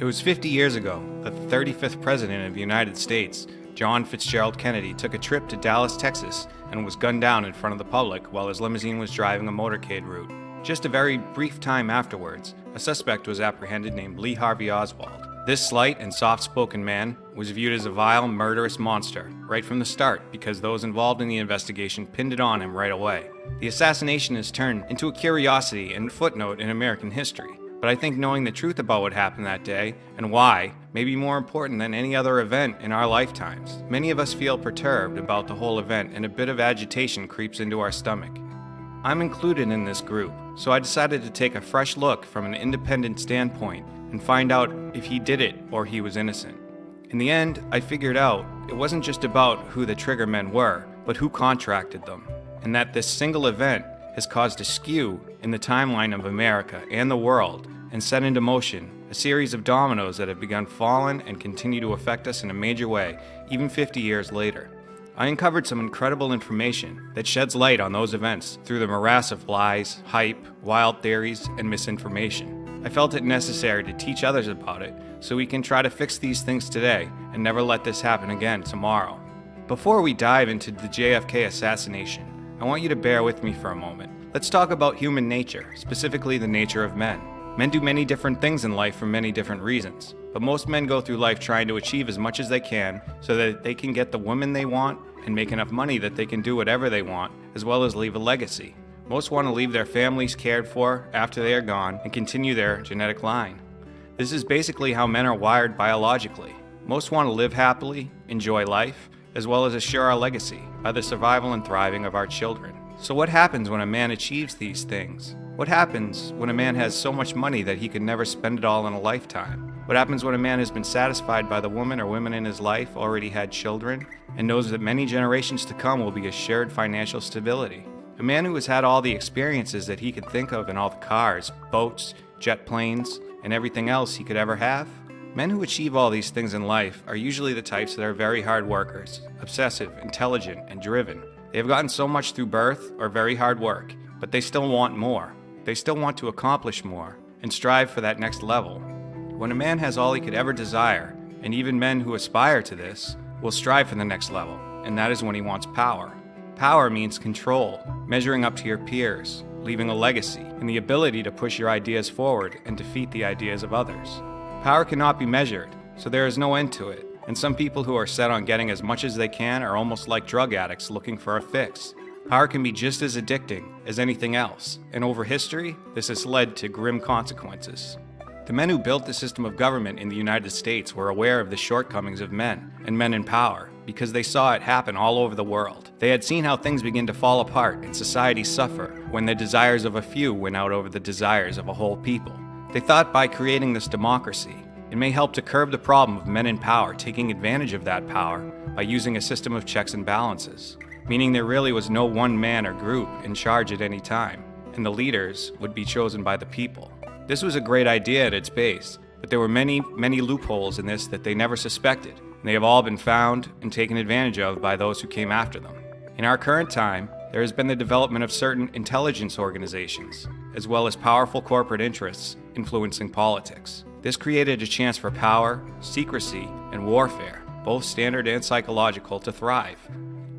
It was 50 years ago that the 35th President of the United States, John Fitzgerald Kennedy, took a trip to Dallas, Texas, and was gunned down in front of the public while his limousine was driving a motorcade route. Just a very brief time afterwards, a suspect was apprehended named Lee Harvey Oswald. This slight and soft-spoken man was viewed as a vile, murderous monster right from the start because those involved in the investigation pinned it on him right away. The assassination has turned into a curiosity and footnote in American history. But I think knowing the truth about what happened that day, and why, may be more important than any other event in our lifetimes. Many of us feel perturbed about the whole event, and a bit of agitation creeps into our stomach. I'm included in this group, so I decided to take a fresh look from an independent standpoint and find out if he did it or he was innocent. In the end, I figured out it wasn't just about who the trigger men were, but who contracted them, and that this single event has caused a skew in the timeline of America and the world and set into motion a series of dominoes that have begun falling and continue to affect us in a major way, even 50 years later. I uncovered some incredible information that sheds light on those events through the morass of lies, hype, wild theories, and misinformation. I felt it necessary to teach others about it so we can try to fix these things today and never let this happen again tomorrow. Before we dive into the JFK assassination, I want you to bear with me for a moment. Let's talk about human nature, specifically the nature of men. Men do many different things in life for many different reasons, but most men go through life trying to achieve as much as they can so that they can get the woman they want and make enough money that they can do whatever they want, as well as leave a legacy. Most want to leave their families cared for after they are gone and continue their genetic line. This is basically how men are wired biologically. Most want to live happily, enjoy life, as well as assure our legacy by the survival and thriving of our children. So what happens when a man achieves these things? What happens when a man has so much money that he could never spend it all in a lifetime? What happens when a man has been satisfied by the woman or women in his life, already had children, and knows that many generations to come will be assured financial stability? A man who has had all the experiences that he could think of in all the cars, boats, jet planes, and everything else he could ever have? Men who achieve all these things in life are usually the types that are very hard workers, obsessive, intelligent, and driven. They have gotten so much through birth or very hard work, but they still want more. They still want to accomplish more and strive for that next level. When a man has all he could ever desire, and even men who aspire to this, will strive for the next level, and that is when he wants power. Power means control, measuring up to your peers, leaving a legacy, and the ability to push your ideas forward and defeat the ideas of others. Power cannot be measured, so there is no end to it, and some people who are set on getting as much as they can are almost like drug addicts looking for a fix. Power can be just as addicting as anything else, and over history, this has led to grim consequences. The men who built the system of government in the United States were aware of the shortcomings of men and men in power because they saw it happen all over the world. They had seen how things begin to fall apart and society suffer when the desires of a few win out over the desires of a whole people. They thought by creating this democracy, it may help to curb the problem of men in power taking advantage of that power by using a system of checks and balances, meaning there really was no one man or group in charge at any time, and the leaders would be chosen by the people. This was a great idea at its base, but there were many loopholes in this that they never suspected, and they have all been found and taken advantage of by those who came after them. In our current time, there has been the development of certain intelligence organizations, as well as powerful corporate interests influencing politics. This created a chance for power, secrecy, and warfare, both standard and psychological, to thrive.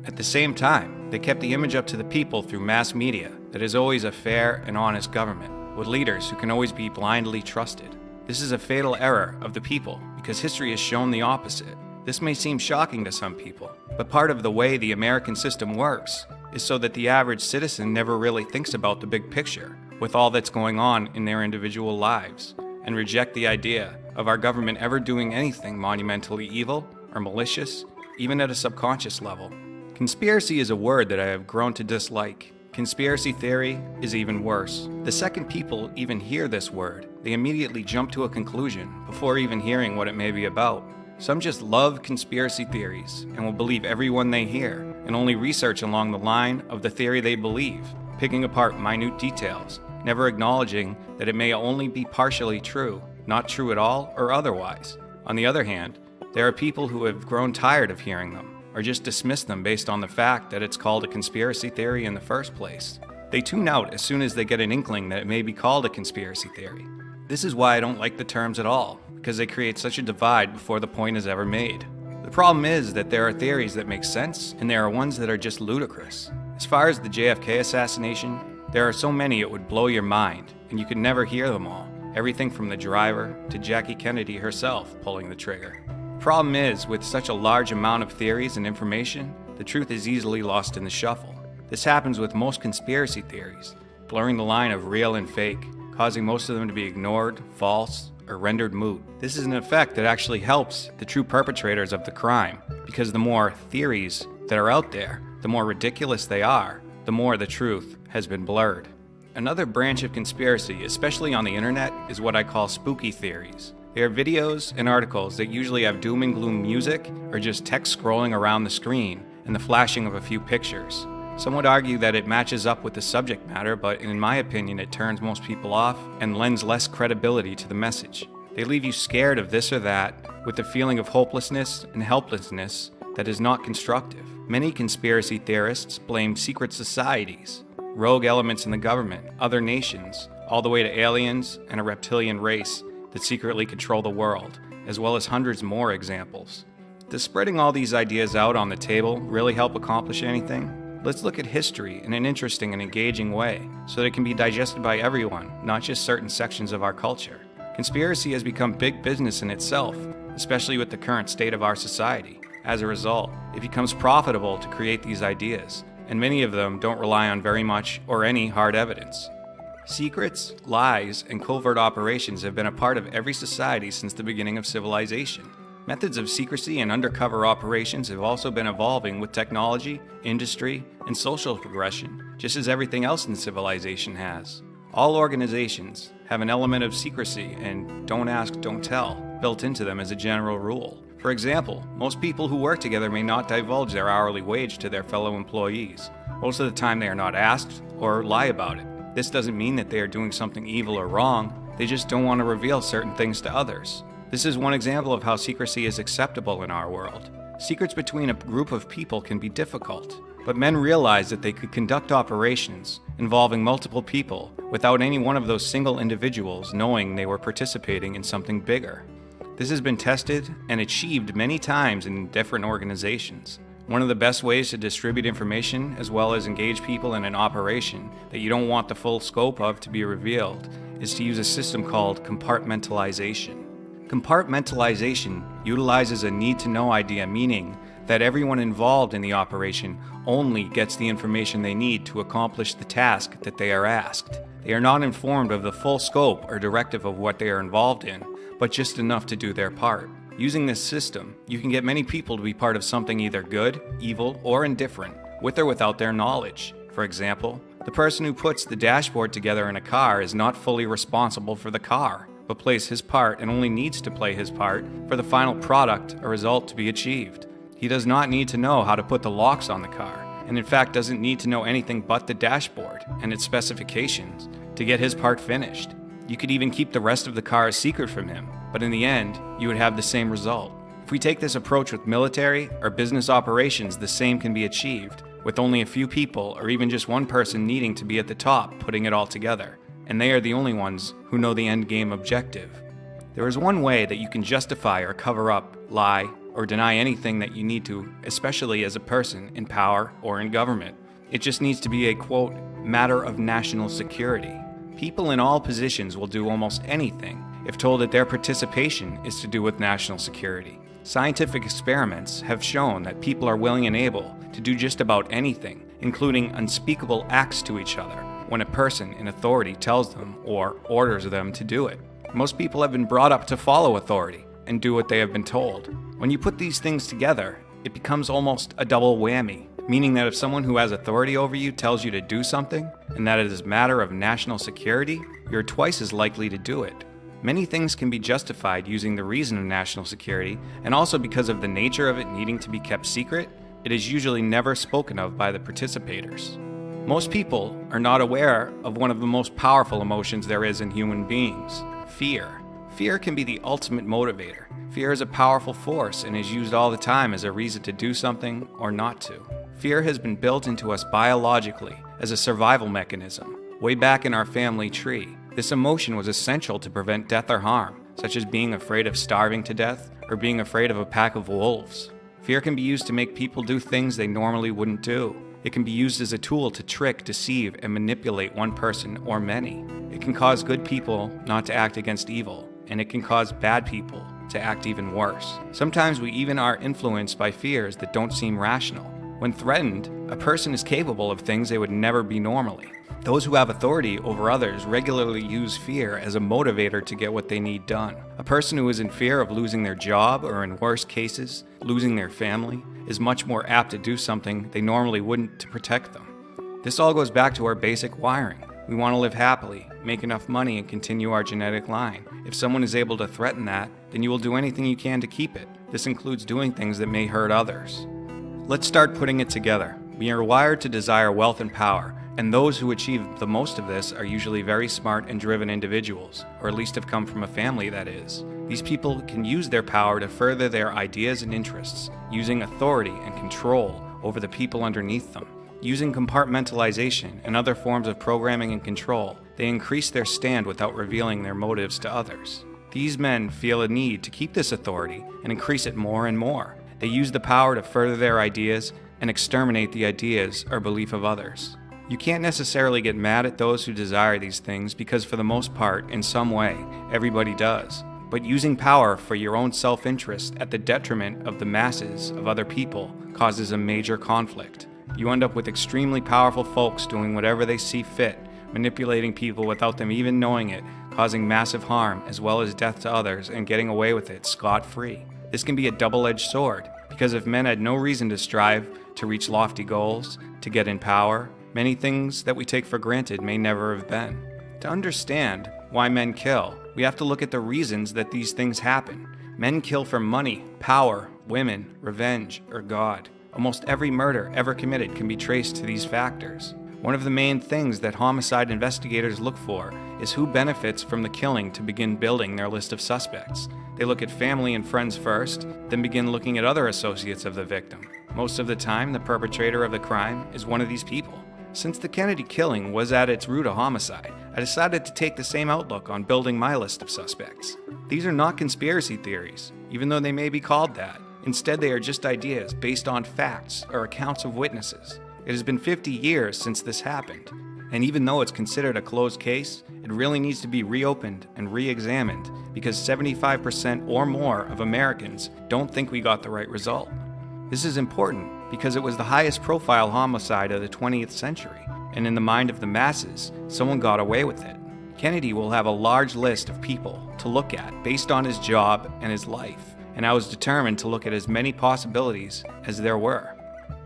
At the same time, they kept the image up to the people through mass media that is always a fair and honest government, with leaders who can always be blindly trusted. This is a fatal error of the people because history has shown the opposite. This may seem shocking to some people, but part of the way the American system works is so that the average citizen never really thinks about the big picture with all that's going on in their individual lives, and reject the idea of our government ever doing anything monumentally evil or malicious, even at a subconscious level. Conspiracy is a word that I have grown to dislike. Conspiracy theory is even worse. The second people even hear this word, they immediately jump to a conclusion before even hearing what it may be about. Some just love conspiracy theories and will believe every one they hear, and only research along the line of the theory they believe, picking apart minute details, never acknowledging that it may only be partially true, not true at all or otherwise. On the other hand, there are people who have grown tired of hearing them, or just dismiss them based on the fact that it's called a conspiracy theory in the first place. They tune out as soon as they get an inkling that it may be called a conspiracy theory. This is why I don't like the terms at all. because they create such a divide before the point is ever made. The problem is that there are theories that make sense, and there are ones that are just ludicrous. As far as the JFK assassination, there are so many it would blow your mind, and you could never hear them all. Everything from the driver to Jackie Kennedy herself pulling the trigger. The problem is, with such a large amount of theories and information, the truth is easily lost in the shuffle. This happens with most conspiracy theories, blurring the line of real and fake, causing most of them to be ignored, false, or rendered moot. This is an effect that actually helps the true perpetrators of the crime, because the more theories that are out there, the more ridiculous they are, the more the truth has been blurred. Another branch of conspiracy, especially on the internet, is what I call spooky theories. They are videos and articles that usually have doom and gloom music or just text scrolling around the screen and the flashing of a few pictures. Some would argue that it matches up with the subject matter, but in my opinion it turns most people off and lends less credibility to the message. They leave you scared of this or that, with a feeling of hopelessness and helplessness that is not constructive. Many conspiracy theorists blame secret societies, rogue elements in the government, other nations, all the way to aliens and a reptilian race that secretly control the world, as well as hundreds more examples. Does spreading all these ideas out on the table really help accomplish anything? Let's look at history in an interesting and engaging way, so that it can be digested by everyone, not just certain sections of our culture. Conspiracy has become big business in itself, especially with the current state of our society. As a result, it becomes profitable to create these ideas, and many of them don't rely on very much or any hard evidence. Secrets, lies, and covert operations have been a part of every society since the beginning of civilization. Methods of secrecy and undercover operations have also been evolving with technology, industry, and social progression, just as everything else in civilization has. All organizations have an element of secrecy and don't ask, don't tell built into them as a general rule. For example, most people who work together may not divulge their hourly wage to their fellow employees. Most of the time they are not asked or lie about it. This doesn't mean that they are doing something evil or wrong, they just don't want to reveal certain things to others. This is one example of how secrecy is acceptable in our world. Secrets between a group of people can be difficult, but men realized that they could conduct operations involving multiple people without any one of those single individuals knowing they were participating in something bigger. This has been tested and achieved many times in different organizations. One of the best ways to distribute information as well as engage people in an operation that you don't want the full scope of to be revealed is to use a system called compartmentalization. Compartmentalization utilizes a need-to-know idea, meaning that everyone involved in the operation only gets the information they need to accomplish the task that they are asked. They are not informed of the full scope or directive of what they are involved in, but just enough to do their part. Using this system, you can get many people to be part of something either good, evil, or indifferent, with or without their knowledge. For example, the person who puts the dashboard together in a car is not fully responsible for the car, but plays his part and only needs to play his part for the final product or result to be achieved. He does not need to know how to put the locks on the car, and in fact doesn't need to know anything but the dashboard and its specifications to get his part finished. You could even keep the rest of the car a secret from him, but in the end, you would have the same result. If we take this approach with military or business operations, the same can be achieved, with only a few people or even just one person needing to be at the top putting it all together, and they are the only ones who know the end game objective. There is one way that you can justify or cover up, lie, or deny anything that you need to, especially as a person in power or in government. It just needs to be a, quote, matter of national security. People in all positions will do almost anything if told that their participation is to do with national security. Scientific experiments have shown that people are willing and able to do just about anything, including unspeakable acts to each other, when a person in authority tells them or orders them to do it. Most people have been brought up to follow authority and do what they have been told. When you put these things together, it becomes almost a double whammy, meaning that if someone who has authority over you tells you to do something, and that it is a matter of national security, you're twice as likely to do it. Many things can be justified using the reason of national security, and also because of the nature of it needing to be kept secret, it is usually never spoken of by the participators. Most people are not aware of one of the most powerful emotions there is in human beings, fear. Fear can be the ultimate motivator. Fear is a powerful force and is used all the time as a reason to do something or not to. Fear has been built into us biologically as a survival mechanism. Way back in our family tree, this emotion was essential to prevent death or harm, such as being afraid of starving to death or being afraid of a pack of wolves. Fear can be used to make people do things they normally wouldn't do. It can be used as a tool to trick, deceive, and manipulate one person or many. It can cause good people not to act against evil, and it can cause bad people to act even worse. Sometimes we even are influenced by fears that don't seem rational. When threatened, a person is capable of things they would never be normally. Those who have authority over others regularly use fear as a motivator to get what they need done. A person who is in fear of losing their job, or in worse cases, losing their family, is much more apt to do something they normally wouldn't to protect them. This all goes back to our basic wiring. We want to live happily, make enough money, and continue our genetic line. If someone is able to threaten that, then you will do anything you can to keep it. This includes doing things that may hurt others. Let's start putting it together. We are wired to desire wealth and power, and those who achieve the most of this are usually very smart and driven individuals, or at least have come from a family that is. These people can use their power to further their ideas and interests, using authority and control over the people underneath them. Using compartmentalization and other forms of programming and control, they increase their stand without revealing their motives to others. These men feel a need to keep this authority and increase it more and more. They use the power to further their ideas and exterminate the ideas or belief of others. You can't necessarily get mad at those who desire these things because for the most part, in some way, everybody does. But using power for your own self-interest at the detriment of the masses of other people causes a major conflict. You end up with extremely powerful folks doing whatever they see fit, manipulating people without them even knowing it, causing massive harm as well as death to others and getting away with it scot-free. This can be a double-edged sword, because if men had no reason to strive to reach lofty goals, to get in power, many things that we take for granted may never have been. To understand why men kill, we have to look at the reasons that these things happen. Men kill for money, power, women, revenge, or God. Almost every murder ever committed can be traced to these factors. One of the main things that homicide investigators look for is who benefits from the killing to begin building their list of suspects. They look at family and friends first, then begin looking at other associates of the victim. Most of the time, the perpetrator of the crime is one of these people. Since the Kennedy killing was at its root a homicide, I decided to take the same outlook on building my list of suspects. These are not conspiracy theories, even though they may be called that. Instead, they are just ideas based on facts or accounts of witnesses. It has been 50 years since this happened, and even though it's considered a closed case, it really needs to be reopened and re-examined because 75% or more of Americans don't think we got the right result. This is important because it was the highest profile homicide of the 20th century, and in the mind of the masses, someone got away with it. Kennedy will have a large list of people to look at based on his job and his life, and I was determined to look at as many possibilities as there were.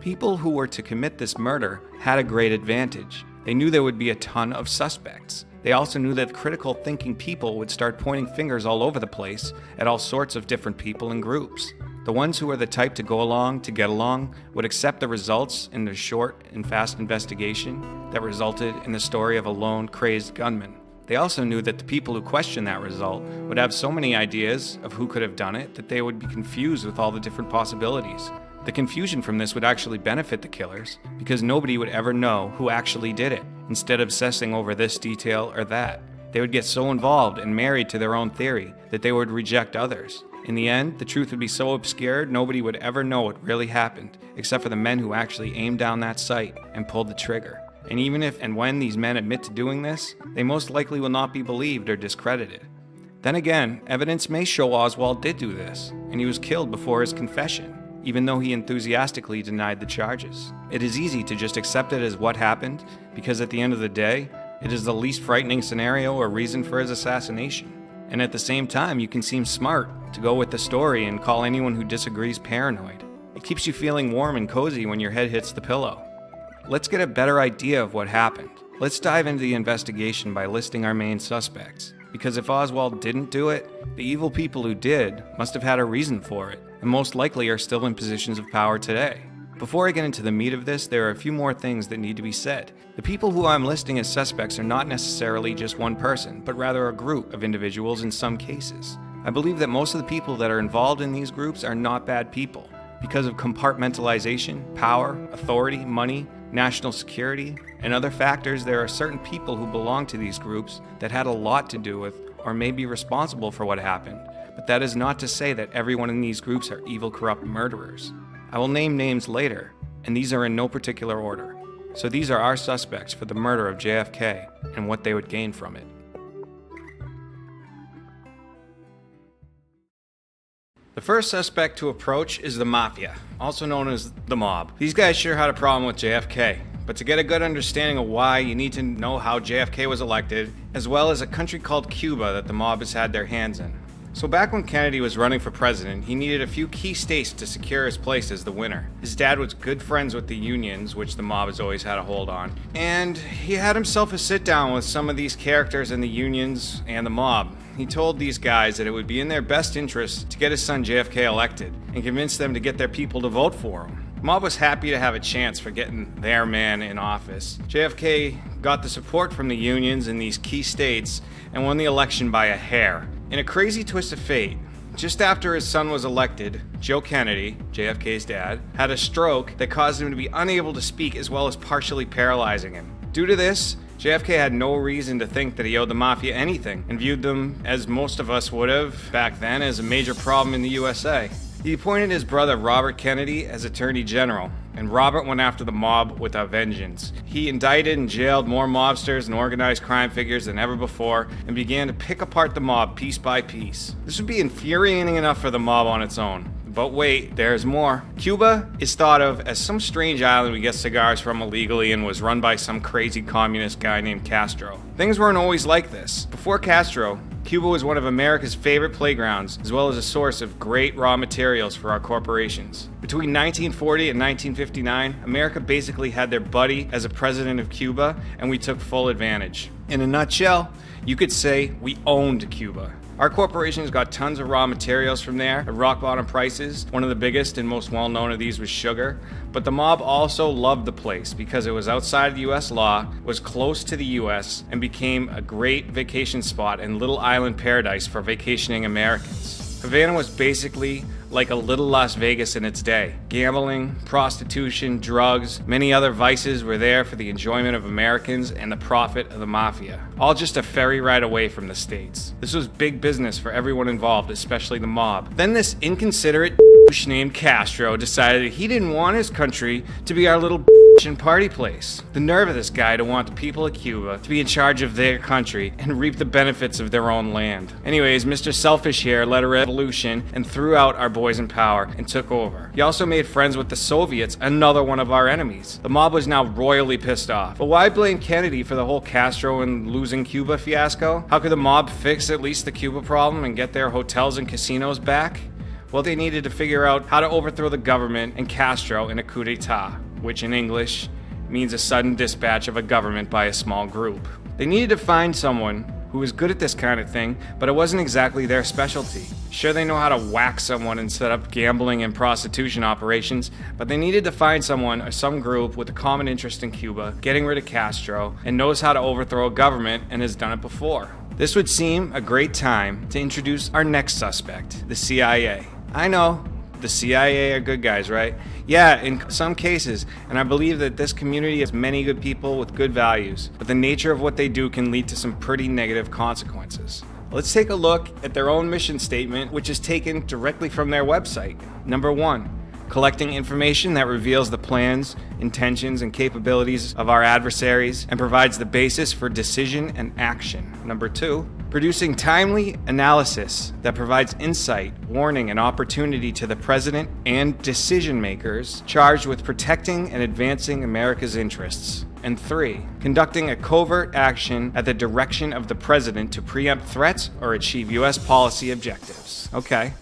People who were to commit this murder had a great advantage. They knew there would be a ton of suspects. They also knew that critical thinking people would start pointing fingers all over the place at all sorts of different people and groups. The ones who were the type to go along to get along would accept the results in their short and fast investigation that resulted in the story of a lone, crazed gunman. They also knew that the people who questioned that result would have so many ideas of who could have done it that they would be confused with all the different possibilities. The confusion from this would actually benefit the killers because nobody would ever know who actually did it, instead of obsessing over this detail or that. They would get so involved and married to their own theory that they would reject others. In the end, the truth would be so obscured nobody would ever know what really happened, except for the men who actually aimed down that sight and pulled the trigger. And even if and when these men admit to doing this, they most likely will not be believed or discredited. Then again, evidence may show Oswald did do this, and he was killed before his confession, even though he enthusiastically denied the charges. It is easy to just accept it as what happened, because at the end of the day, it is the least frightening scenario or reason for his assassination. And at the same time, you can seem smart to go with the story and call anyone who disagrees paranoid. It keeps you feeling warm and cozy when your head hits the pillow. Let's get a better idea of what happened. Let's dive into the investigation by listing our main suspects. Because if Oswald didn't do it, the evil people who did must have had a reason for it, and most likely are still in positions of power today. Before I get into the meat of this, there are a few more things that need to be said. The people who I'm listing as suspects are not necessarily just one person, but rather a group of individuals in some cases. I believe that most of the people that are involved in these groups are not bad people. Because of compartmentalization, power, authority, money, national security, and other factors, there are certain people who belong to these groups that had a lot to do with or may be responsible for what happened, but that is not to say that everyone in these groups are evil, corrupt murderers. I will name names later, and these are in no particular order. So these are our suspects for the murder of JFK and what they would gain from it. The first suspect to approach is the Mafia, also known as the mob. These guys sure had a problem with JFK, but to get a good understanding of why, you need to know how JFK was elected, as well as a country called Cuba that the mob has had their hands in. So back when Kennedy was running for president, he needed a few key states to secure his place as the winner. His dad was good friends with the unions, which the mob has always had a hold on, and he had himself a sit down with some of these characters in the unions and the mob. He told these guys that it would be in their best interest to get his son JFK elected and convince them to get their people to vote for him. The mob was happy to have a chance for getting their man in office. JFK got the support from the unions in these key states and won the election by a hair. In a crazy twist of fate, just after his son was elected, Joe Kennedy, JFK's dad, had a stroke that caused him to be unable to speak as well as partially paralyzing him. Due to this, JFK had no reason to think that he owed the Mafia anything and viewed them, as most of us would have back then, as a major problem in the USA. He appointed his brother Robert Kennedy as Attorney General, and Robert went after the mob with a vengeance. He indicted and jailed more mobsters and organized crime figures than ever before and began to pick apart the mob piece by piece. This would be infuriating enough for the mob on its own. But wait, there's more. Cuba is thought of as some strange island we get cigars from illegally and was run by some crazy communist guy named Castro. Things weren't always like this. Before Castro, Cuba was one of America's favorite playgrounds, as well as a source of great raw materials for our corporations. Between 1940 and 1959, America basically had their buddy as a president of Cuba, and we took full advantage. In a nutshell, you could say we owned Cuba. Our corporations got tons of raw materials from there at rock bottom prices. One of the biggest and most well known of these was sugar. But the mob also loved the place because it was outside of US law, was close to the US, and became a great vacation spot and little island paradise for vacationing Americans. Havana was basically like a little Las Vegas in its day. Gambling, prostitution, drugs, many other vices were there for the enjoyment of Americans and the profit of the Mafia. All just a ferry ride away from the States. This was big business for everyone involved, especially the mob. Then this inconsiderate douche named Castro decided he didn't want his country to be our little and party place. The nerve of this guy to want the people of Cuba to be in charge of their country and reap the benefits of their own land. Anyways, Mr. Selfish here led a revolution and threw out our boys in power and took over. He also made friends with the Soviets, another one of our enemies. The mob was now royally pissed off. But why blame Kennedy for the whole Castro and losing Cuba fiasco? How could the mob fix at least the Cuba problem and get their hotels and casinos back? Well, they needed to figure out how to overthrow the government and Castro in a coup d'etat, which in English means a sudden dispatch of a government by a small group. They needed to find someone who was good at this kind of thing, but it wasn't exactly their specialty. Sure, they know how to whack someone and set up gambling and prostitution operations, but they needed to find someone or some group with a common interest in Cuba, getting rid of Castro, and knows how to overthrow a government and has done it before. This would seem a great time to introduce our next suspect, the CIA. I know, the CIA are good guys, right? Yeah, in some cases, and I believe that this community has many good people with good values, but the nature of what they do can lead to some pretty negative consequences. Let's take a look at their own mission statement, which is taken directly from their website. Number 1, collecting information that reveals the plans, intentions, and capabilities of our adversaries and provides the basis for decision and action. Number 2, producing timely analysis that provides insight, warning, and opportunity to the president and decision makers charged with protecting and advancing America's interests. And 3, conducting a covert action at the direction of the president to preempt threats or achieve U.S. policy objectives. Okay.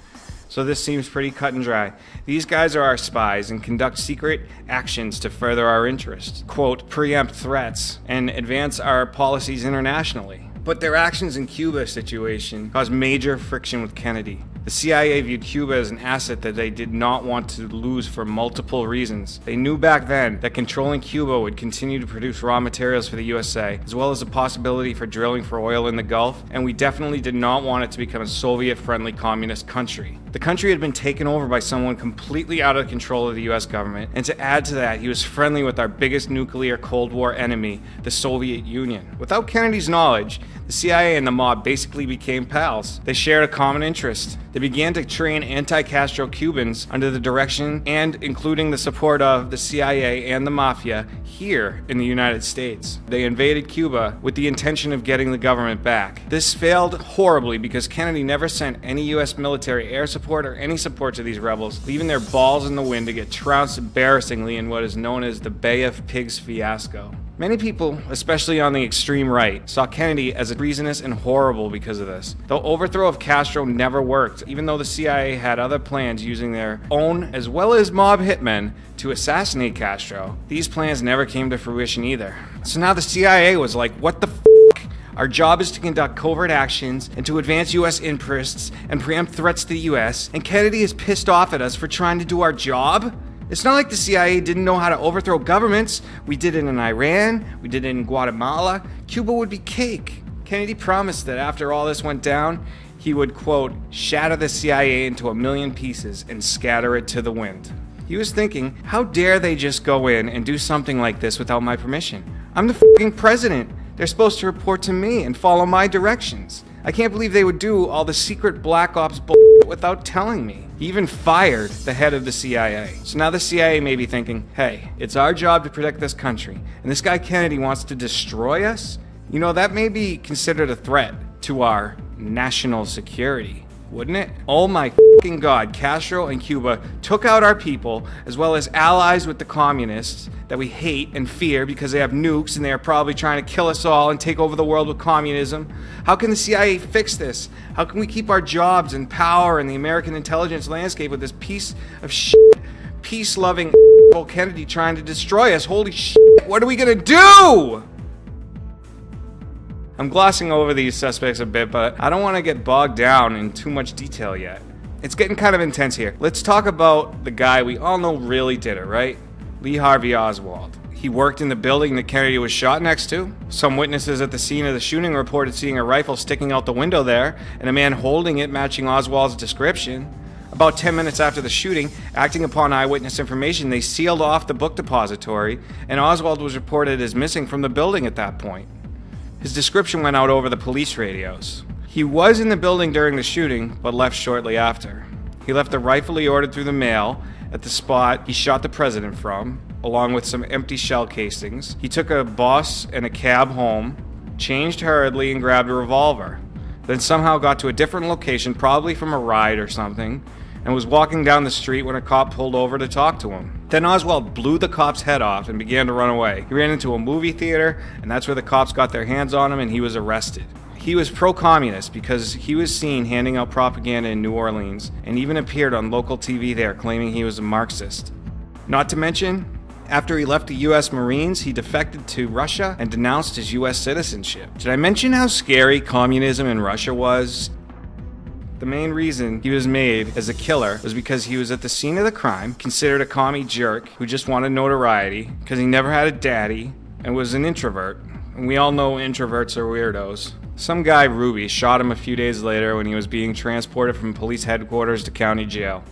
So this seems pretty cut and dry. These guys are our spies and conduct secret actions to further our interests. Quote, preempt threats and advance our policies internationally. But their actions in Cuba situation caused major friction with Kennedy. The CIA viewed Cuba as an asset that they did not want to lose for multiple reasons. They knew back then that controlling Cuba would continue to produce raw materials for the USA, as well as a possibility for drilling for oil in the Gulf, and we definitely did not want it to become a Soviet-friendly communist country. The country had been taken over by someone completely out of control of the US government, and to add to that, he was friendly with our biggest nuclear Cold War enemy, the Soviet Union. Without Kennedy's knowledge, the CIA and the mob basically became pals. They shared a common interest. They began to train anti-Castro Cubans under the direction and including the support of the CIA and the Mafia here in the United States. They invaded Cuba with the intention of getting the government back. This failed horribly because Kennedy never sent any US military air support or any support to these rebels, leaving their balls in the wind to get trounced embarrassingly in what is known as the Bay of Pigs fiasco. Many people, especially on the extreme right, saw Kennedy as treasonous and horrible because of this. The overthrow of Castro never worked, even though the CIA had other plans using their own as well as mob hitmen to assassinate Castro. These plans never came to fruition either. So now the CIA was like, what the f***? Our job is to conduct covert actions and to advance US interests and preempt threats to the US, and Kennedy is pissed off at us for trying to do our job? It's not like the CIA didn't know how to overthrow governments. We did it in Iran, we did it in Guatemala. Cuba would be cake. Kennedy promised that after all this went down, he would, quote, shatter the CIA into a million pieces and scatter it to the wind. He was thinking, how dare they just go in and do something like this without my permission? I'm the f***ing president. They're supposed to report to me and follow my directions. I can't believe they would do all the secret black ops bullshit without telling me. He even fired the head of the CIA. So now the CIA may be thinking, hey, it's our job to protect this country, and this guy Kennedy wants to destroy us? You know, that may be considered a threat to our national security, wouldn't it? Oh my fucking God, Castro and Cuba took out our people, as well as allies with the communists that we hate and fear because they have nukes and they are probably trying to kill us all and take over the world with communism. How can the CIA fix this? How can we keep our jobs and power in the American intelligence landscape with this piece of shit, peace-loving Kennedy trying to destroy us? Holy shit, what are we gonna do? I'm glossing over these suspects a bit, but I don't want to get bogged down in too much detail yet. It's getting kind of intense here. Let's talk about the guy we all know really did it, right? Lee Harvey Oswald. He worked in the building that Kennedy was shot next to. Some witnesses at the scene of the shooting reported seeing a rifle sticking out the window there, and a man holding it matching Oswald's description. About 10 minutes after the shooting, acting upon eyewitness information, they sealed off the book depository, and Oswald was reported as missing from the building at that point. His description went out over the police radios. He was in the building during the shooting, but left shortly after. He left the rifle he ordered through the mail at the spot he shot the president from, along with some empty shell casings. He took a bus and a cab home, changed hurriedly, and grabbed a revolver. Then somehow got to a different location, probably from a ride or something, and was walking down the street when a cop pulled over to talk to him. Then Oswald blew the cop's head off and began to run away. He ran into a movie theater, and that's where the cops got their hands on him, and he was arrested. He was pro-communist because he was seen handing out propaganda in New Orleans and even appeared on local TV there claiming he was a Marxist. Not to mention, after he left the US Marines, he defected to Russia and denounced his US citizenship. Did I mention how scary communism in Russia was? The main reason he was made as a killer was because he was at the scene of the crime, considered a commie jerk who just wanted notoriety because he never had a daddy and was an introvert. And we all know introverts are weirdos. Some guy, Ruby, shot him a few days later when he was being transported from police headquarters to county jail.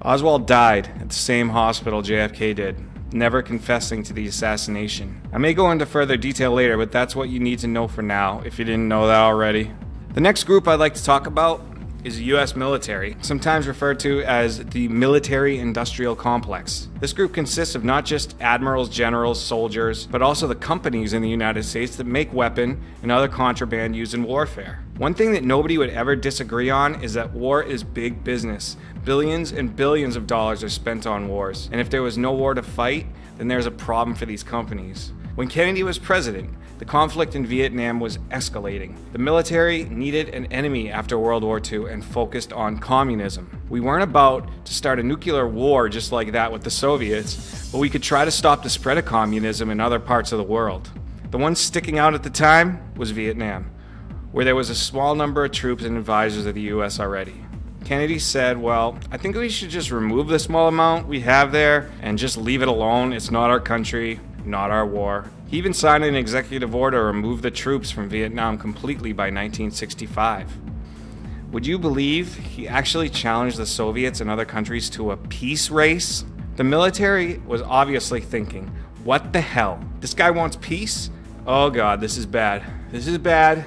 Oswald died at the same hospital JFK did, never confessing to the assassination. I may go into further detail later, but that's what you need to know for now, if you didn't know that already. The next group I'd like to talk about is the US military, sometimes referred to as the military-industrial complex. This group consists of not just admirals, generals, soldiers, but also the companies in the United States that make weapon and other contraband used in warfare. One thing that nobody would ever disagree on is that war is big business. Billions and billions of dollars are spent on wars, and if there was no war to fight, then there's a problem for these companies. When Kennedy was president, the conflict in Vietnam was escalating. The military needed an enemy after World War II and focused on communism. We weren't about to start a nuclear war just like that with the Soviets, but we could try to stop the spread of communism in other parts of the world. The one sticking out at the time was Vietnam, where there was a small number of troops and advisors of the US already. Kennedy said, well, I think we should just remove the small amount we have there and just leave it alone. It's not our country, not our war. He even signed an executive order to remove the troops from Vietnam completely by 1965. Would you believe he actually challenged the Soviets and other countries to a peace race? The military was obviously thinking, what the hell? This guy wants peace? Oh God, this is bad. This is bad.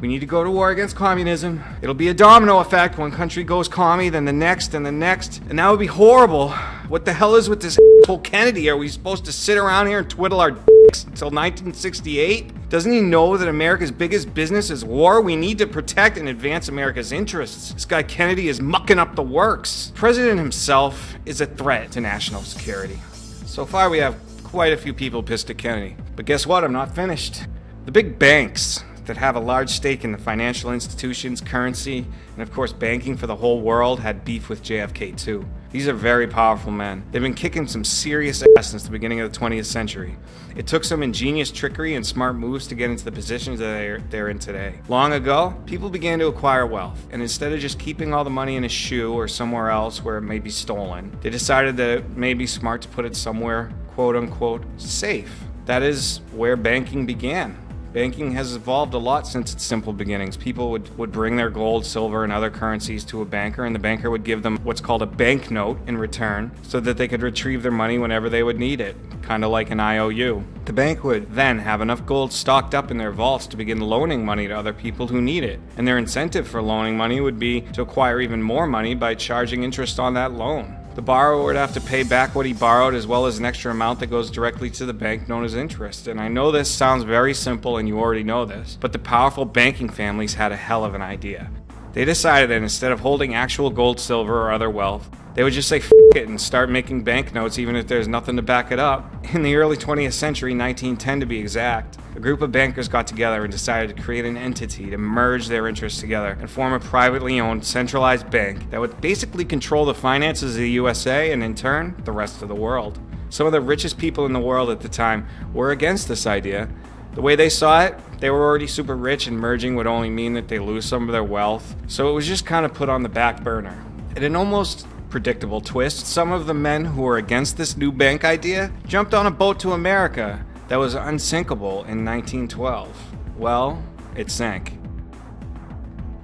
We need to go to war against communism. It'll be a domino effect. One country goes commie, then the next, and the next. And that would be horrible. What the hell is with this asshole Kennedy? Are we supposed to sit around here and twiddle our dicks until 1968? Doesn't he know that America's biggest business is war? We need to protect and advance America's interests. This guy Kennedy is mucking up the works. The president himself is a threat to national security. So far we have quite a few people pissed at Kennedy. But guess what? I'm not finished. The big banks that have a large stake in the financial institutions, currency, and of course banking for the whole world had beef with JFK too. These are very powerful men. They've been kicking some serious ass since the beginning of the 20th century. It took some ingenious trickery and smart moves to get into the positions that they're in today. Long ago, people began to acquire wealth, and instead of just keeping all the money in a shoe or somewhere else where it may be stolen, they decided that it may be smart to put it somewhere quote-unquote safe. That is where banking began. Banking has evolved a lot since its simple beginnings. People would bring their gold, silver, and other currencies to a banker, and the banker would give them what's called a banknote in return so that they could retrieve their money whenever they would need it, kind of like an IOU. The bank would then have enough gold stocked up in their vaults to begin loaning money to other people who need it, and their incentive for loaning money would be to acquire even more money by charging interest on that loan. The borrower would have to pay back what he borrowed as well as an extra amount that goes directly to the bank known as interest. And I know this sounds very simple and you already know this, but the powerful banking families had a hell of an idea. They decided that instead of holding actual gold, silver, or other wealth, they would just say F it and start making banknotes even if there's nothing to back it up. In the early 20th century, 1910 to be exact, a group of bankers got together and decided to create an entity to merge their interests together and form a privately owned, centralized bank that would basically control the finances of the USA and in turn, the rest of the world. Some of the richest people in the world at the time were against this idea. The way they saw it, they were already super rich and merging would only mean that they lose some of their wealth. So it was just kind of put on the back burner. In an almost predictable twist, some of the men who were against this new bank idea jumped on a boat to America that was unsinkable in 1912. Well, it sank.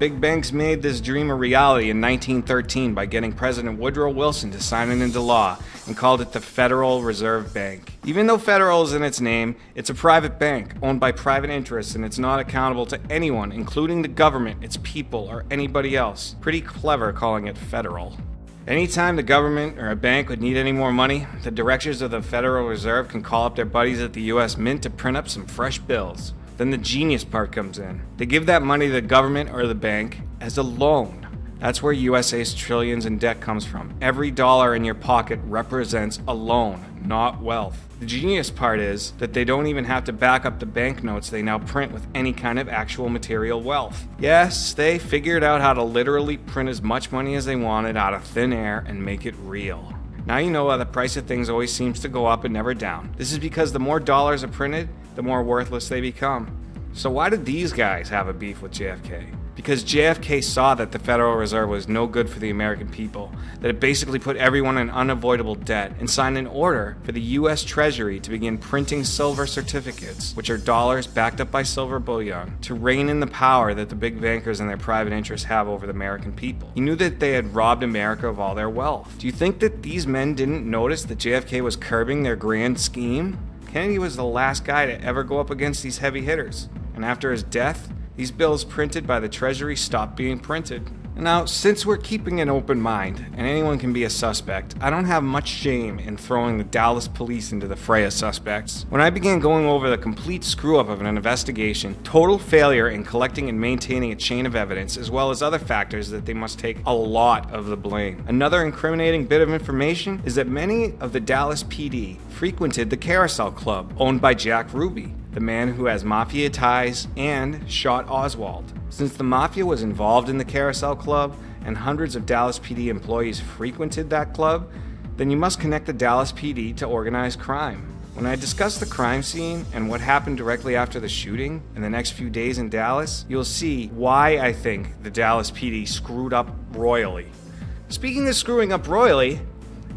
Big banks made this dream a reality in 1913 by getting President Woodrow Wilson to sign it into law and called it the Federal Reserve Bank. Even though federal is in its name, it's a private bank owned by private interests and it's not accountable to anyone, including the government, its people, or anybody else. Pretty clever calling it federal. Anytime the government or a bank would need any more money, the directors of the Federal Reserve can call up their buddies at the US Mint to print up some fresh bills. Then the genius part comes in. They give that money to the government or the bank as a loan. That's where USA's trillions in debt comes from. Every dollar in your pocket represents a loan, not wealth. The genius part is that they don't even have to back up the banknotes they now print with any kind of actual material wealth. Yes, they figured out how to literally print as much money as they wanted out of thin air and make it real. Now you know why the price of things always seems to go up and never down. This is because the more dollars are printed, the more worthless they become. So why did these guys have a beef with JFK? Because JFK saw that the Federal Reserve was no good for the American people, that it basically put everyone in unavoidable debt, and signed an order for the US Treasury to begin printing silver certificates, which are dollars backed up by silver bullion, to rein in the power that the big bankers and their private interests have over the American people. He knew that they had robbed America of all their wealth. Do you think that these men didn't notice that JFK was curbing their grand scheme? Kennedy was the last guy to ever go up against these heavy hitters, and after his death, these bills printed by the Treasury stopped being printed. Now, since we're keeping an open mind, and anyone can be a suspect, I don't have much shame in throwing the Dallas police into the fray of suspects. When I began going over the complete screw-up of an investigation, total failure in collecting and maintaining a chain of evidence, as well as other factors that they must take a lot of the blame. Another incriminating bit of information is that many of the Dallas PD frequented the Carousel Club, owned by Jack Ruby, the man who has mafia ties and shot Oswald. Since the mafia was involved in the Carousel Club and hundreds of Dallas PD employees frequented that club, then you must connect the Dallas PD to organized crime. When I discuss the crime scene and what happened directly after the shooting in the next few days in Dallas, you'll see why I think the Dallas PD screwed up royally. Speaking of screwing up royally,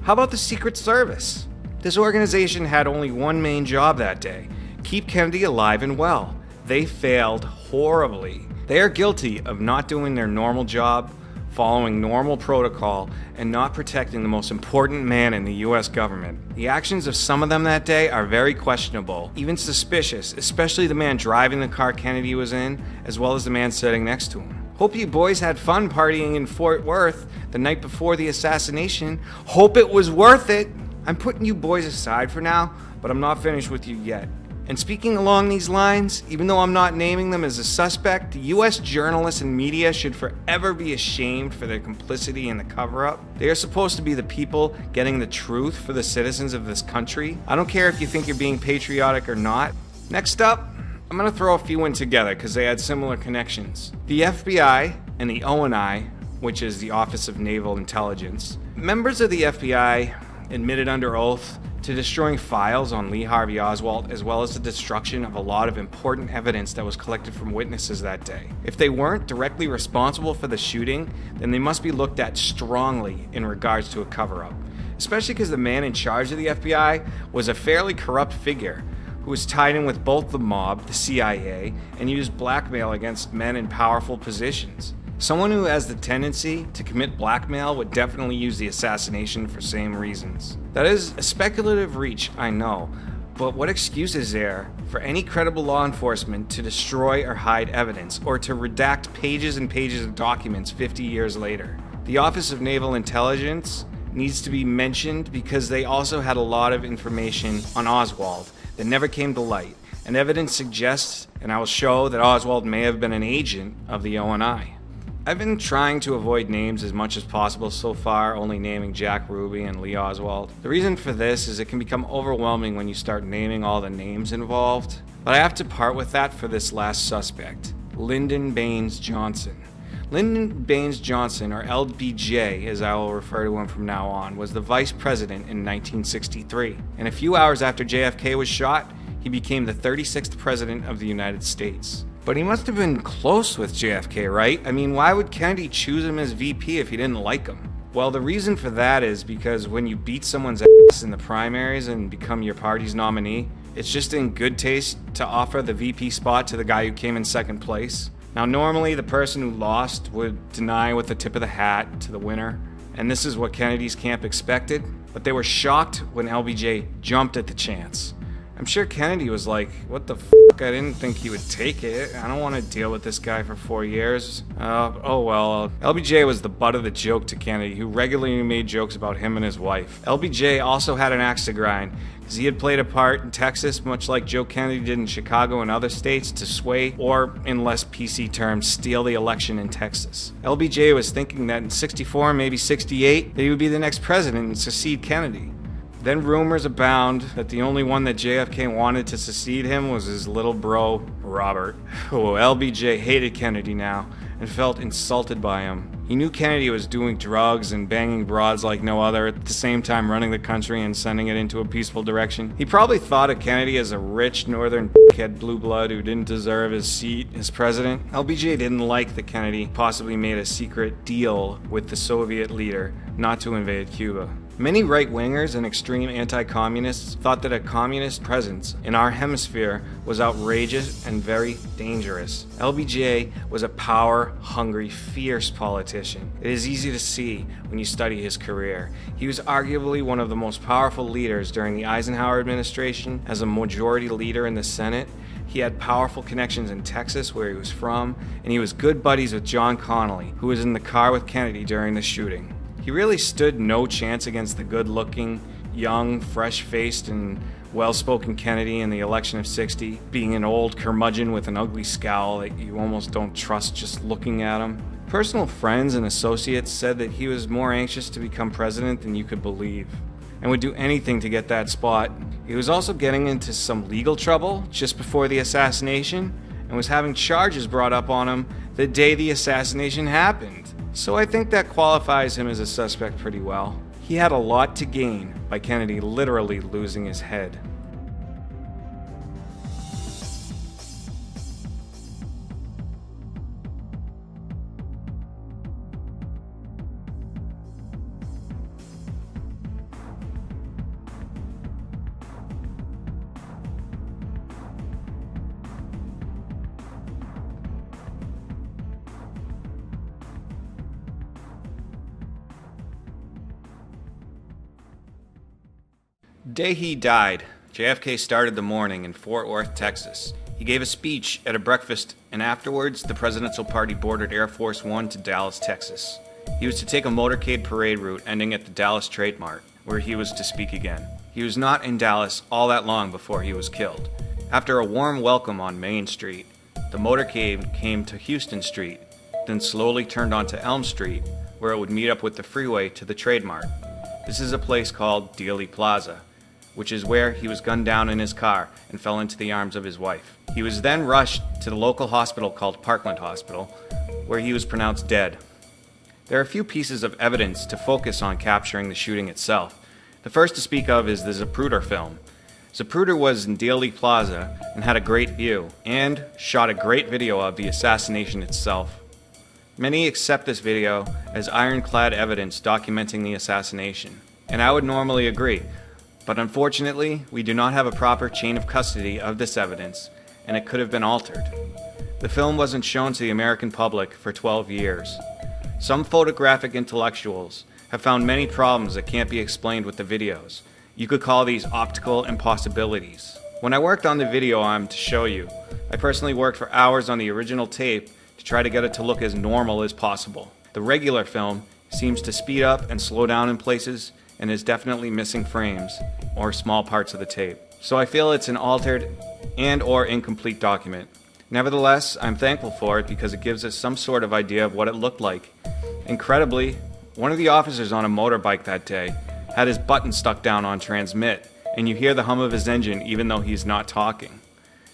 how about the Secret Service? This organization had only one main job that day: keep Kennedy alive and well. They failed horribly. They are guilty of not doing their normal job, following normal protocol, and not protecting the most important man in the US government. The actions of some of them that day are very questionable, even suspicious, especially the man driving the car Kennedy was in, as well as the man sitting next to him. Hope you boys had fun partying in Fort Worth the night before the assassination. Hope it was worth it. I'm putting you boys aside for now, but I'm not finished with you yet. And speaking along these lines, even though I'm not naming them as a suspect, the US journalists and media should forever be ashamed for their complicity in the cover-up. They are supposed to be the people getting the truth for the citizens of this country. I don't care if you think you're being patriotic or not. Next up, I'm gonna throw a few in together because they had similar connections. The FBI and the ONI, which is the Office of Naval Intelligence. Members of the FBI admitted under oath to destroying files on Lee Harvey Oswald, as well as the destruction of a lot of important evidence that was collected from witnesses that day. If they weren't directly responsible for the shooting, then they must be looked at strongly in regards to a cover-up, especially because the man in charge of the FBI was a fairly corrupt figure who was tied in with both the mob, the CIA, and used blackmail against men in powerful positions. Someone who has the tendency to commit blackmail would definitely use the assassination for same reasons. That is a speculative reach, I know, but what excuse is there for any credible law enforcement to destroy or hide evidence, or to redact pages and pages of documents 50 years later? The Office of Naval Intelligence needs to be mentioned because they also had a lot of information on Oswald that never came to light, and evidence suggests, and I will show, that Oswald may have been an agent of the ONI. I've been trying to avoid names as much as possible so far, only naming Jack Ruby and Lee Oswald. The reason for this is it can become overwhelming when you start naming all the names involved, but I have to part with that for this last suspect, Lyndon Baines Johnson. Lyndon Baines Johnson, or LBJ as I will refer to him from now on, was the vice president in 1963, and a few hours after JFK was shot, he became the 36th president of the United States. But he must have been close with JFK, right? I mean, why would Kennedy choose him as VP if he didn't like him? Well, the reason for that is because when you beat someone's ass in the primaries and become your party's nominee, it's just in good taste to offer the VP spot to the guy who came in second place. Now, normally the person who lost would deny with the tip of the hat to the winner, and this is what Kennedy's camp expected, but they were shocked when LBJ jumped at the chance. I'm sure Kennedy was like, what the fuck, I didn't think he would take it. I don't want to deal with this guy for 4 years. Oh well. LBJ was the butt of the joke to Kennedy, who regularly made jokes about him and his wife. LBJ also had an axe to grind, because he had played a part in Texas, much like Joe Kennedy did in Chicago and other states, to sway, or in less PC terms, steal the election in Texas. LBJ was thinking that in 64, maybe 68, that he would be the next president and succeed Kennedy. Then rumors abound that the only one that JFK wanted to succeed him was his little bro, Robert. Oh, LBJ hated Kennedy now and felt insulted by him. He knew Kennedy was doing drugs and banging broads like no other, at the same time running the country and sending it into a peaceful direction. He probably thought of Kennedy as a rich northern dickhead blue blood who didn't deserve his seat as president. LBJ didn't like that Kennedy possibly made a secret deal with the Soviet leader not to invade Cuba. Many right-wingers and extreme anti-communists thought that a communist presence in our hemisphere was outrageous and very dangerous. LBJ was a power-hungry, fierce politician. It is easy to see when you study his career. He was arguably one of the most powerful leaders during the Eisenhower administration as a majority leader in the Senate. He had powerful connections in Texas, where he was from, and he was good buddies with John Connally, who was in the car with Kennedy during the shooting. He really stood no chance against the good-looking, young, fresh-faced, and well-spoken Kennedy in the election of '60, being an old curmudgeon with an ugly scowl that you almost don't trust just looking at him. Personal friends and associates said that he was more anxious to become president than you could believe, and would do anything to get that spot. He was also getting into some legal trouble just before the assassination, and was having charges brought up on him the day the assassination happened. So I think that qualifies him as a suspect pretty well. He had a lot to gain by Kennedy literally losing his head. The day he died, JFK started the morning in Fort Worth, Texas. He gave a speech at a breakfast, and afterwards, the presidential party boarded Air Force One to Dallas, Texas. He was to take a motorcade parade route ending at the Dallas Trade Mart, where he was to speak again. He was not in Dallas all that long before he was killed. After a warm welcome on Main Street, the motorcade came to Houston Street, then slowly turned onto Elm Street, where it would meet up with the freeway to the Trade Mart. This is a place called Dealey Plaza, which is where he was gunned down in his car and fell into the arms of his wife. He was then rushed to the local hospital called Parkland Hospital, where he was pronounced dead. There are a few pieces of evidence to focus on capturing the shooting itself. The first to speak of is the Zapruder film. Zapruder was in Dealey Plaza and had a great view, and shot a great video of the assassination itself. Many accept this video as ironclad evidence documenting the assassination, and I would normally agree. But unfortunately, we do not have a proper chain of custody of this evidence, and it could have been altered. The film wasn't shown to the American public for 12 years. Some photographic intellectuals have found many problems that can't be explained with the videos. You could call these optical impossibilities. When I worked on the video I'm to show you, I personally worked for hours on the original tape to try to get it to look as normal as possible. The regular film seems to speed up and slow down in places, and is definitely missing frames or small parts of the tape. So I feel it's an altered and/or incomplete document. Nevertheless, I'm thankful for it because it gives us some sort of idea of what it looked like. Incredibly, one of the officers on a motorbike that day had his button stuck down on transmit, and you hear the hum of his engine even though he's not talking.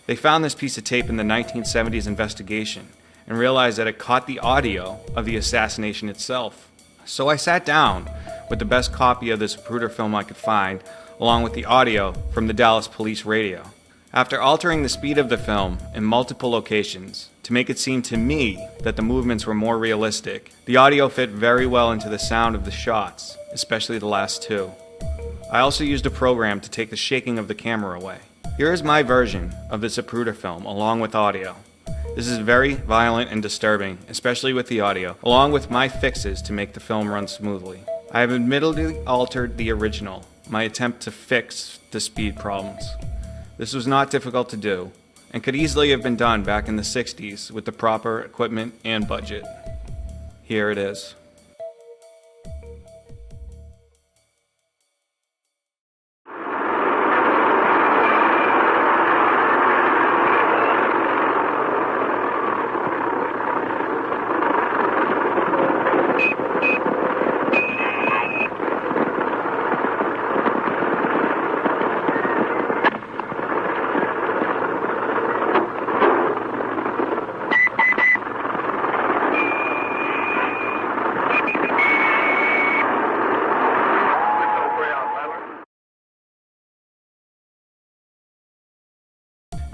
They found this piece of tape in the 1970s investigation and realized that it caught the audio of the assassination itself. So I sat down with the best copy of this Zapruder film I could find, along with the audio from the Dallas Police radio. After altering the speed of the film in multiple locations to make it seem to me that the movements were more realistic, the audio fit very well into the sound of the shots, especially the last two. I also used a program to take the shaking of the camera away. Here is my version of the Zapruder film along with audio. This is very violent and disturbing, especially with the audio, along with my fixes to make the film run smoothly. I have admittedly altered the original, my attempt to fix the speed problems. This was not difficult to do, and could easily have been done back in the 60s with the proper equipment and budget. Here it is.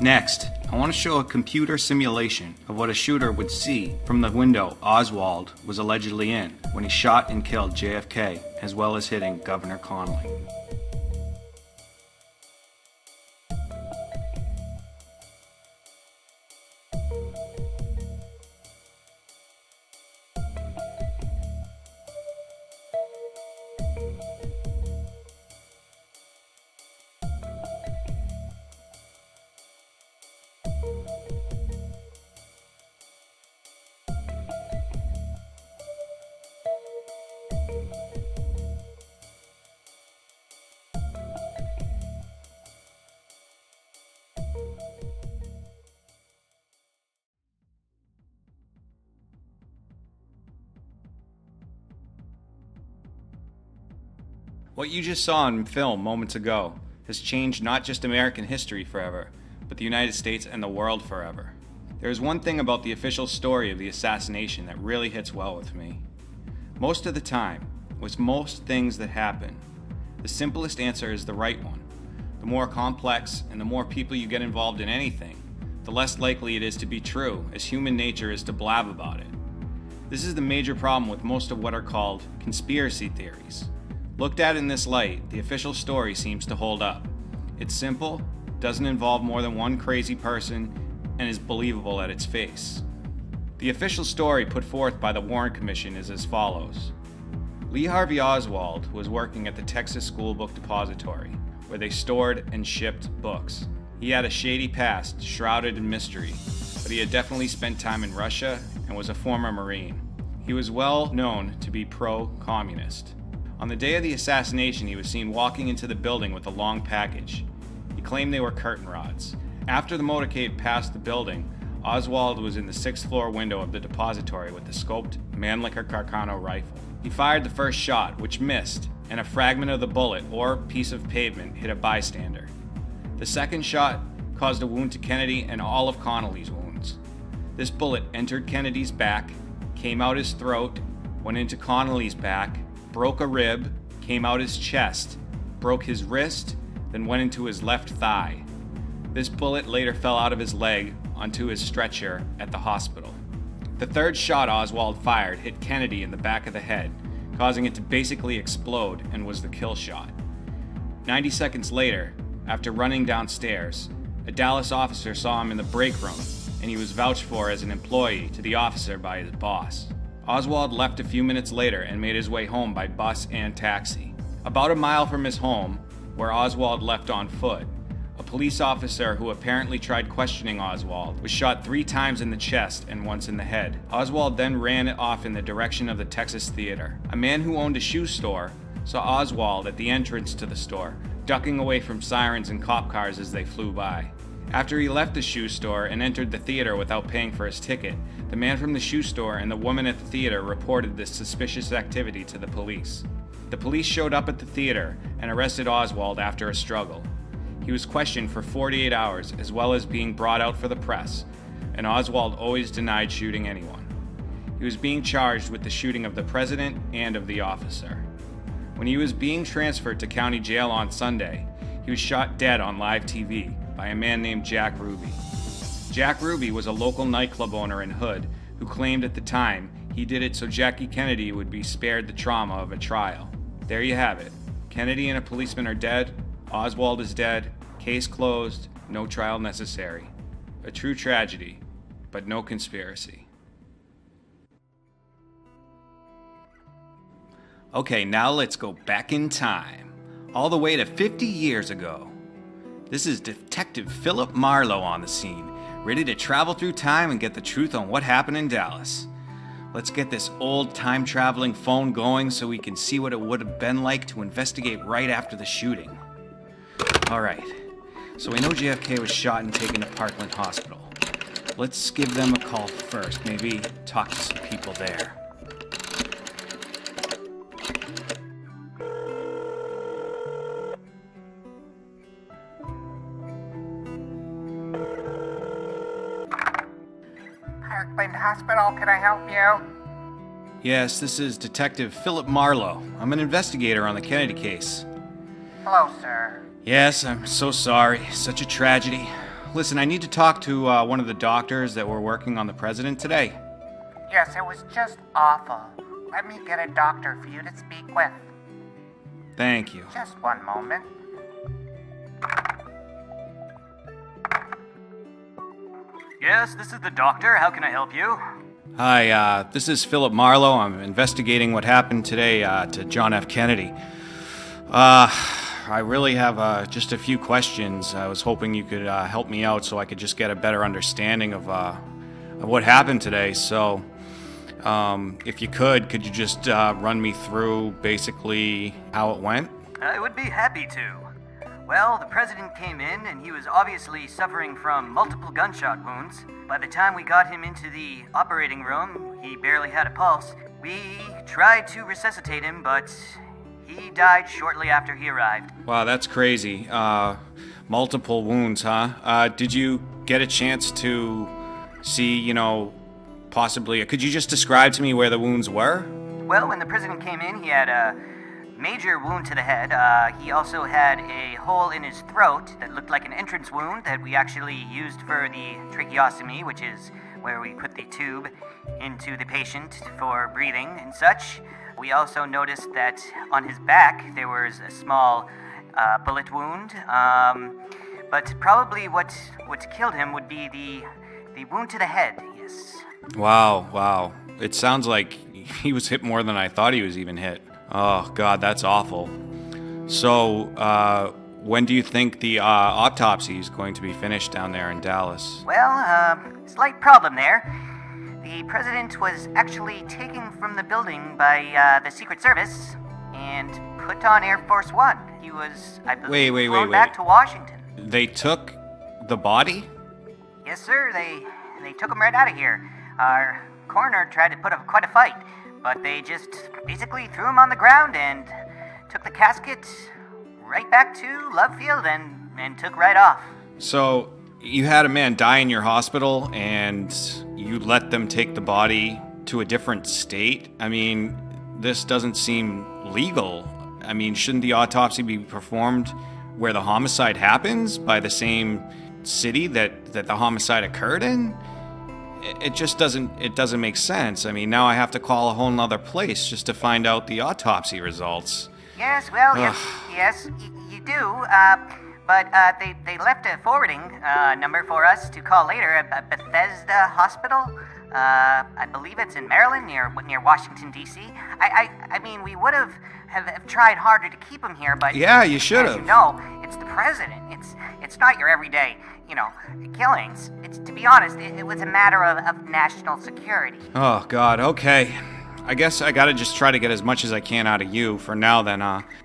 Next, I want to show a computer simulation of what a shooter would see from the window Oswald was allegedly in when he shot and killed JFK, as well as hitting Governor Connally. What you just saw in film moments ago has changed not just American history forever, but the United States and the world forever. There is one thing about the official story of the assassination that really hits well with me. Most of the time, with most things that happen, the simplest answer is the right one. The more complex and the more people you get involved in anything, the less likely it is to be true, as human nature is to blab about it. This is the major problem with most of what are called conspiracy theories. Looked at in this light, the official story seems to hold up. It's simple, doesn't involve more than one crazy person, and is believable at its face. The official story put forth by the Warren Commission is as follows. Lee Harvey Oswald was working at the Texas School Book Depository where they stored and shipped books. He had a shady past, shrouded in mystery, but he had definitely spent time in Russia and was a former Marine. He was well known to be pro-communist. On the day of the assassination, he was seen walking into the building with a long package. He claimed they were curtain rods. After the motorcade passed the building, Oswald was in the 6th floor window of the depository with the scoped Mannlicher Carcano rifle. He fired the first shot, which missed, and a fragment of the bullet, or piece of pavement, hit a bystander. The second shot caused a wound to Kennedy and all of Connolly's wounds. This bullet entered Kennedy's back, came out his throat, went into Connolly's back, broke a rib, came out his chest, broke his wrist, then went into his left thigh. This bullet later fell out of his leg onto his stretcher at the hospital. The third shot Oswald fired hit Kennedy in the back of the head, causing it to basically explode, and was the kill shot. 90 seconds later, after running downstairs, a Dallas officer saw him in the break room, and he was vouched for as an employee to the officer by his boss. Oswald left a few minutes later and made his way home by bus and taxi. About a mile from his home, where Oswald left on foot, a police officer who apparently tried questioning Oswald was shot 3 times in the chest and once in the head. Oswald then ran off in the direction of the Texas Theater. A man who owned a shoe store saw Oswald at the entrance to the store, ducking away from sirens and cop cars as they flew by. After he left the shoe store and entered the theater without paying for his ticket, the man from the shoe store and the woman at the theater reported this suspicious activity to the police. The police showed up at the theater and arrested Oswald after a struggle. He was questioned for 48 hours, as well as being brought out for the press, and Oswald always denied shooting anyone. He was being charged with the shooting of the president and of the officer. When he was being transferred to county jail on Sunday, he was shot dead on live TV by a man named Jack Ruby. Jack Ruby was a local nightclub owner in Hood who claimed at the time he did it so Jackie Kennedy would be spared the trauma of a trial. There you have it. Kennedy and a policeman are dead. Oswald is dead. Case closed. No trial necessary. A true tragedy, but no conspiracy. Okay, now let's go back in time, all the way to 50 years ago. This is Detective Philip Marlowe on the scene, ready to travel through time and get the truth on what happened in Dallas. Let's get this old time-traveling phone going so we can see what it would have been like to investigate right after the shooting. Alright, so we know JFK was shot and taken to Parkland Hospital. Let's give them a call first, maybe talk to some people there. Parkland Hospital, can I help you? Yes, this is Detective Philip Marlowe. I'm an investigator on the Kennedy case. Hello, sir. Yes, I'm so sorry. Such a tragedy. Listen, I need to talk to one of the doctors that were working on the president today. Yes, it was just awful. Let me get a doctor for you to speak with. Thank you. Just one moment. Yes, this is the doctor. How can I help you? Hi, this is Philip Marlowe. I'm investigating what happened today to John F. Kennedy. I really have just a few questions. I was hoping you could help me out so I could just get a better understanding of what happened today. So, if you could you just run me through basically how it went? I would be happy to. Well, the president came in and he was obviously suffering from multiple gunshot wounds. By the time we got him into the operating room, he barely had a pulse. We tried to resuscitate him, but he died shortly after he arrived. Wow, that's crazy. Multiple wounds, huh? Did you get a chance to see, possibly... Could you just describe to me where the wounds were? Well, when the president came in, he had a major wound to the head. He also had a hole in his throat that looked like an entrance wound that we actually used for the tracheostomy, which is where we put the tube into the patient for breathing and such. We also noticed that on his back there was a small bullet wound, but probably what killed him would be the wound to the head, yes. Wow. It sounds like he was hit more than I thought he was even hit. Oh, God, that's awful. So, when do you think the autopsy is going to be finished down there in Dallas? Well, slight problem there. The president was actually taken from the building by the Secret Service and put on Air Force One. He was, I believe, flown back to Washington. They took the body? Yes, sir. They took him right out of here. Our coroner tried to put up quite a fight, but they just basically threw him on the ground and took the casket right back to Love Field and took right off. So, you had a man die in your hospital and you let them take the body to a different state? I mean, this doesn't seem legal. I mean, shouldn't the autopsy be performed where the homicide happens, by the same city that the homicide occurred in? It just doesn't make sense. I mean, now I have to call a whole nother place just to find out the autopsy results. Yes, well, yes, you do. But they left a forwarding number for us to call later at Bethesda Hospital. I believe it's in Maryland, near Washington, D.C. I mean, we would have tried harder to keep him here, but... Yeah, you should have. You know, it's the president. It's not your everyday, killings. To be honest, it was a matter of national security. Oh, God, okay. I guess I gotta just try to get as much as I can out of you for now, then.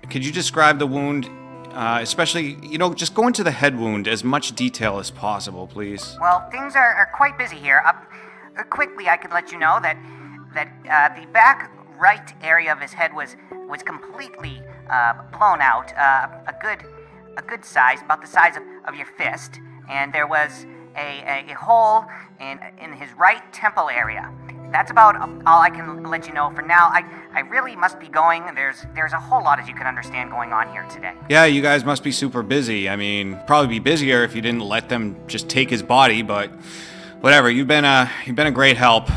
Could you describe the wound, especially, just go into the head wound, as much detail as possible, please? Well, things are quite busy here. Quickly, I could let you know that the back right area of his head was completely blown out, a good size, about the size of your fist, and there was a hole in his right temple area. That's about all I can let you know for now. I really must be going. There's a whole lot, as you can understand, going on here today. Yeah, you guys must be super busy. I mean, probably be busier if you didn't let them just take his body, but whatever. You've been a great help.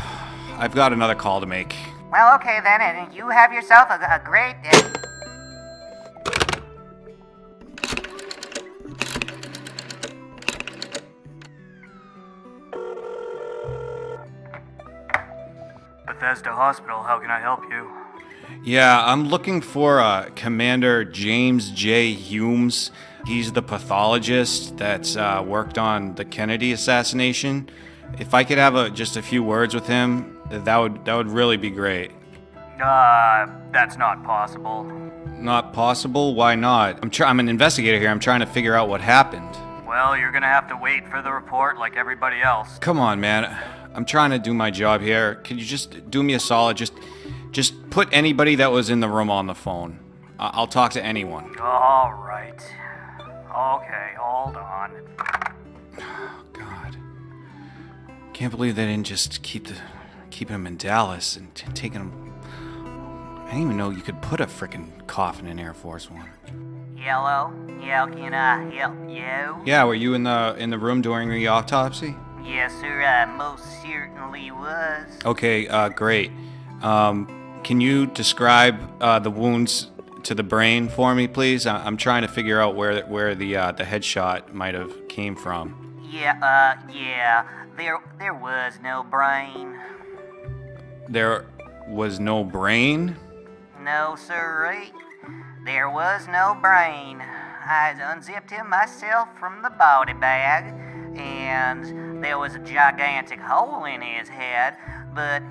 I've got another call to make. Well, okay then, and you have yourself a great day. Bethesda Hospital, how can I help you? Yeah, I'm looking for Commander James J. Humes. He's the pathologist that's worked on the Kennedy assassination. If I could have just a few words with him, that would really be great. That's not possible. Not possible? Why not? I'm an investigator here. I'm trying to figure out what happened. Well, you're gonna have to wait for the report like everybody else. Come on, man. I'm trying to do my job here. Could you just do me a solid? Just put anybody that was in the room on the phone. I'll talk to anyone. All right. Okay, hold on. Oh, God. Can't believe they didn't just keep him in Dallas and taking him. I didn't even know you could put a frickin' coffin in Air Force One. Hello? Yeah, can I help you? Yeah, were you in the room during the autopsy? Yes, sir, I most certainly was. Okay, great. Can you describe the wounds to the brain for me, please? I'm trying to figure out where the headshot might have came from. Yeah, there was no brain. There was no brain? No, sirree. There was no brain. I unzipped him myself from the body bag, and there was a gigantic hole in his head, but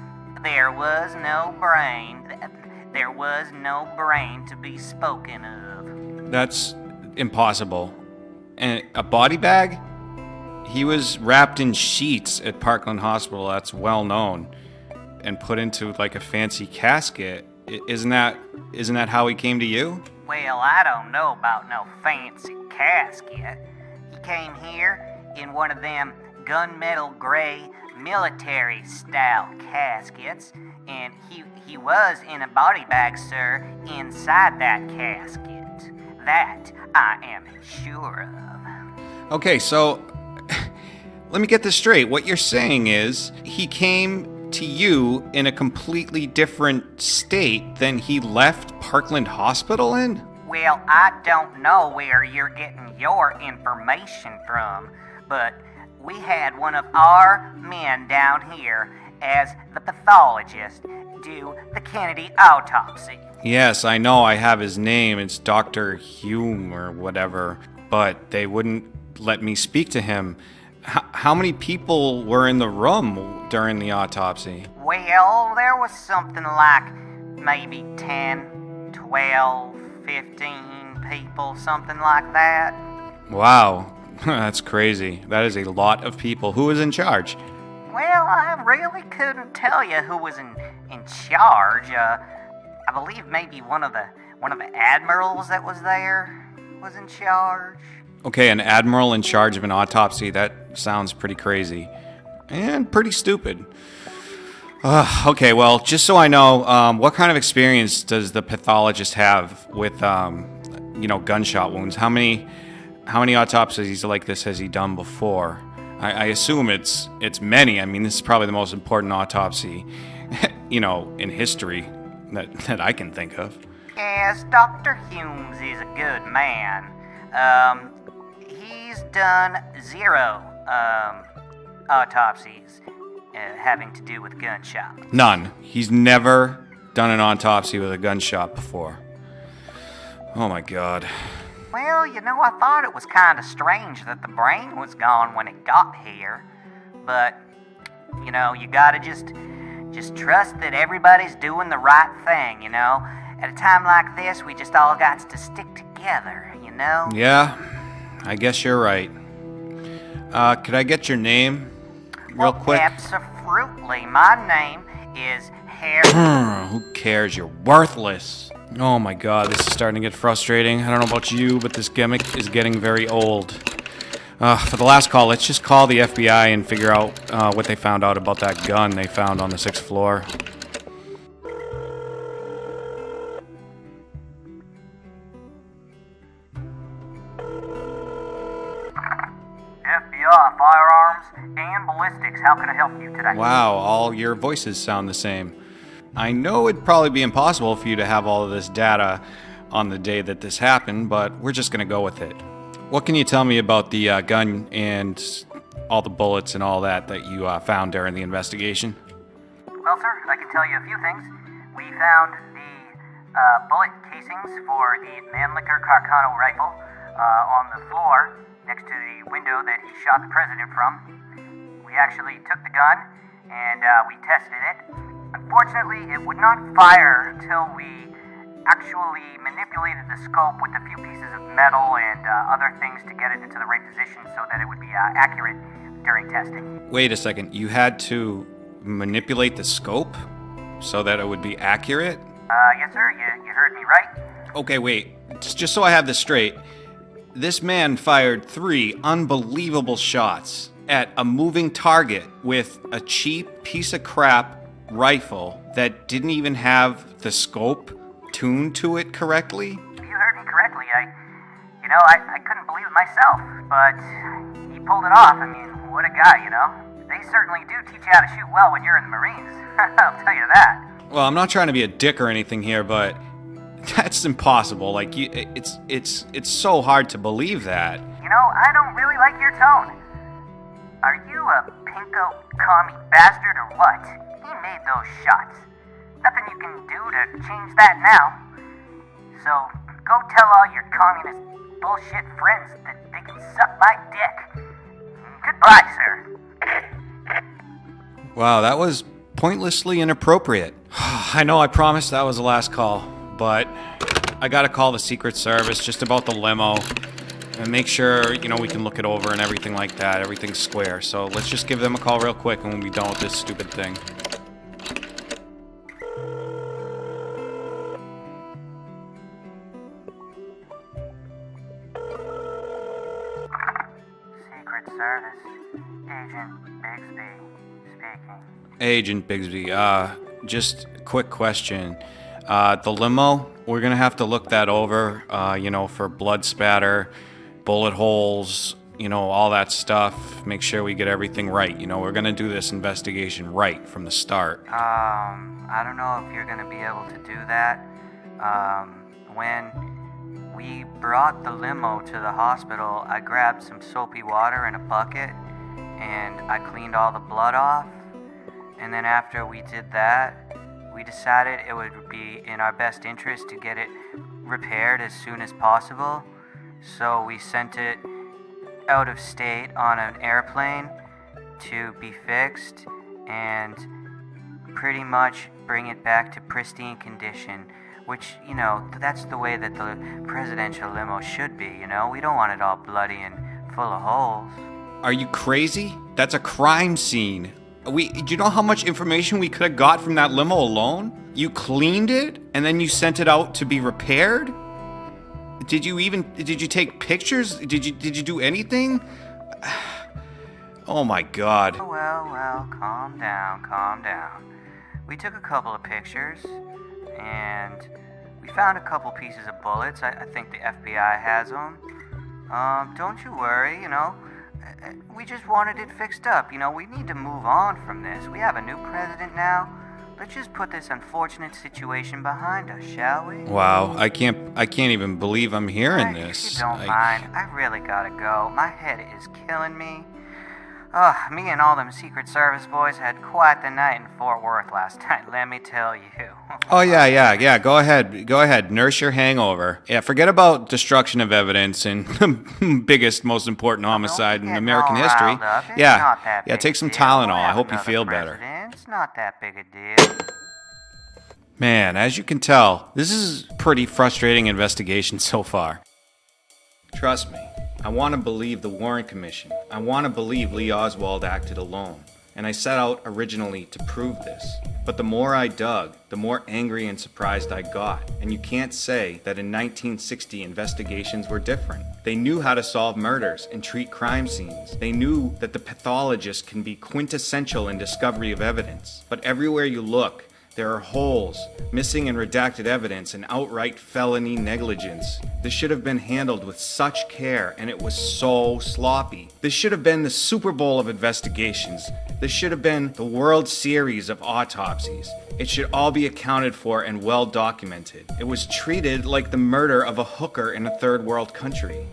there was no brain. There was no brain to be spoken of. That's impossible. And a body bag? He was wrapped in sheets at Parkland Hospital, that's well known, and put into like a fancy casket. Isn't that how he came to you? Well, I don't know about no fancy casket. He came here in one of them gunmetal gray military-style caskets, and he was in a body bag, sir, inside that casket. That I am sure of. Okay, so let me get this straight. What you're saying is he came to you in a completely different state than he left Parkland Hospital in? Well, I don't know where you're getting your information from, but we had one of our men down here as the pathologist do the Kennedy autopsy. Yes, I know I have his name. It's Dr. Hume or whatever, but they wouldn't let me speak to him. How many people were in the room during the autopsy? Well, there was something like maybe 10, 12, 15 people, something like that. Wow, that's crazy. That is a lot of people. Who was in charge? Well, I really couldn't tell you who was in charge. I believe maybe one of the admirals that was there was in charge. Okay, an admiral in charge of an autopsy. That sounds pretty crazy. And pretty stupid. Okay, well, just so I know, what kind of experience does the pathologist have with, gunshot wounds? How many autopsies like this has he done before? I assume it's many. I mean, this is probably the most important autopsy, in history that I can think of. Yes, Dr. Humes is a good man. He's done 0 autopsies having to do with gunshot. None. He's never done an autopsy with a gunshot before. Oh my God. Well, I thought it was kind of strange that the brain was gone when it got here. But, you gotta just trust that everybody's doing the right thing, At a time like this, we just all got to stick together, Yeah, I guess you're right. Could I get your name real quick? Absolutely. My name is Harry. Who cares? You're worthless. Oh my God, this is starting to get frustrating. I don't know about you, but this gimmick is getting very old. For the last call, let's just call the FBI and figure out what they found out about that gun they found on the 6th floor. FBI, firearms, and ballistics. How can I help you today? Wow, all your voices sound the same. I know it'd probably be impossible for you to have all of this data on the day that this happened, but we're just gonna go with it. What can you tell me about the gun and all the bullets and all that you found during the investigation? Well, sir, I can tell you a few things. We found the bullet casings for the Mannlicher Carcano rifle on the floor next to the window that he shot the president from. We actually took the gun and we tested it. Unfortunately, it would not fire until we actually manipulated the scope with a few pieces of metal and other things to get it into the right position so that it would be accurate during testing. Wait a second, you had to manipulate the scope so that it would be accurate? Yes, sir, you heard me right. Okay, wait, just so I have this straight. This man fired 3 unbelievable shots at a moving target with a cheap piece of crap rifle that didn't even have the scope tuned to it correctly? You heard me correctly. I couldn't believe it myself, but he pulled it off. I mean, what a guy, They certainly do teach you how to shoot well when you're in the Marines. I'll tell you that. Well, I'm not trying to be a dick or anything here, but that's impossible. Like, it's so hard to believe that. I don't really like your tone. Are you a pinko commie bastard or what? He made those shots. Nothing you can do to change that now. So, go tell all your communist bullshit friends that they can suck my dick. Goodbye, sir. Wow, that was pointlessly inappropriate. I know I promised that was the last call, but I gotta call the Secret Service just about the limo and make sure, we can look it over and everything like that. Everything's square. So let's just give them a call real quick and we'll be done with this stupid thing. Secret Service, Agent Bigsby speaking. Agent Bigsby, just a quick question. The limo, we're gonna have to look that over, for blood spatter, bullet holes, all that stuff. Make sure we get everything right. We're gonna do this investigation right from the start. I don't know if you're gonna be able to do that. When we brought the limo to the hospital, I grabbed some soapy water in a bucket and I cleaned all the blood off. And then after we did that, we decided it would be in our best interest to get it repaired as soon as possible. So we sent it out of state on an airplane to be fixed and pretty much bring it back to pristine condition, which, you know, that's the way that the presidential limo should be, you know? We don't want it all bloody and full of holes. Are you crazy? That's a crime scene. Do you know how much information we could have got from that limo alone? You cleaned it and then you sent it out to be repaired? Did you take pictures? Did you do anything? Oh my God. Well, calm down. We took a couple of pictures, and we found a couple pieces of bullets. I think the FBI has them. Don't you worry, you know. We just wanted it fixed up. You know, we need to move on from this. We have a new president now. Let's just put this unfortunate situation behind us, shall we? Wow, I can't even believe I'm hearing this. If you don't mind, I really gotta go. My head is killing me. Oh, me and all them Secret Service boys had quite the night in Fort Worth last night, let me tell you. Oh, yeah. Go ahead. Nurse your hangover. Yeah, forget about destruction of evidence and the biggest, most important homicide in American history. Yeah, take some Tylenol. I hope you feel better. It's not that big a deal. Man, as you can tell, this is a pretty frustrating investigation so far. Trust me. I want to believe the Warren Commission. I want to believe Lee Oswald acted alone. And I set out originally to prove this. But the more I dug, the more angry and surprised I got. And you can't say that in 1960 investigations were different. They knew how to solve murders and treat crime scenes. They knew that the pathologist can be quintessential in discovery of evidence. But everywhere you look, there are holes, missing and redacted evidence, and outright felony negligence. This should have been handled with such care, and it was so sloppy. This should have been the Super Bowl of investigations. This should have been the World Series of autopsies. It should all be accounted for and well documented. It was treated like the murder of a hooker in a third world country.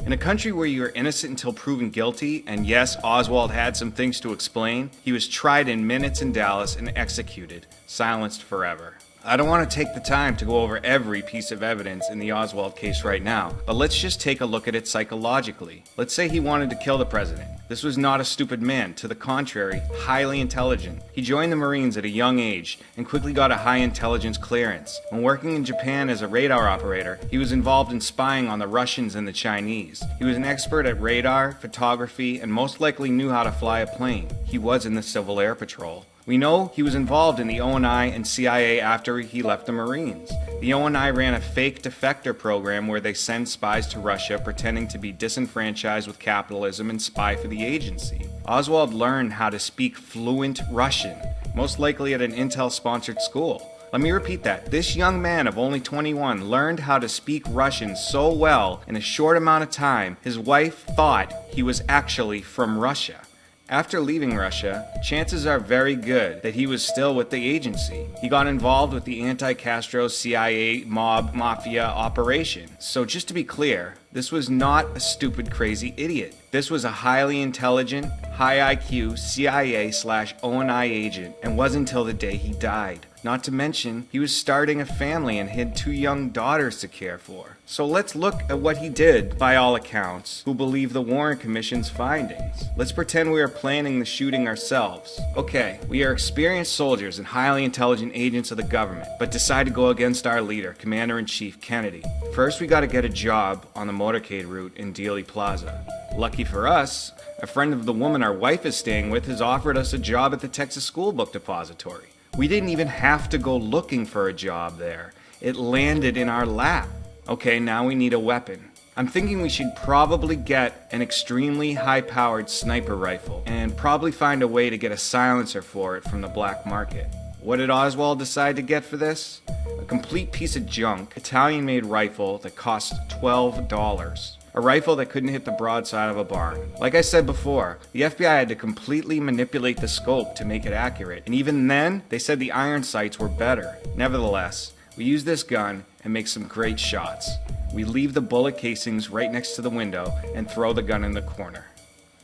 In a country where you are innocent until proven guilty, and yes, Oswald had some things to explain, he was tried in minutes in Dallas and executed, silenced forever. I don't want to take the time to go over every piece of evidence in the Oswald case right now, but let's just take a look at it psychologically. Let's say he wanted to kill the president. This was not a stupid man, to the contrary, highly intelligent. He joined the Marines at a young age and quickly got a high intelligence clearance. When working in Japan as a radar operator, he was involved in spying on the Russians and the Chinese. He was an expert at radar, photography, and most likely knew how to fly a plane. He was in the Civil Air Patrol. We know he was involved in the ONI and CIA after he left the Marines. The ONI ran a fake defector program where they send spies to Russia pretending to be disenfranchised with capitalism and spy for the agency. Oswald learned how to speak fluent Russian, most likely at an Intel-sponsored school. Let me repeat that. This young man of only 21 learned how to speak Russian so well in a short amount of time, his wife thought he was actually from Russia. After leaving Russia, chances are very good that he was still with the agency. He got involved with the anti-Castro CIA mafia operation. So just to be clear, this was not a stupid, crazy idiot. This was a highly intelligent, high IQ CIA/ONI agent, and wasn't until the day he died. Not to mention, he was starting a family and had 2 young daughters to care for. So let's look at what he did, by all accounts, who believe the Warren Commission's findings. Let's pretend we are planning the shooting ourselves. Okay, we are experienced soldiers and highly intelligent agents of the government, but decide to go against our leader, Commander-in-Chief Kennedy. First, we gotta get a job on the motorcade route in Dealey Plaza. Lucky for us, a friend of the woman our wife is staying with has offered us a job at the Texas School Book Depository. We didn't even have to go looking for a job there. It landed in our lap. Okay, now we need a weapon. I'm thinking we should probably get an extremely high-powered sniper rifle and probably find a way to get a silencer for it from the black market. What did Oswald decide to get for this? A complete piece of junk, Italian-made rifle that cost $12. A rifle that couldn't hit the broadside of a barn. Like I said before, the FBI had to completely manipulate the scope to make it accurate, and even then, they said the iron sights were better. Nevertheless, we use this gun and make some great shots. We leave the bullet casings right next to the window and throw the gun in the corner.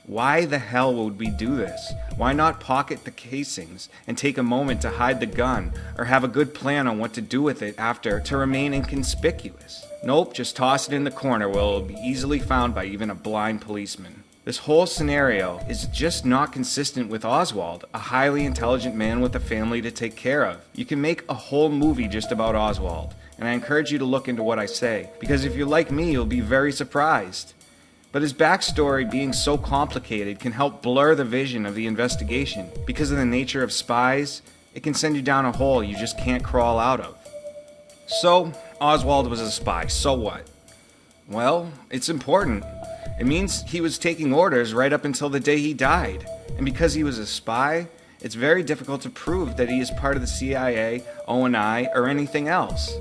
Why the hell would we do this? Why not pocket the casings and take a moment to hide the gun, or have a good plan on what to do with it after to remain inconspicuous? Nope, just toss it in the corner where it will be easily found by even a blind policeman. This whole scenario is just not consistent with Oswald, a highly intelligent man with a family to take care of. You can make a whole movie just about Oswald, and I encourage you to look into what I say, because if you're like me, you'll be very surprised. But his backstory being so complicated can help blur the vision of the investigation. Because of the nature of spies, it can send you down a hole you just can't crawl out of. So, Oswald was a spy, so what? Well, it's important. It means he was taking orders right up until the day he died. And because he was a spy, it's very difficult to prove that he is part of the CIA, ONI, or anything else.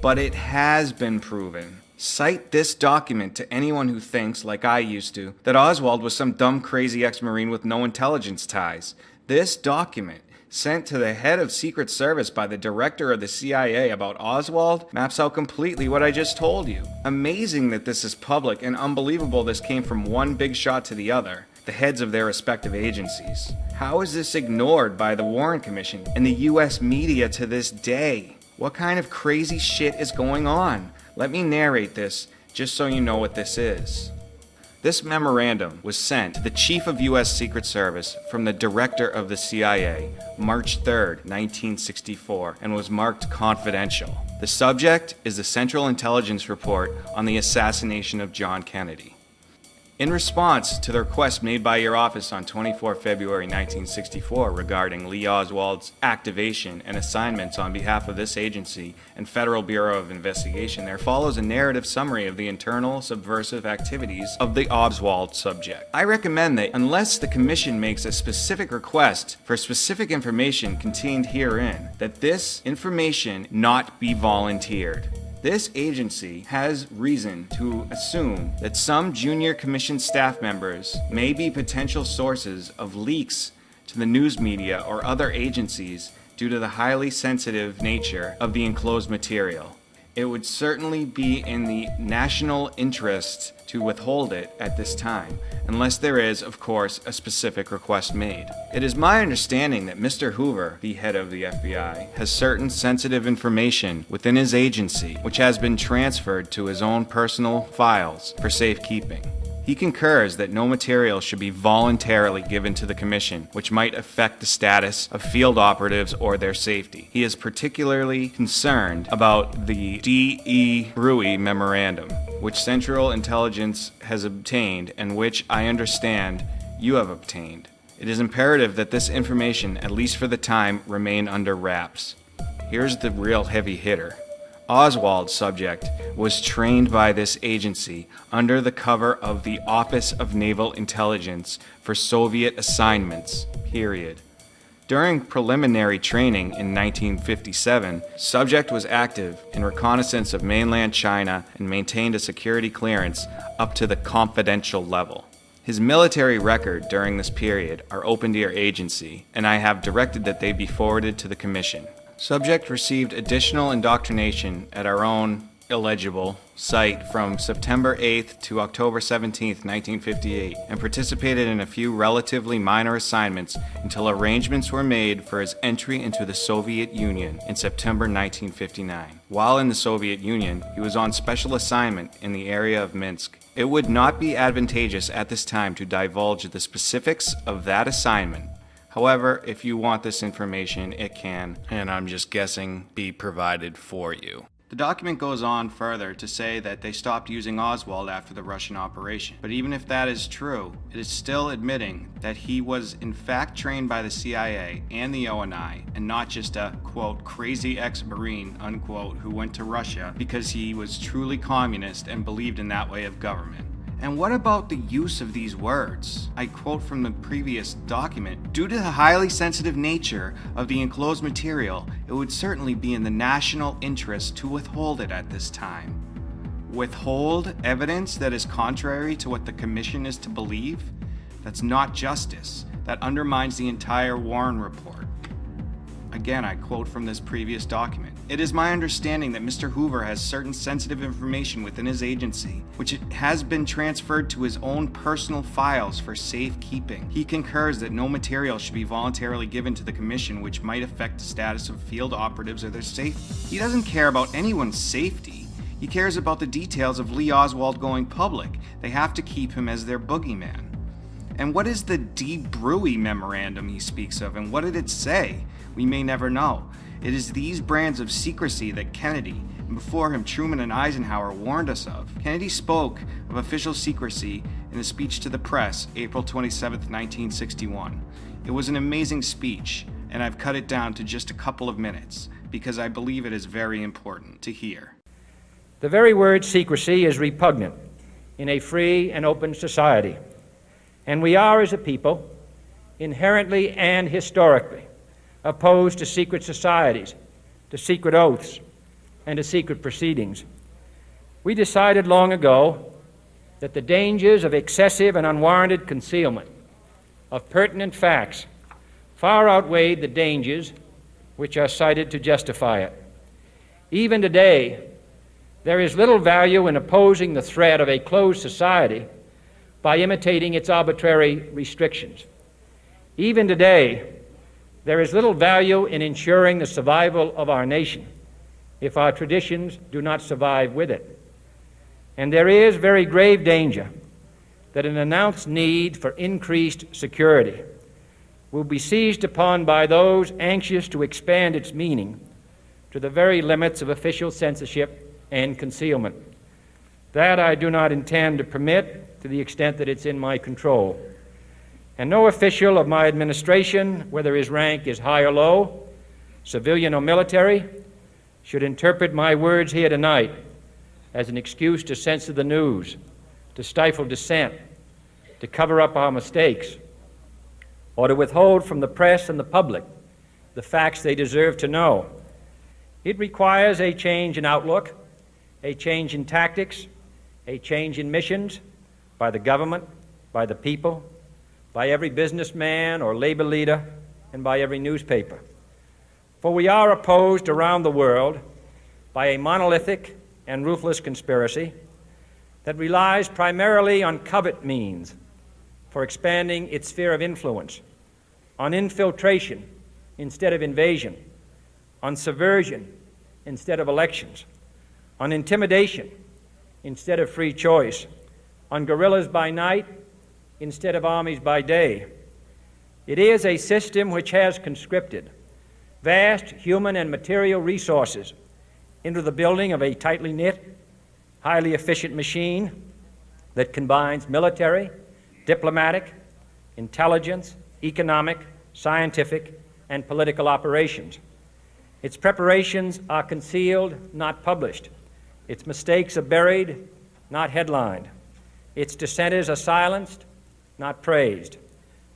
But it has been proven. Cite this document to anyone who thinks, like I used to, that Oswald was some dumb, crazy ex-Marine with no intelligence ties. This document, sent to the head of Secret Service by the director of the CIA about Oswald, maps out completely what I just told you. Amazing that this is public, and unbelievable this came from one big shot to the other, the heads of their respective agencies. How is this ignored by the Warren Commission and the US media to this day? What kind of crazy shit is going on? Let me narrate this, just so you know what this is. This memorandum was sent to the Chief of U.S. Secret Service from the Director of the CIA, March 3, 1964, and was marked confidential. The subject is the Central Intelligence Report on the assassination of John Kennedy. In response to the request made by your office on 24 February 1964 regarding Lee Oswald's activation and assignments on behalf of this agency and Federal Bureau of Investigation, there follows a narrative summary of the internal subversive activities of the Oswald subject. I recommend that unless the Commission makes a specific request for specific information contained herein, that this information not be volunteered. This agency has reason to assume that some junior commission staff members may be potential sources of leaks to the news media or other agencies due to the highly sensitive nature of the enclosed material. It would certainly be in the national interest to withhold it at this time, unless there is, of course, a specific request made. It is my understanding that Mr. Hoover, the head of the FBI, has certain sensitive information within his agency which has been transferred to his own personal files for safekeeping. He concurs that no material should be voluntarily given to the Commission, which might affect the status of field operatives or their safety. He is particularly concerned about the D.E. Rui Memorandum, which Central Intelligence has obtained and which I understand you have obtained. It is imperative that this information, at least for the time, remain under wraps. Here's the real heavy hitter. Oswald subject was trained by this agency under the cover of the Office of Naval Intelligence for Soviet assignments, period. During preliminary training in 1957, subject was active in reconnaissance of mainland China and maintained a security clearance up to the confidential level. His military record during this period are open to your agency, and I have directed that they be forwarded to the Commission. Subject received additional indoctrination at our own illegible site from September 8th to October 17th, 1958, and participated in a few relatively minor assignments until arrangements were made for his entry into the Soviet Union in September 1959. While in the Soviet Union, he was on special assignment in the area of Minsk. It would not be advantageous at this time to divulge the specifics of that assignment. However, if you want this information, it can, and I'm just guessing, be provided for you. The document goes on further to say that they stopped using Oswald after the Russian operation. But even if that is true, it is still admitting that he was in fact trained by the CIA and the ONI, and not just a, quote, crazy ex-Marine, unquote, who went to Russia because he was truly communist and believed in that way of government. And what about the use of these words? I quote from the previous document, "Due to the highly sensitive nature of the enclosed material, it would certainly be in the national interest to withhold it at this time." Withhold evidence that is contrary to what the Commission is to believe? That's not justice. That undermines the entire Warren report. Again, I quote from this previous document. It is my understanding that Mr. Hoover has certain sensitive information within his agency, which has been transferred to his own personal files for safekeeping. He concurs that no material should be voluntarily given to the Commission which might affect the status of field operatives or their safety. He doesn't care about anyone's safety. He cares about the details of Lee Oswald going public. They have to keep him as their boogeyman. And what is the De Bruy memorandum he speaks of, and what did it say? We may never know. It is these brands of secrecy that Kennedy, and before him Truman and Eisenhower, warned us of. Kennedy spoke of official secrecy in a speech to the press, April 27, 1961. It was an amazing speech, and I've cut it down to just a couple of minutes, because I believe it is very important to hear. The very word secrecy is repugnant in a free and open society, and we are, as a people, inherently and historically opposed to secret societies, to secret oaths, and to secret proceedings. We decided long ago that the dangers of excessive and unwarranted concealment of pertinent facts far outweighed the dangers which are cited to justify it. Even today, there is little value in opposing the threat of a closed society by imitating its arbitrary restrictions. Even today, there is little value in ensuring the survival of our nation if our traditions do not survive with it. And there is very grave danger that an announced need for increased security will be seized upon by those anxious to expand its meaning to the very limits of official censorship and concealment. That I do not intend to permit to the extent that it's in my control. And no official of my administration, whether his rank is high or low, civilian or military, should interpret my words here tonight as an excuse to censor the news, to stifle dissent, to cover up our mistakes, or to withhold from the press and the public the facts they deserve to know. It requires a change in outlook, a change in tactics, a change in missions by the government, by the people, by every businessman or labor leader, and by every newspaper. For we are opposed around the world by a monolithic and ruthless conspiracy that relies primarily on covert means for expanding its sphere of influence, on infiltration instead of invasion, on subversion instead of elections, on intimidation instead of free choice, on guerrillas by night instead of armies by day. It is a system which has conscripted vast human and material resources into the building of a tightly knit, highly efficient machine that combines military, diplomatic, intelligence, economic, scientific, and political operations. Its preparations are concealed, not published. Its mistakes are buried, not headlined. Its dissenters are silenced, not praised.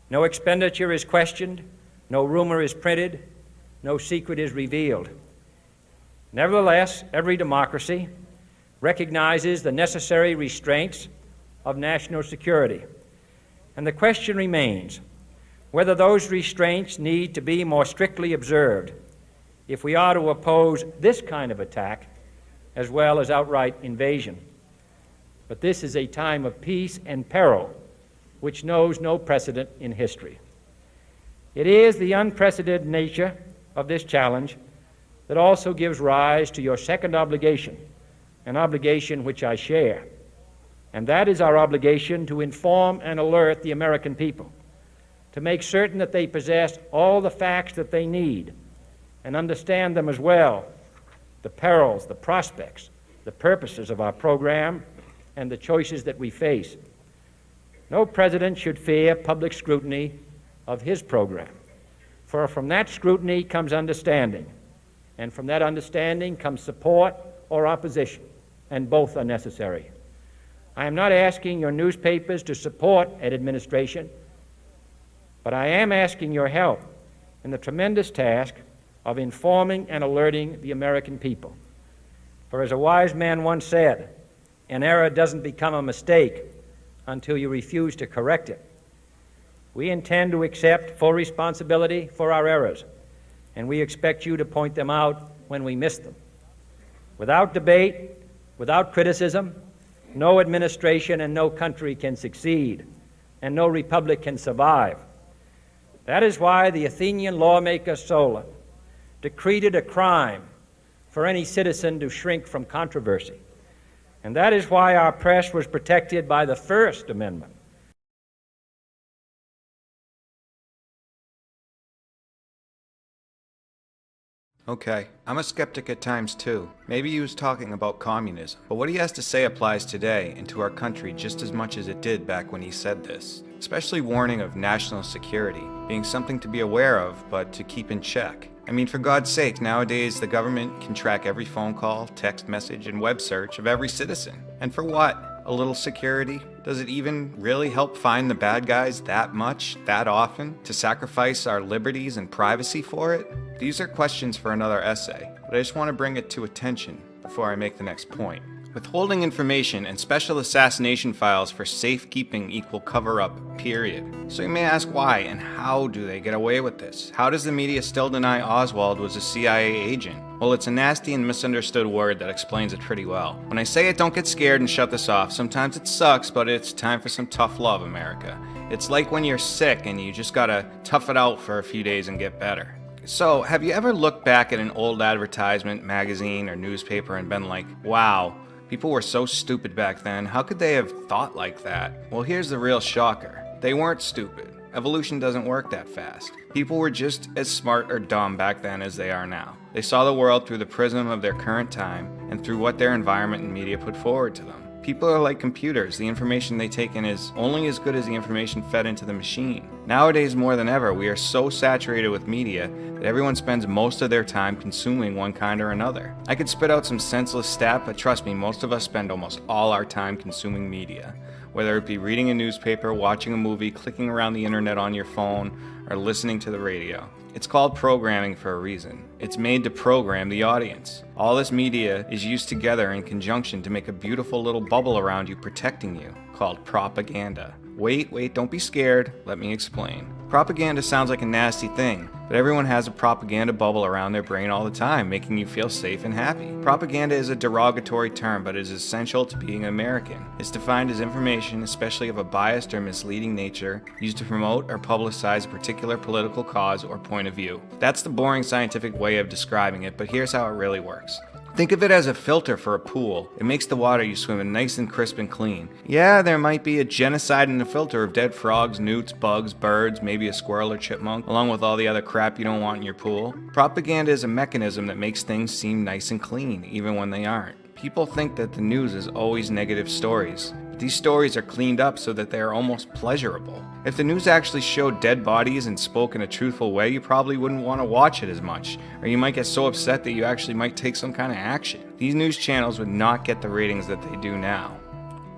No expenditure is questioned, no rumor is printed, no secret is revealed. Nevertheless, every democracy recognizes the necessary restraints of national security. And the question remains whether those restraints need to be more strictly observed if we are to oppose this kind of attack as well as outright invasion. But this is a time of peace and peril which knows no precedent in history. It is the unprecedented nature of this challenge that also gives rise to your second obligation, an obligation which I share, and that is our obligation to inform and alert the American people, to make certain that they possess all the facts that they need and understand them as well, the perils, the prospects, the purposes of our program, and the choices that we face. No president should fear public scrutiny of his program, for from that scrutiny comes understanding, and from that understanding comes support or opposition, and both are necessary. I am not asking your newspapers to support an administration, but I am asking your help in the tremendous task of informing and alerting the American people. For as a wise man once said, an error doesn't become a mistake until you refuse to correct it. We intend to accept full responsibility for our errors, and we expect you to point them out when we miss them. Without debate, without criticism, no administration and no country can succeed, and no republic can survive. That is why the Athenian lawmaker Solon decreed it a crime for any citizen to shrink from controversy. And that is why our press was protected by the First Amendment. Okay, I'm a skeptic at times too. Maybe he was talking about communism, but what he has to say applies today and to our country just as much as it did back when he said this. Especially warning of national security, being something to be aware of, but to keep in check. I mean, for God's sake, nowadays the government can track every phone call, text message, and web search of every citizen. And for what? A little security? Does it even really help find the bad guys that much, that often, to sacrifice our liberties and privacy for it? These are questions for another essay, but I just want to bring it to attention before I make the next point. Withholding information and special assassination files for safekeeping equal cover-up, period. So you may ask why and how do they get away with this? How does the media still deny Oswald was a CIA agent? Well, it's a nasty and misunderstood word that explains it pretty well. When I say it, don't get scared and shut this off. Sometimes it sucks, but it's time for some tough love, America. It's like when you're sick and you just gotta tough it out for a few days and get better. So, have you ever looked back at an old advertisement, magazine, or newspaper and been like, wow, people were so stupid back then, how could they have thought like that? Well, here's the real shocker. They weren't stupid. Evolution doesn't work that fast. People were just as smart or dumb back then as they are now. They saw the world through the prism of their current time and through what their environment and media put forward to them. People are like computers. The information they take in is only as good as the information fed into the machine. Nowadays, more than ever, we are so saturated with media that everyone spends most of their time consuming one kind or another. I could spit out some senseless stat, but trust me, most of us spend almost all our time consuming media. Whether it be reading a newspaper, watching a movie, clicking around the internet on your phone, or listening to the radio. It's called programming for a reason. It's made to program the audience. All this media is used together in conjunction to make a beautiful little bubble around you protecting you, called propaganda. Wait, don't be scared. Let me explain. Propaganda sounds like a nasty thing, but everyone has a propaganda bubble around their brain all the time, making you feel safe and happy. Propaganda is a derogatory term, but it is essential to being American. It's defined as information, especially of a biased or misleading nature, used to promote or publicize a particular political cause or point of view. That's the boring scientific way of describing it, but here's how it really works. Think of it as a filter for a pool. It makes the water you swim in nice and crisp and clean. Yeah, there might be a genocide in the filter of dead frogs, newts, bugs, birds, maybe a squirrel or chipmunk, along with all the other crap you don't want in your pool. Propaganda is a mechanism that makes things seem nice and clean, even when they aren't. People think that the news is always negative stories. But these stories are cleaned up so that they are almost pleasurable. If the news actually showed dead bodies and spoke in a truthful way, you probably wouldn't want to watch it as much, or you might get so upset that you actually might take some kind of action. These news channels would not get the ratings that they do now.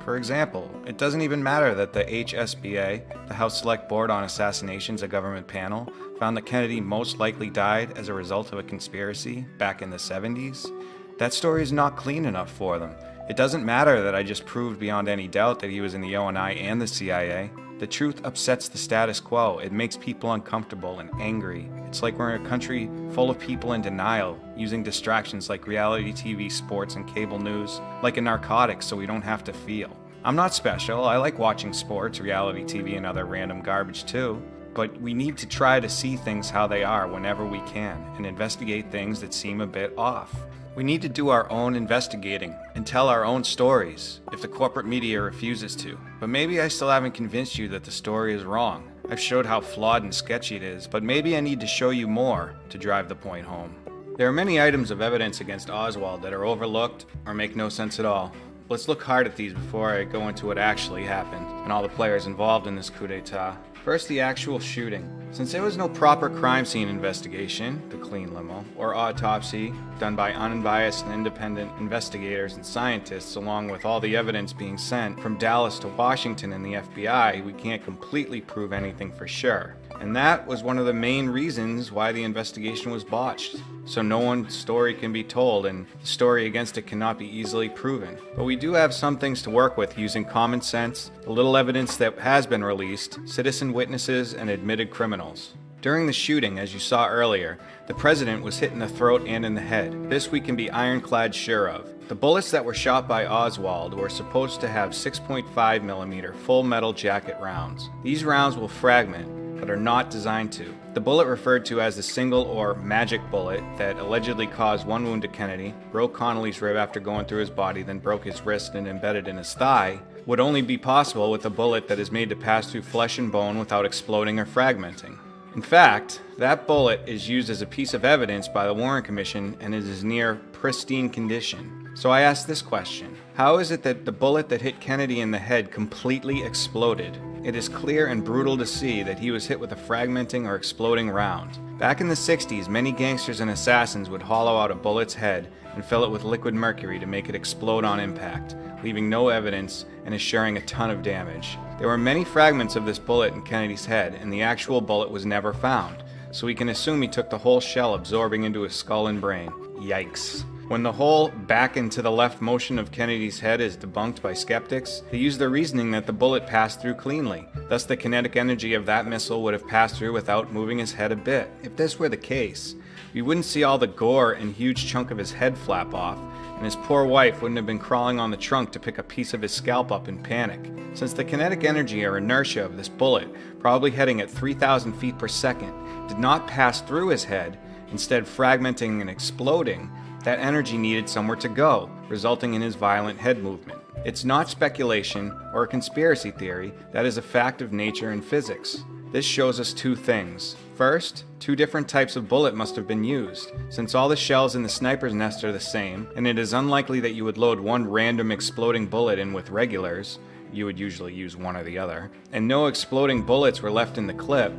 For example, it doesn't even matter that the HSBA, the House Select Board on Assassinations, a government panel, found that Kennedy most likely died as a result of a conspiracy back in the 70s. That story is not clean enough for them. It doesn't matter that I just proved beyond any doubt that he was in the ONI and the CIA. The truth upsets the status quo. It makes people uncomfortable and angry. It's like we're in a country full of people in denial, using distractions like reality TV, sports, and cable news, like a narcotic so we don't have to feel. I'm not special. I like watching sports, reality TV, and other random garbage too. But we need to try to see things how they are whenever we can, and investigate things that seem a bit off. We need to do our own investigating and tell our own stories if the corporate media refuses to. But maybe I still haven't convinced you that the story is wrong. I've showed how flawed and sketchy it is, but maybe I need to show you more to drive the point home. There are many items of evidence against Oswald that are overlooked or make no sense at all. Let's look hard at these before I go into what actually happened and all the players involved in this coup d'etat. First, the actual shooting. Since there was no proper crime scene investigation, the clean limo, or autopsy done by unbiased and independent investigators and scientists, along with all the evidence being sent from Dallas to Washington and the FBI, we can't completely prove anything for sure. And that was one of the main reasons why the investigation was botched. So no one's story can be told, and the story against it cannot be easily proven. But we do have some things to work with using common sense, the little evidence that has been released, citizen witnesses, and admitted criminals. During the shooting, as you saw earlier, the president was hit in the throat and in the head. This we can be ironclad sure of. The bullets that were shot by Oswald were supposed to have 6.5mm full metal jacket rounds. These rounds will fragment, but are not designed to. The bullet referred to as the single or magic bullet that allegedly caused one wound to Kennedy, broke Connolly's rib after going through his body, then broke his wrist and embedded in his thigh, would only be possible with a bullet that is made to pass through flesh and bone without exploding or fragmenting. In fact, that bullet is used as a piece of evidence by the Warren Commission and it is near pristine condition. So I ask this question: how is it that the bullet that hit Kennedy in the head completely exploded? It is clear and brutal to see that he was hit with a fragmenting or exploding round. Back in the 60s, many gangsters and assassins would hollow out a bullet's head and fill it with liquid mercury to make it explode on impact, leaving no evidence and assuring a ton of damage. There were many fragments of this bullet in Kennedy's head, and the actual bullet was never found, so we can assume he took the whole shell, absorbing into his skull and brain. Yikes. When the whole back and to the left motion of Kennedy's head is debunked by skeptics, they use the reasoning that the bullet passed through cleanly. Thus the kinetic energy of that missile would have passed through without moving his head a bit. If this were the case, we wouldn't see all the gore and huge chunk of his head flap off, and his poor wife wouldn't have been crawling on the trunk to pick a piece of his scalp up in panic. Since the kinetic energy or inertia of this bullet, probably heading at 3,000 feet per second, did not pass through his head, instead fragmenting and exploding, that energy needed somewhere to go, resulting in his violent head movement. It's not speculation or a conspiracy theory, that is a fact of nature and physics. This shows us two things. First, two different types of bullet must have been used, since all the shells in the sniper's nest are the same, and it is unlikely that you would load one random exploding bullet in with regulars, you would usually use one or the other, and no exploding bullets were left in the clip.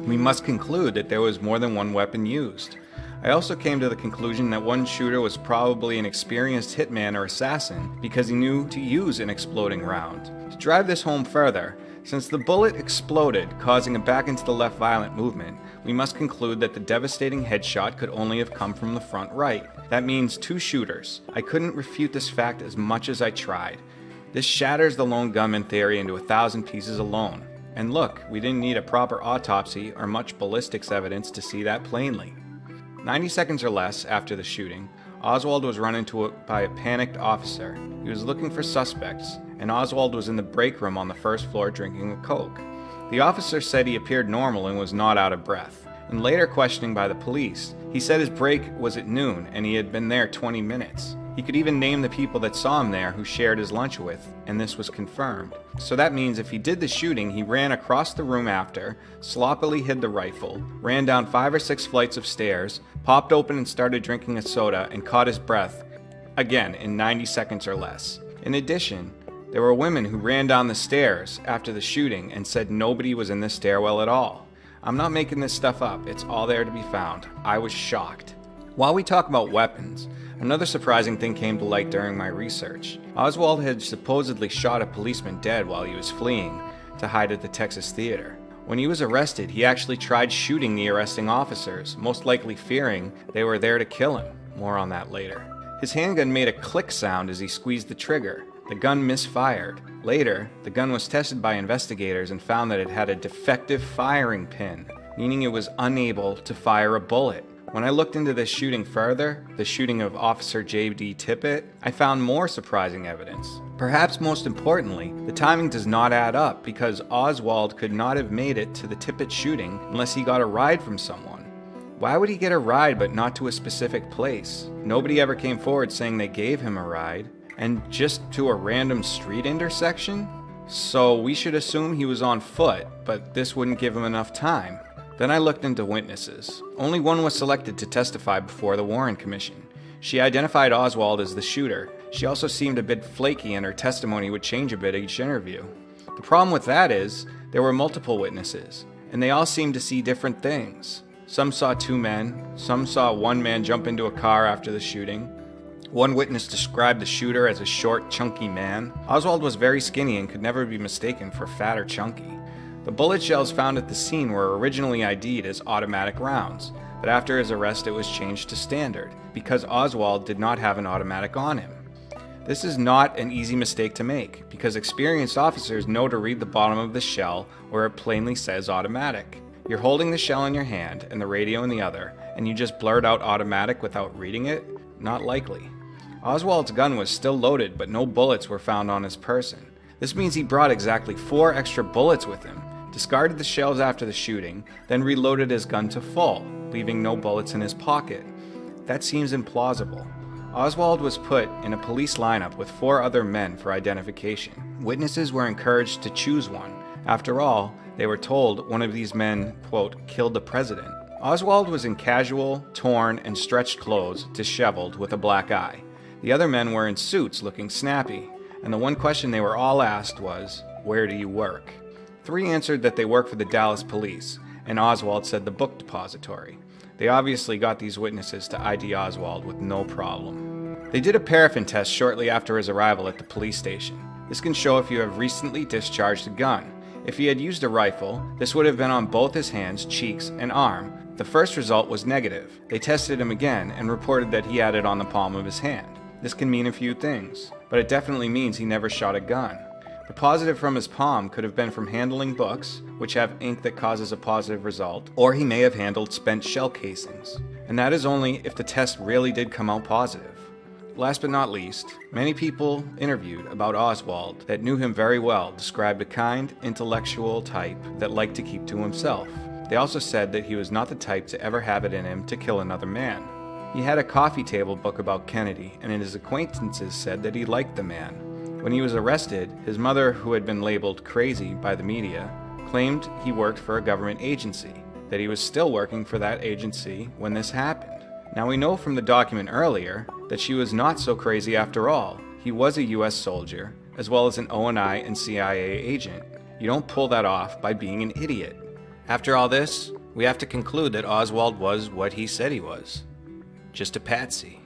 We must conclude that there was more than one weapon used. I also came to the conclusion that one shooter was probably an experienced hitman or assassin because he knew to use an exploding round. To drive this home further, since the bullet exploded, causing a back into the left violent movement, we must conclude that the devastating headshot could only have come from the front right. That means two shooters. I couldn't refute this fact as much as I tried. This shatters the lone gunman theory into 1,000 pieces alone. And look, we didn't need a proper autopsy or much ballistics evidence to see that plainly. 90 seconds or less after the shooting, Oswald was run into by a panicked officer. He was looking for suspects, and Oswald was in the break room on the first floor drinking a Coke. The officer said he appeared normal and was not out of breath. In later questioning by the police, he said his break was at noon and he had been there 20 minutes. He could even name the people that saw him there who shared his lunch with, and this was confirmed. So that means if he did the shooting, he ran across the room after, sloppily hid the rifle, ran down 5 or 6 flights of stairs, popped open and started drinking a soda, and caught his breath, again in 90 seconds or less. In addition, there were women who ran down the stairs after the shooting and said nobody was in the stairwell at all. I'm not making this stuff up, it's all there to be found. I was shocked. While we talk about weapons, another surprising thing came to light during my research. Oswald had supposedly shot a policeman dead while he was fleeing to hide at the Texas Theater. When he was arrested, he actually tried shooting the arresting officers, most likely fearing they were there to kill him. More on that later. His handgun made a click sound as he squeezed the trigger. The gun misfired. Later, the gun was tested by investigators and found that it had a defective firing pin, meaning it was unable to fire a bullet. When I looked into this shooting further, the shooting of Officer J.D. Tippit, I found more surprising evidence. Perhaps most importantly, the timing does not add up because Oswald could not have made it to the Tippit shooting unless he got a ride from someone. Why would he get a ride but not to a specific place? Nobody ever came forward saying they gave him a ride, and just to a random street intersection? So we should assume he was on foot, but this wouldn't give him enough time. Then I looked into witnesses. Only one was selected to testify before the Warren Commission. She identified Oswald as the shooter. She also seemed a bit flaky and her testimony would change a bit each interview. The problem with that is, there were multiple witnesses, and they all seemed to see different things. Some saw 2 men, some saw 1 man jump into a car after the shooting. One witness described the shooter as a short, chunky man. Oswald was very skinny and could never be mistaken for fat or chunky. The bullet shells found at the scene were originally ID'd as automatic rounds, but after his arrest it was changed to standard, because Oswald did not have an automatic on him. This is not an easy mistake to make, because experienced officers know to read the bottom of the shell where it plainly says automatic. You're holding the shell in your hand and the radio in the other, and you just blurt out automatic without reading it? Not likely. Oswald's gun was still loaded, but no bullets were found on his person. This means he brought exactly 4 extra bullets with him, discarded the shells after the shooting, then reloaded his gun to full, leaving no bullets in his pocket. That seems implausible. Oswald was put in a police lineup with 4 other men for identification. Witnesses were encouraged to choose one. After all, they were told one of these men, quote, killed the president. Oswald was in casual, torn, and stretched clothes, disheveled, with a black eye. The other men were in suits, looking snappy, and the one question they were all asked was, "Where do you work?" 3 answered that they work for the Dallas police, and Oswald said the book depository. They obviously got these witnesses to ID Oswald with no problem. They did a paraffin test shortly after his arrival at the police station. This can show if you have recently discharged a gun. If he had used a rifle, this would have been on both his hands, cheeks, and arm. The first result was negative. They tested him again and reported that he had it on the palm of his hand. This can mean a few things, but it definitely means he never shot a gun. The positive from his palm could have been from handling books, which have ink that causes a positive result, or he may have handled spent shell casings. And that is only if the test really did come out positive. Last but not least, many people interviewed about Oswald that knew him very well described a kind, intellectual type that liked to keep to himself. They also said that he was not the type to ever have it in him to kill another man. He had a coffee table book about Kennedy, and his acquaintances said that he liked the man. When he was arrested, his mother, who had been labeled crazy by the media, claimed he worked for a government agency, that he was still working for that agency when this happened. Now we know from the document earlier that she was not so crazy after all. He was a US soldier, as well as an ONI and CIA agent. You don't pull that off by being an idiot. After all this, we have to conclude that Oswald was what he said he was. Just a patsy.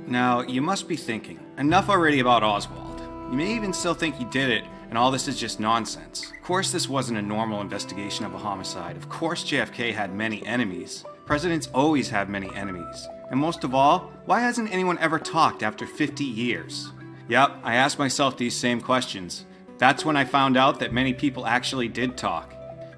Now, you must be thinking, enough already about Oswald. You may even still think he did it, and all this is just nonsense. Of course this wasn't a normal investigation of a homicide. Of course JFK had many enemies. Presidents always have many enemies. And most of all, why hasn't anyone ever talked after 50 years? Yep, I asked myself these same questions. That's when I found out that many people actually did talk.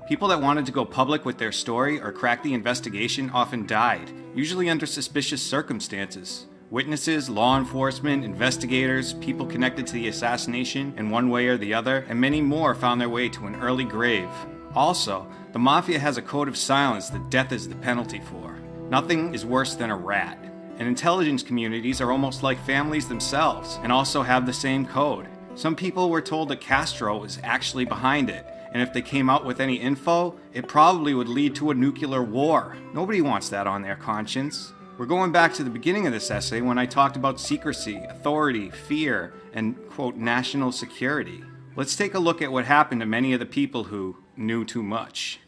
People that wanted to go public with their story or crack the investigation often died, usually under suspicious circumstances. Witnesses, law enforcement, investigators, people connected to the assassination in one way or the other, and many more found their way to an early grave. Also, the Mafia has a code of silence that death is the penalty for. Nothing is worse than a rat. And intelligence communities are almost like families themselves, and also have the same code. Some people were told that Castro was actually behind it, and if they came out with any info, it probably would lead to a nuclear war. Nobody wants that on their conscience. We're going back to the beginning of this essay when I talked about secrecy, authority, fear, and, quote, national security. Let's take a look at what happened to many of the people who knew too much.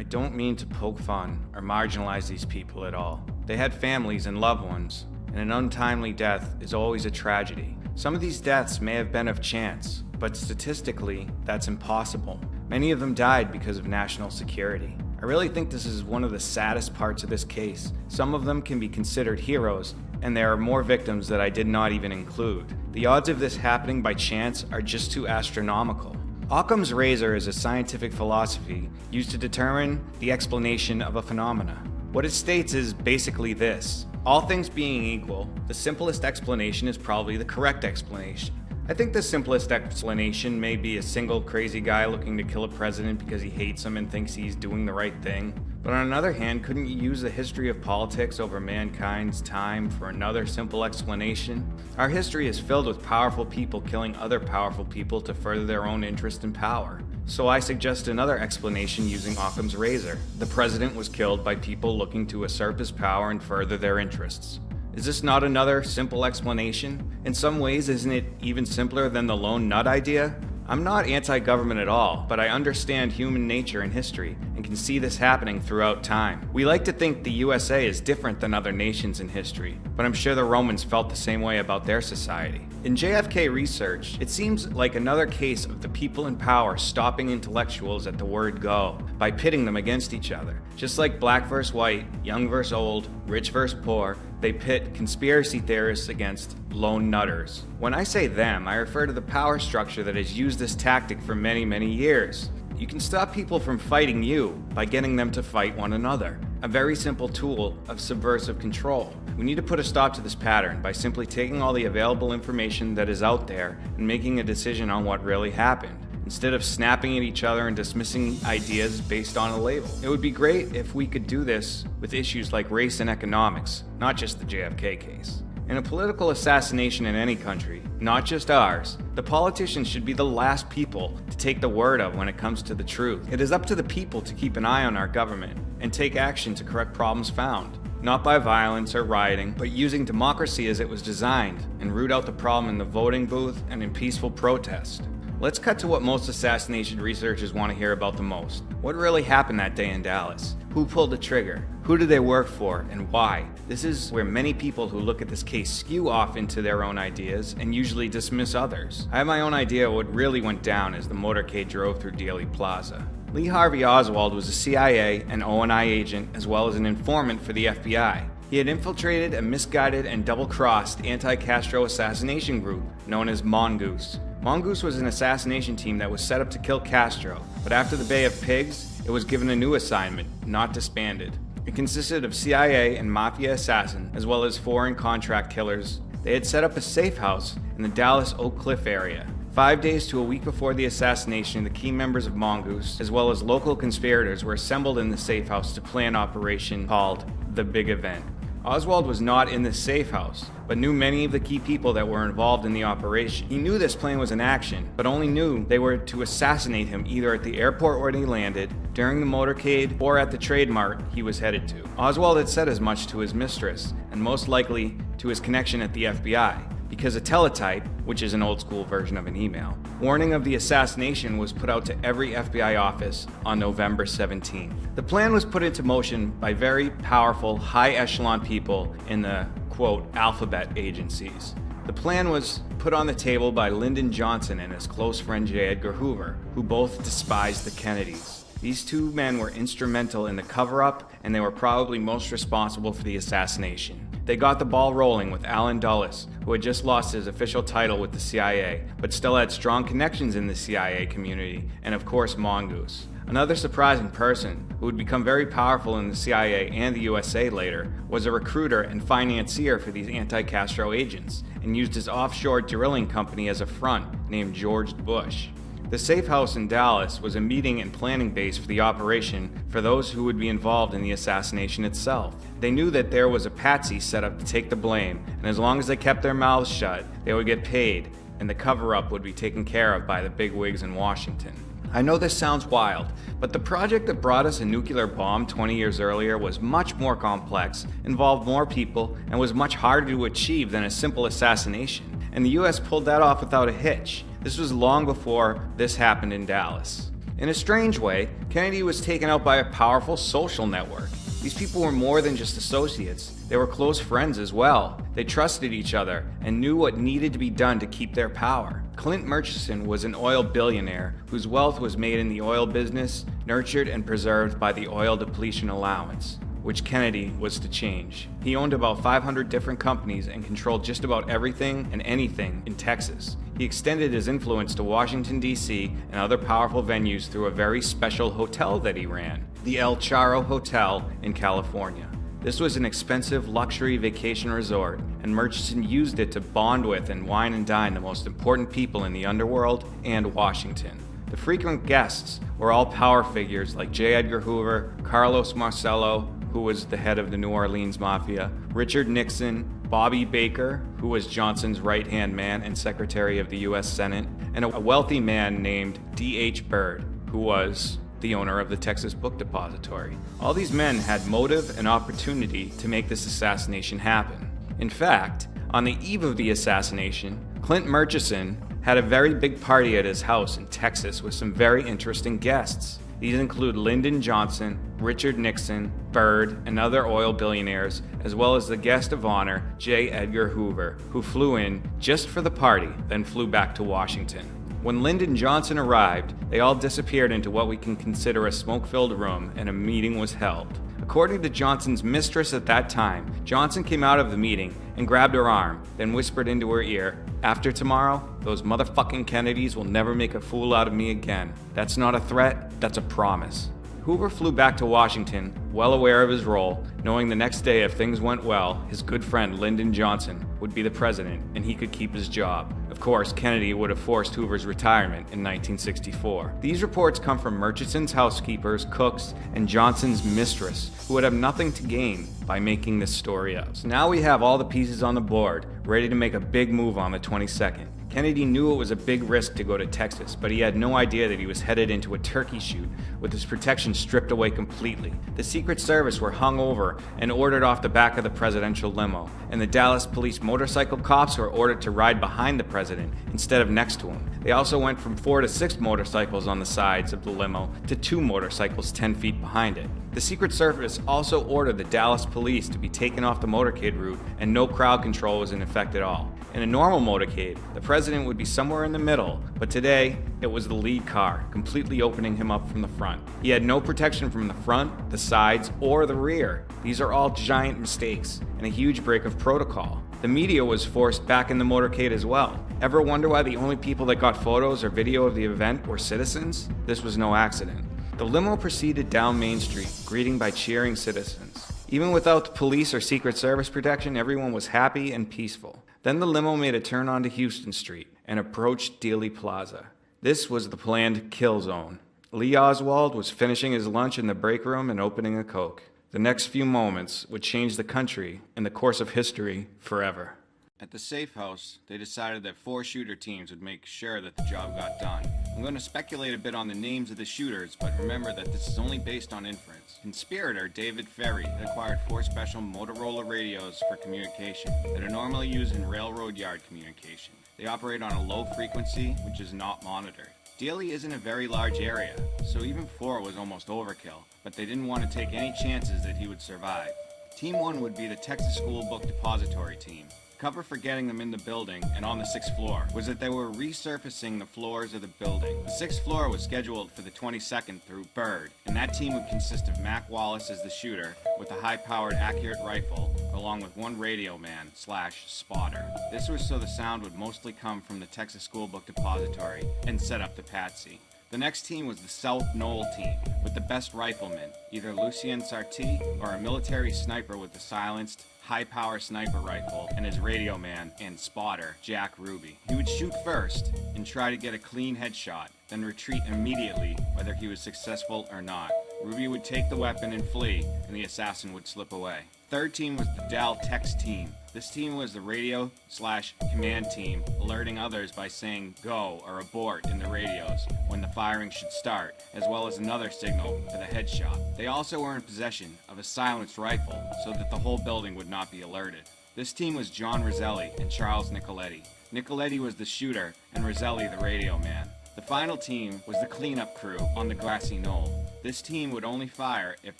I don't mean to poke fun or marginalize these people at all. They had families and loved ones, and an untimely death is always a tragedy. Some of these deaths may have been of chance, but statistically, that's impossible. Many of them died because of national security. I really think this is one of the saddest parts of this case. Some of them can be considered heroes, and there are more victims that I did not even include. The odds of this happening by chance are just too astronomical. Occam's razor is a scientific philosophy used to determine the explanation of a phenomena. What it states is basically this: all things being equal, the simplest explanation is probably the correct explanation. I think the simplest explanation may be a single crazy guy looking to kill a president because he hates him and thinks he's doing the right thing. But on the other hand, couldn't you use the history of politics over mankind's time for another simple explanation? Our history is filled with powerful people killing other powerful people to further their own interest and power. So I suggest another explanation using Occam's razor. The president was killed by people looking to usurp his power and further their interests. Is this not another simple explanation? In some ways, isn't it even simpler than the lone nut idea? I'm not anti-government at all, but I understand human nature and history and can see this happening throughout time. We like to think the USA is different than other nations in history, but I'm sure the Romans felt the same way about their society. In JFK research, it seems like another case of the people in power stopping intellectuals at the word go by pitting them against each other. Just like black versus white, young versus old, rich versus poor, they pit conspiracy theorists against lone nutters. When I say them, I refer to the power structure that has used this tactic for many, many years. You can stop people from fighting you by getting them to fight one another. A very simple tool of subversive control. We need to put a stop to this pattern by simply taking all the available information that is out there and making a decision on what really happened, instead of snapping at each other and dismissing ideas based on a label. It would be great if we could do this with issues like race and economics, not just the JFK case. In a political assassination in any country, not just ours, the politicians should be the last people to take the word of when it comes to the truth. It is up to the people to keep an eye on our government and take action to correct problems found, not by violence or rioting, but using democracy as it was designed and root out the problem in the voting booth and in peaceful protest. Let's cut to what most assassination researchers want to hear about the most. What really happened that day in Dallas? Who pulled the trigger? Who did they work for and why? This is where many people who look at this case skew off into their own ideas and usually dismiss others. I have my own idea of what really went down as the motorcade drove through Dealey Plaza. Lee Harvey Oswald was a CIA and ONI agent as well as an informant for the FBI. He had infiltrated a misguided and double-crossed anti-Castro assassination group known as Mongoose. Mongoose was an assassination team that was set up to kill Castro, but after the Bay of Pigs, it was given a new assignment, not disbanded. It consisted of CIA and Mafia assassins, as well as foreign contract killers. They had set up a safe house in the Dallas Oak Cliff area. 5 days to a week before the assassination, the key members of Mongoose, as well as local conspirators, were assembled in the safe house to plan an operation called The Big Event. Oswald was not in this safe house, but knew many of the key people that were involved in the operation. He knew this plan was in action, but only knew they were to assassinate him either at the airport where he landed, during the motorcade, or at the Trade Mart he was headed to. Oswald had said as much to his mistress, and most likely to his connection at the FBI, because a teletype, which is an old school version of an email, warning of the assassination was put out to every FBI office on November 17th. The plan was put into motion by very powerful, high echelon people in the, quote, alphabet agencies. The plan was put on the table by Lyndon Johnson and his close friend J. Edgar Hoover, who both despised the Kennedys. These two men were instrumental in the cover-up, and they were probably most responsible for the assassination. They got the ball rolling with Allen Dulles, who had just lost his official title with the CIA, but still had strong connections in the CIA community, and of course Mongoose. Another surprising person, who would become very powerful in the CIA and the USA later, was a recruiter and financier for these anti-Castro agents, and used his offshore drilling company as a front, named George Bush. The safe house in Dallas was a meeting and planning base for the operation for those who would be involved in the assassination itself. They knew that there was a patsy set up to take the blame, and as long as they kept their mouths shut, they would get paid, and the cover-up would be taken care of by the bigwigs in Washington. I know this sounds wild, but the project that brought us a nuclear bomb 20 years earlier was much more complex, involved more people, and was much harder to achieve than a simple assassination. And the US pulled that off without a hitch. This was long before this happened in Dallas. In a strange way, Kennedy was taken out by a powerful social network. These people were more than just associates. They were close friends as well. They trusted each other and knew what needed to be done to keep their power. Clint Murchison was an oil billionaire whose wealth was made in the oil business, nurtured and preserved by the oil depletion allowance, which Kennedy was to change. He owned about 500 different companies and controlled just about everything and anything in Texas. He extended his influence to Washington, D.C. and other powerful venues through a very special hotel that he ran, the El Charro Hotel in California. This was an expensive luxury vacation resort, and Murchison used it to bond with and wine and dine the most important people in the underworld and Washington. The frequent guests were all power figures like J. Edgar Hoover, Carlos Marcello, who was the head of the New Orleans Mafia, Richard Nixon, Bobby Baker, who was Johnson's right-hand man and Secretary of the U.S. Senate, and a wealthy man named D.H. Byrd, who was the owner of the Texas Book Depository. All these men had motive and opportunity to make this assassination happen. In fact, on the eve of the assassination, Clint Murchison had a very big party at his house in Texas with some very interesting guests. These include Lyndon Johnson, Richard Nixon, Byrd, and other oil billionaires, as well as the guest of honor, J. Edgar Hoover, who flew in just for the party, then flew back to Washington. When Lyndon Johnson arrived, they all disappeared into what we can consider a smoke-filled room, and a meeting was held. According to Johnson's mistress at that time, Johnson came out of the meeting and grabbed her arm, then whispered into her ear, "After tomorrow, those motherfucking Kennedys will never make a fool out of me again. That's not a threat, that's a promise." Hoover flew back to Washington, well aware of his role, knowing the next day if things went well, his good friend Lyndon Johnson would be the president and he could keep his job. Of course, Kennedy would have forced Hoover's retirement in 1964. These reports come from Murchison's housekeepers, cooks, and Johnson's mistress, who would have nothing to gain by making this story up. So now we have all the pieces on the board, ready to make a big move on the 22nd. Kennedy knew it was a big risk to go to Texas, but he had no idea that he was headed into a turkey shoot with his protection stripped away completely. The Secret Service were hung over and ordered off the back of the presidential limo, and the Dallas police motorcycle cops were ordered to ride behind the president instead of next to him. They also went from 4 to 6 motorcycles on the sides of the limo to 2 motorcycles 10 feet behind it. The Secret Service also ordered the Dallas police to be taken off the motorcade route, and no crowd control was in effect at all. In a normal motorcade, the president would be somewhere in the middle, but today, it was the lead car, completely opening him up from the front. He had no protection from the front, the sides, or the rear. These are all giant mistakes, and a huge break of protocol. The media was forced back in the motorcade as well. Ever wonder why the only people that got photos or video of the event were citizens? This was no accident. The limo proceeded down Main Street, greeting by cheering citizens. Even without the police or Secret Service protection, everyone was happy and peaceful. Then the limo made a turn onto Houston Street and approached Dealey Plaza. This was the planned kill zone. Lee Oswald was finishing his lunch in the break room and opening a Coke. The next few moments would change the country and the course of history forever. At the safe house, they decided that 4 shooter teams would make sure that the job got done. I'm going to speculate a bit on the names of the shooters, but remember that this is only based on inference. Conspirator David Ferry had acquired 4 special Motorola radios for communication that are normally used in railroad yard communication. They operate on a low frequency, which is not monitored. Dealey isn't a very large area, so even 4 was almost overkill, but they didn't want to take any chances that he would survive. Team 1 would be the Texas School Book Depository team. Cover for getting them in the building and on the 6th floor was that they were resurfacing the floors of the building. The 6th floor was scheduled for the 22nd through Byrd, and that team would consist of Mac Wallace as the shooter with a high-powered accurate rifle, along with 1 radio man / spotter. This was so the sound would mostly come from the Texas School Book Depository and set up the patsy. The next team was the South Knoll team, with the best riflemen, either Lucien Sarti or a military sniper with a silenced, high-power sniper rifle, and his radio man and spotter, Jack Ruby. He would shoot first and try to get a clean headshot, then retreat immediately whether he was successful or not. Ruby would take the weapon and flee, and the assassin would slip away. Third team was the Dal Tex team. This team was the radio / command team, alerting others by saying go or abort in the radios when the firing should start, as well as another signal for the headshot. They also were in possession of a silenced rifle so that the whole building would not be alerted. This team was John Roselli and Charles Nicoletti. Nicoletti was the shooter and Roselli the radio man. The final team was the cleanup crew on the grassy knoll. This team would only fire if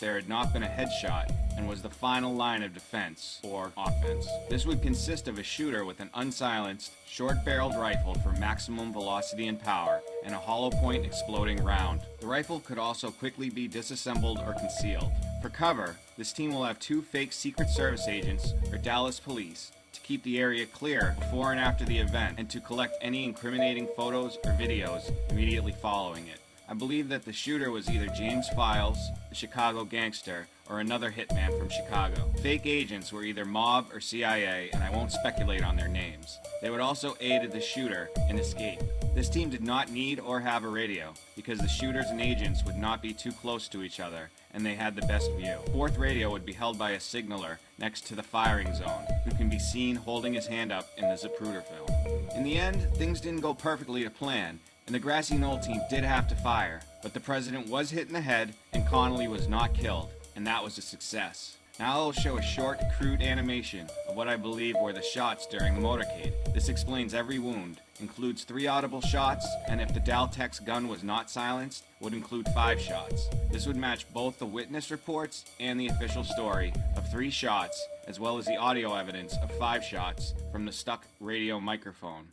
there had not been a headshot and was the final line of defense or offense. This would consist of a shooter with an unsilenced, short-barreled rifle for maximum velocity and power, and a hollow-point exploding round. The rifle could also quickly be disassembled or concealed. For cover, this team will have 2 fake Secret Service agents or Dallas police to keep the area clear before and after the event, and to collect any incriminating photos or videos immediately following it. I believe that the shooter was either James Files, the Chicago gangster, or another hitman from Chicago. Fake agents were either mob or CIA, and I won't speculate on their names. They would also aid the shooter in escape. This team did not need or have a radio, because the shooters and agents would not be too close to each other, and they had the best view. Fourth radio would be held by a signaler next to the firing zone, who can be seen holding his hand up in the Zapruder film. In the end, things didn't go perfectly to plan, and the Grassy Knoll team did have to fire, but the president was hit in the head, and Connolly was not killed, and that was a success. Now I'll show a short, crude animation of what I believe were the shots during the motorcade. This explains every wound, includes 3 audible shots, and if the Daltech's gun was not silenced, would include 5 shots. This would match both the witness reports and the official story of 3 shots, as well as the audio evidence of 5 shots from the stuck radio microphone.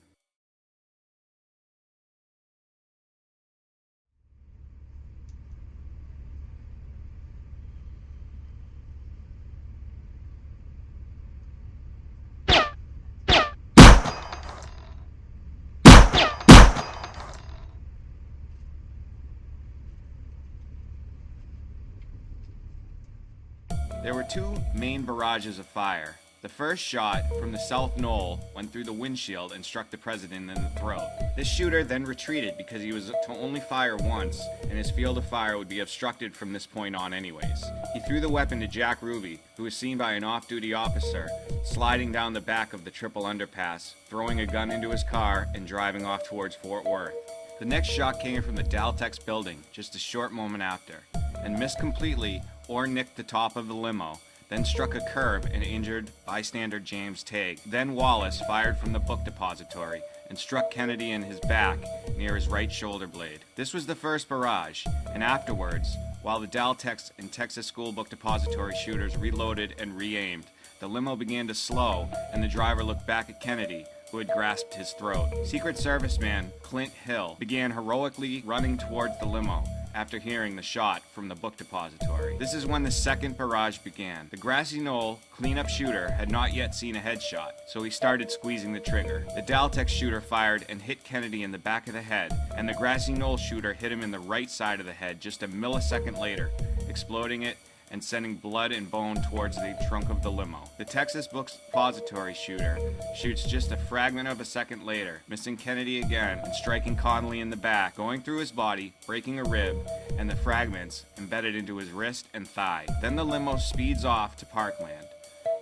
There were 2 main barrages of fire. The first shot from the South Knoll went through the windshield and struck the president in the throat. This shooter then retreated because he was to only fire once, and his field of fire would be obstructed from this point on anyways. He threw the weapon to Jack Ruby, who was seen by an off-duty officer sliding down the back of the triple underpass, throwing a gun into his car and driving off towards Fort Worth. The next shot came from the Daltex building just a short moment after, and missed completely or nicked the top of the limo, then struck a curb and injured bystander James Tague. Then Wallace fired from the book depository and struck Kennedy in his back near his right shoulder blade. This was the first barrage, and afterwards, while the Daltex and Texas School Book Depository shooters reloaded and re-aimed, the limo began to slow, and the driver looked back at Kennedy, who had grasped his throat. Secret Service man Clint Hill began heroically running towards the limo after hearing the shot from the book depository. This is when the second barrage began. The Grassy Knoll cleanup shooter had not yet seen a headshot, so he started squeezing the trigger. The Daltex shooter fired and hit Kennedy in the back of the head, and the Grassy Knoll shooter hit him in the right side of the head just a millisecond later, exploding it and sending blood and bone towards the trunk of the limo. The Texas Book Depository shooter shoots just a fragment of a second later, missing Kennedy again and striking Connolly in the back, going through his body, breaking a rib, and the fragments embedded into his wrist and thigh. Then the limo speeds off to Parkland.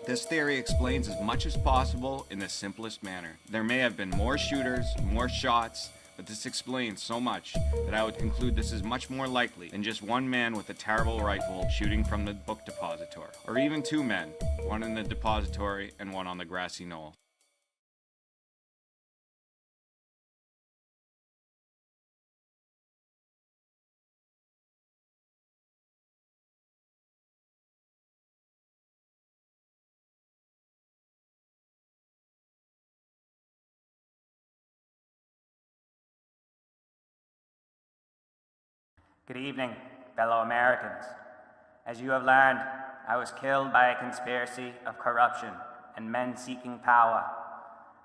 This theory explains as much as possible in the simplest manner. There may have been more shooters, more shots, but this explains so much that I would conclude this is much more likely than just one man with a terrible rifle shooting from the book depository, or even 2 men, one in the depository and one on the Grassy Knoll. Good evening, fellow Americans. As you have learned, I was killed by a conspiracy of corruption and men seeking power.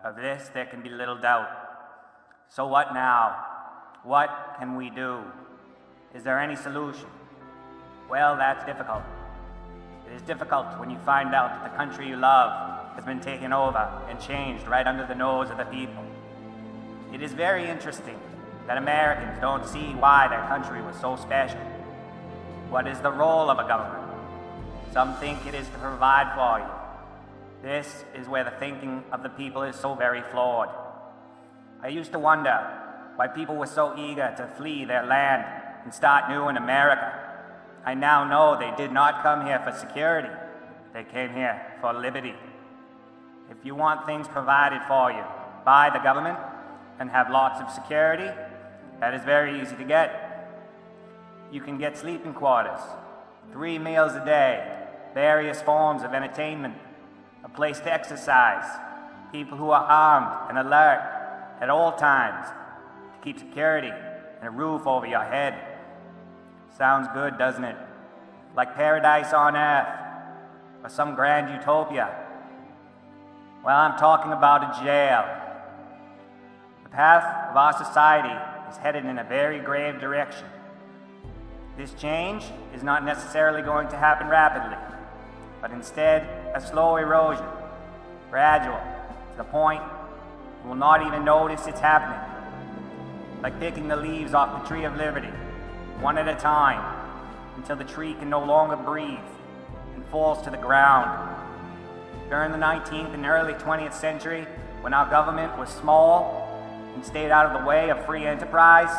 Of this there can be little doubt. So what now? What can we do? Is there any solution? Well, that's difficult. It is difficult when you find out that the country you love has been taken over and changed right under the nose of the people. It is very interesting that Americans don't see why their country was so special. What is the role of a government? Some think it is to provide for you. This is where the thinking of the people is so very flawed. I used to wonder why people were so eager to flee their land and start new in America. I now know they did not come here for security. They came here for liberty. If you want things provided for you by the government and have lots of security, that is very easy to get. You can get sleeping quarters, 3 meals a day, various forms of entertainment, a place to exercise, people who are armed and alert at all times to keep security and a roof over your head. Sounds good, doesn't it? Like paradise on earth, or some grand utopia. Well, I'm talking about a jail. The path of our society is headed in a very grave direction. This change is not necessarily going to happen rapidly, but instead a slow erosion, gradual, to the point you will not even notice it's happening. Like picking the leaves off the tree of liberty, one at a time, until the tree can no longer breathe and falls to the ground. During the 19th and early 20th century, when our government was small and stayed out of the way of free enterprise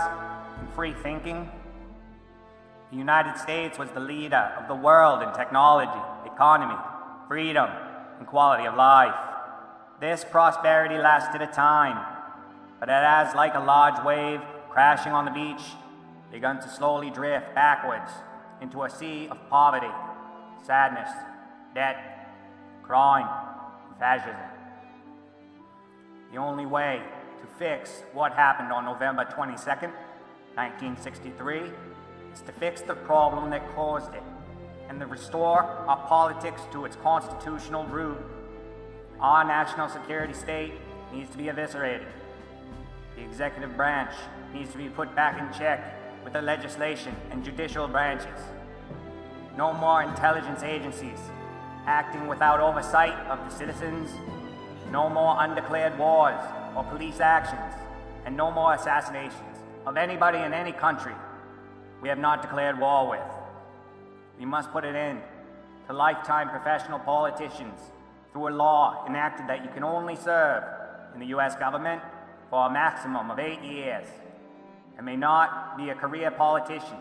and free thinking, the United States was the leader of the world in technology, economy, freedom, and quality of life. This prosperity lasted a time, but it has, like a large wave crashing on the beach, begun to slowly drift backwards into a sea of poverty, sadness, debt, crime, and fascism. The only way to fix what happened on November 22nd, 1963, is to fix the problem that caused it, and to restore our politics to its constitutional root. Our national security state needs to be eviscerated. The executive branch needs to be put back in check with the legislation and judicial branches. No more intelligence agencies acting without oversight of the citizens. No more undeclared wars or police actions, and no more assassinations of anybody in any country we have not declared war with. We must put an end to lifetime professional politicians through a law enacted that you can only serve in the U.S. government for a maximum of 8 years and may not be a career politician.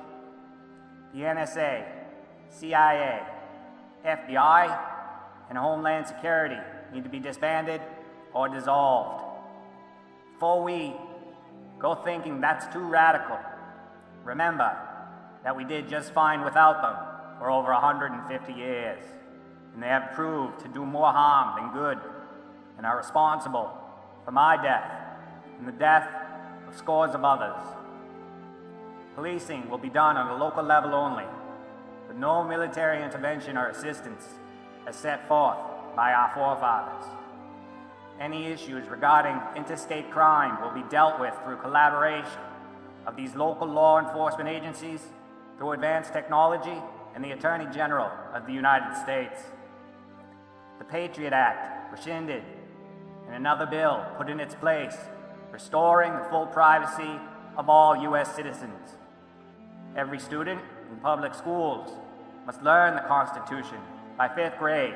The NSA, CIA, FBI, and Homeland Security need to be disbanded or dissolved. Before we go thinking that's too radical, remember that we did just fine without them for over 150 years, and they have proved to do more harm than good, and are responsible for my death and the death of scores of others. Policing will be done on a local level only, with no military intervention or assistance as set forth by our forefathers. Any issues regarding interstate crime will be dealt with through collaboration of these local law enforcement agencies, through advanced technology, and the Attorney General of the United States. The Patriot Act rescinded, and another bill put in its place, restoring the full privacy of all U.S. citizens. Every student in public schools must learn the Constitution by 5th grade,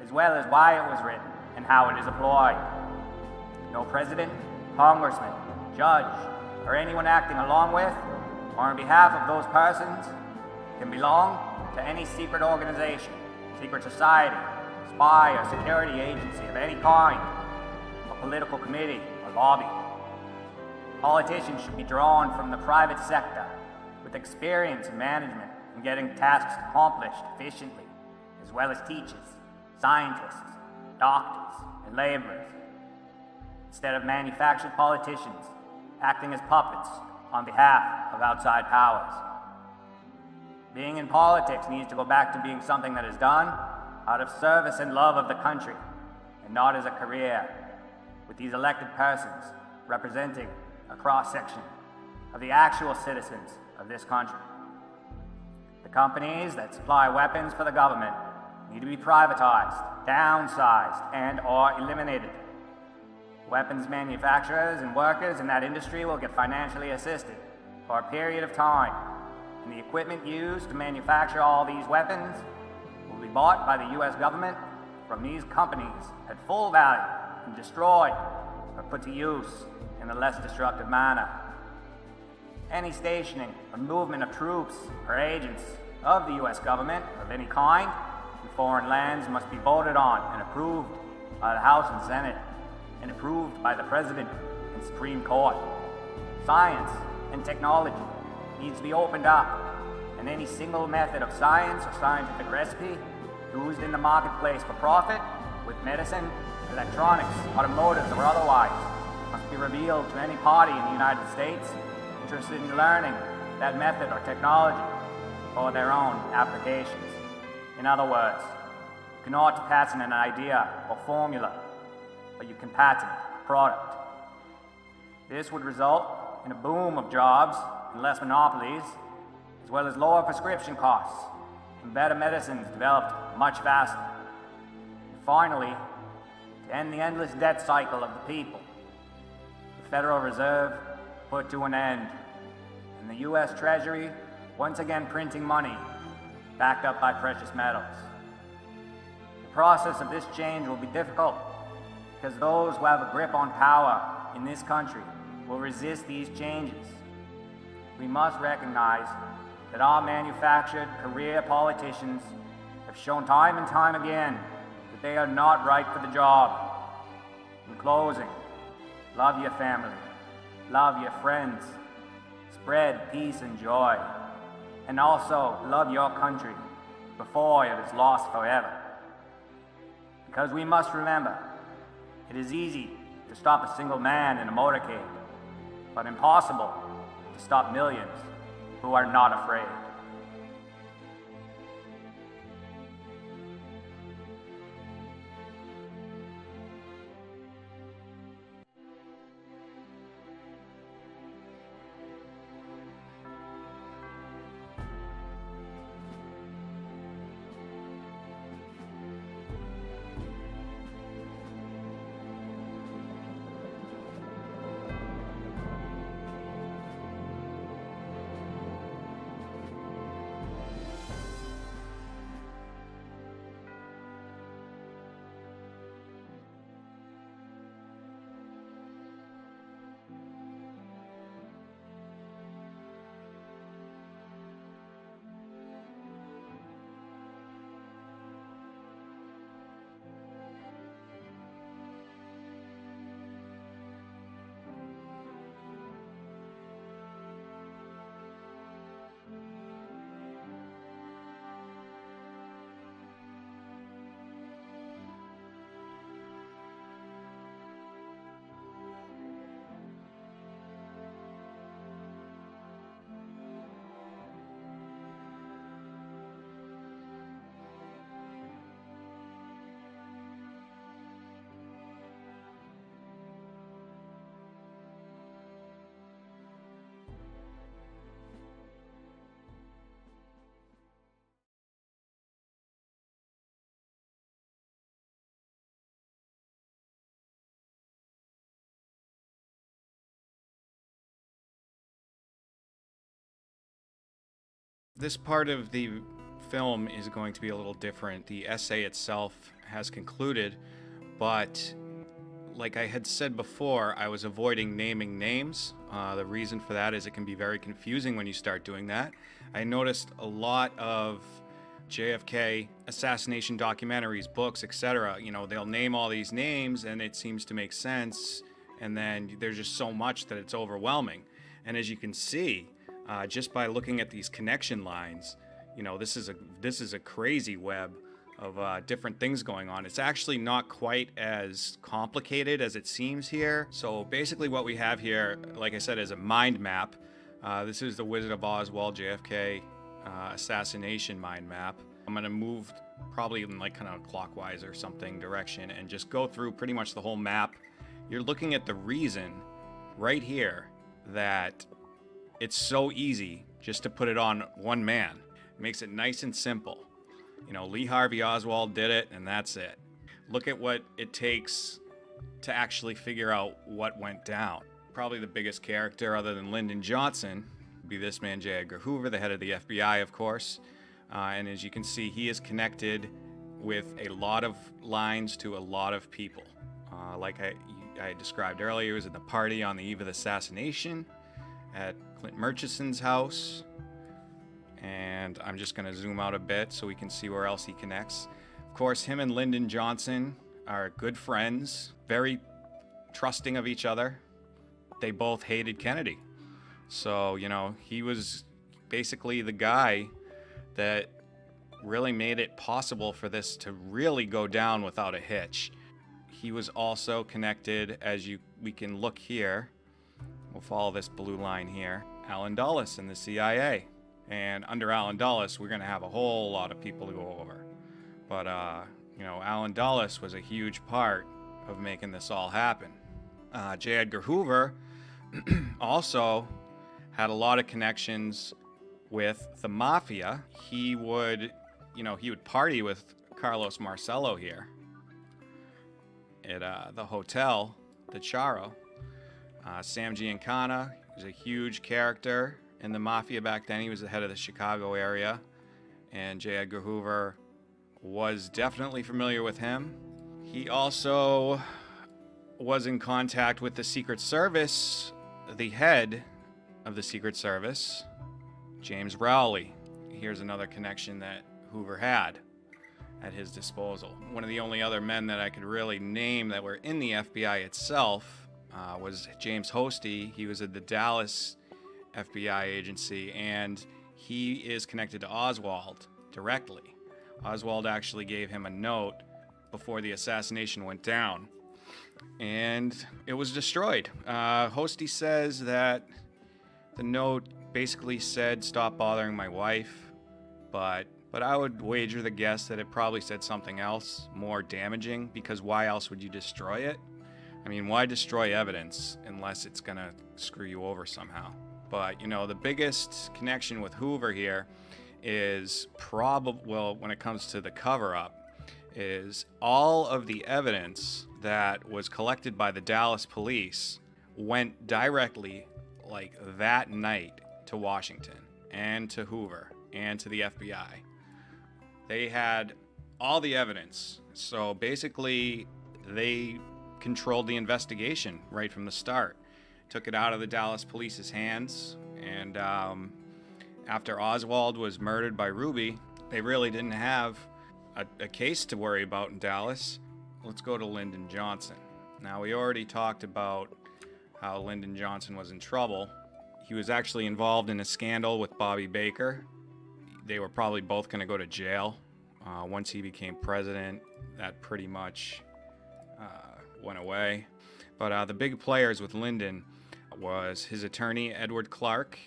as well as why it was written and how it is applied. No president, congressman, judge, or anyone acting along with or on behalf of those persons can belong to any secret organization, secret society, spy or security agency of any kind, or political committee or lobby. Politicians should be drawn from the private sector with experience in management and getting tasks accomplished efficiently, as well as teachers, scientists, doctors, and laborers, instead of manufactured politicians acting as puppets on behalf of outside powers. Being in politics needs to go back to being something that is done out of service and love of the country, and not as a career, with these elected persons representing a cross-section of the actual citizens of this country. The companies that supply weapons for the government need to be privatized, downsized, and or eliminated. Weapons manufacturers and workers in that industry will get financially assisted for a period of time, and the equipment used to manufacture all these weapons will be bought by the U.S. government from these companies at full value and destroyed or put to use in a less destructive manner. Any stationing or movement of troops or agents of the U.S. government of any kind in foreign lands must be voted on and approved by the House and Senate, and approved by the President and Supreme Court. Science and technology needs to be opened up and any single method of science or scientific recipe used in the marketplace for profit, with medicine, electronics, automotives, or otherwise, must be revealed to any party in the United States interested in learning that method or technology for their own applications. In other words, you cannot patent an idea or formula, but you can patent a product. This would result in a boom of jobs and less monopolies, as well as lower prescription costs and better medicines developed much faster. And finally, to end the endless debt cycle of the people, the Federal Reserve put to an end, and the U.S. Treasury once again printing money backed up by precious metals. The process of this change will be difficult because those who have a grip on power in this country will resist these changes. We must recognize that our manufactured career politicians have shown time and time again that they are not right for the job. In closing, love your family, love your friends, spread peace and joy, and also love your country before it is lost forever. Because we must remember, it is easy to stop a single man in a motorcade, but impossible to stop millions who are not afraid. This part of the film is going to be a little different. The essay itself has concluded, but like I had said before, I was avoiding naming names. The reason for that is it can be very confusing when you start doing that. I noticed a lot of JFK assassination documentaries, books, etc. You know, they'll name all these names and it seems to make sense, and then there's just so much that it's overwhelming. And as you can see, just by looking at these connection lines, you know, this is a crazy web of different things going on. It's actually not quite as complicated as it seems here. So basically what we have here, like I said, is a mind map. This is the Wizard of Oswald JFK Assassination mind map. I'm gonna move probably in like kind of clockwise or something direction and just go through pretty much the whole map. You're looking at the reason right here that it's so easy just to put it on one man. It makes it nice and simple. You know, Lee Harvey Oswald did it, and that's it. Look at what it takes to actually figure out what went down. Probably the biggest character other than Lyndon Johnson would be this man, J. Edgar Hoover, the head of the FBI, of course. And as you can see, he is connected with a lot of lines to a lot of people. Like I described earlier, he was at the party on the eve of the assassination at Clint Murchison's house. And I'm just going to zoom out a bit so we can see where else he connects. Of course, him and Lyndon Johnson are good friends, very trusting of each other. They both hated Kennedy. So, you know, he was basically the guy that really made it possible for this to really go down without a hitch. He was also connected, as we can look here, we'll follow this blue line here, Allen Dulles in the CIA. And under Allen Dulles, we're going to have a whole lot of people to go over. But, Allen Dulles was a huge part of making this all happen. J. Edgar Hoover also had a lot of connections with the mafia. He would party with Carlos Marcello here at the hotel, the Charo. Sam Giancana was a huge character in the mafia back then. He was the head of the Chicago area, and J. Edgar Hoover was definitely familiar with him. He also was in contact with the Secret Service, the head of the Secret Service, James Rowley. Here's another connection that Hoover had at his disposal. One of the only other men that I could really name that were in the FBI itself was James Hosty. He was at the Dallas FBI agency, and he is connected to Oswald directly. Oswald actually gave him a note before the assassination went down, and it was destroyed. Hosty says that the note basically said, "Stop bothering my wife," but I would wager the guess that it probably said something else more damaging, because why else would you destroy it? I mean, why destroy evidence unless it's gonna screw you over somehow? But, the biggest connection with Hoover here is when it comes to the cover-up, is all of the evidence that was collected by the Dallas police went directly, like that night, to Washington and to Hoover and to the FBI. They had all the evidence. So basically, they controlled the investigation right from the start. Took it out of the Dallas police's hands, and after Oswald was murdered by Ruby, they really didn't have a case to worry about in Dallas. Let's go to Lyndon Johnson. Now, we already talked about how Lyndon Johnson was in trouble. He was actually involved in a scandal with Bobby Baker. They were probably both going to go to jail. Once he became president, that pretty much went away. But the big players with Lyndon was his attorney, Edward Clark,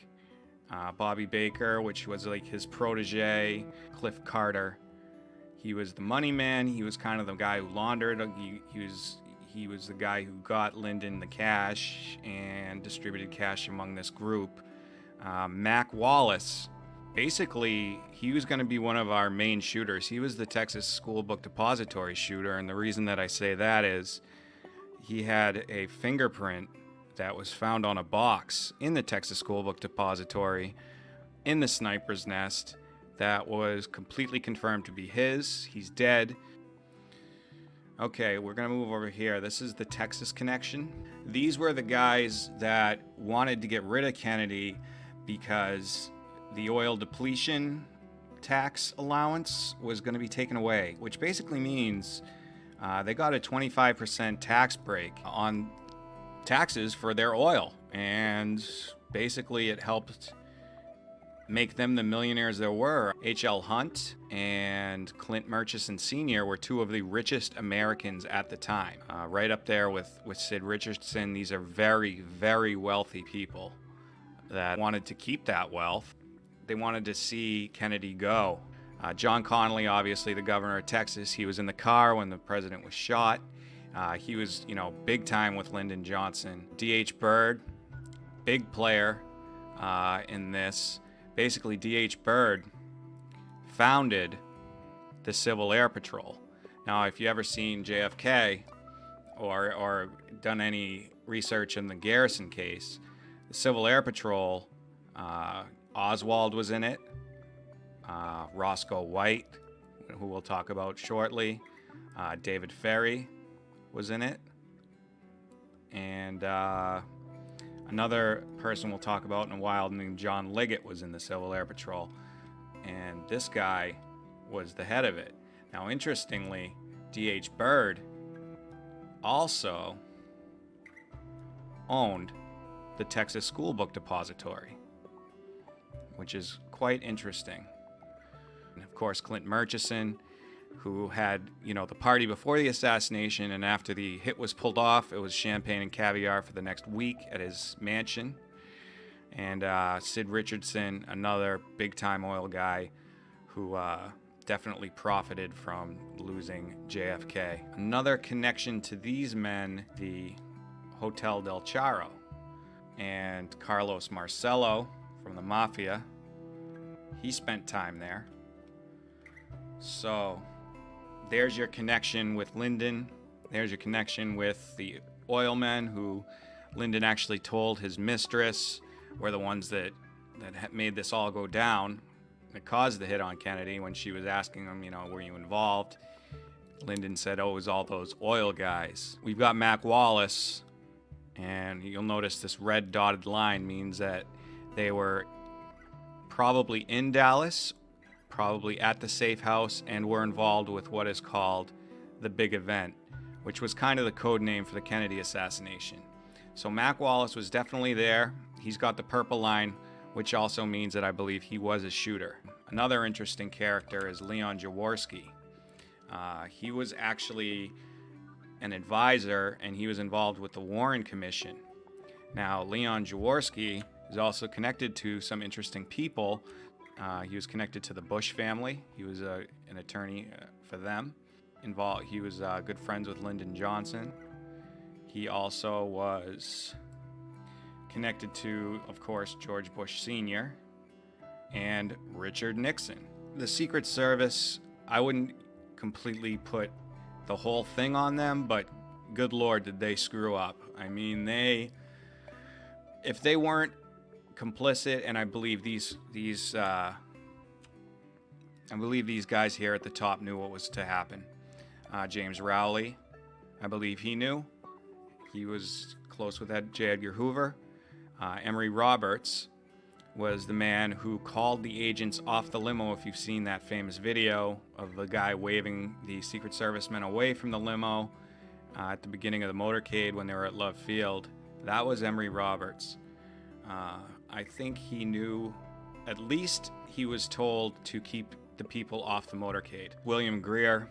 Bobby Baker, which was like his protege, Cliff Carter. He was the money man. He was kind of the guy who laundered. He was the guy who got Lyndon the cash and distributed cash among this group. Mac Wallace, basically, he was going to be one of our main shooters. He was the Texas School Book Depository shooter, and the reason that I say that is he had a fingerprint that was found on a box in the Texas School Book Depository in the sniper's nest that was completely confirmed to be his. He's dead. Okay, we're going to move over here. This is the Texas connection. These were the guys that wanted to get rid of Kennedy because the oil depletion tax allowance was going to be taken away, which basically means they got a 25% tax break on taxes for their oil. And basically it helped make them the millionaires there were. H.L. Hunt and Clint Murchison Sr. were two of the richest Americans at the time. Right up there with Sid Richardson. These are very, very wealthy people that wanted to keep that wealth. They wanted to see Kennedy go. John Connally, obviously the governor of Texas, he was in the car when the president was shot. He was, big time with Lyndon Johnson. D.H. Byrd, big player in this. Basically, D.H. Byrd founded the Civil Air Patrol. Now, if you ever seen JFK or done any research in the Garrison case, the Civil Air Patrol, Oswald was in it, Roscoe White, who we'll talk about shortly, David Ferry was in it, and another person we'll talk about in a while named John Liggett was in the Civil Air Patrol, and this guy was the head of it. Now, interestingly, D.H. Byrd also owned the Texas School Book Depository, which is quite interesting. Of course, Clint Murchison, who had, the party before the assassination, and after the hit was pulled off, it was champagne and caviar for the next week at his mansion. And Sid Richardson, another big-time oil guy who definitely profited from losing JFK. Another connection to these men, the Hotel del Charo, and Carlos Marcello from the Mafia. He spent time there. So there's your connection with Lyndon. There's your connection with the oil men who Lyndon actually told his mistress were the ones that made this all go down, that caused the hit on Kennedy. When she was asking him, were you involved? Lyndon said, oh, it was all those oil guys. We've got Mac Wallace, and you'll notice this red dotted line means that they were probably in Dallas, probably at the safe house, and were involved with what is called the big event, which was kind of the code name for the Kennedy assassination. So Mac Wallace was definitely there. He's got the purple line, which also means that I believe he was a shooter. Another interesting character is Leon Jaworski. He was actually an advisor, and he was involved with the Warren Commission. Now, Leon Jaworski is also connected to some interesting people. He was connected to the Bush family. He was an attorney for them. He was good friends with Lyndon Johnson. He also was connected to, of course, George Bush Sr. and Richard Nixon. The Secret Service, I wouldn't completely put the whole thing on them, but good Lord, did they screw up. I mean, if they weren't complicit, and I believe these guys here at the top knew what was to happen. James Rowley, I believe he knew. He was close with J. Edgar Hoover. Emory Roberts was the man who called the agents off the limo. If you've seen that famous video of the guy waving the Secret Service men away from the limo at the beginning of the motorcade when they were at Love Field, that was Emory Roberts. I think he knew, at least he was told to keep the people off the motorcade. William Greer,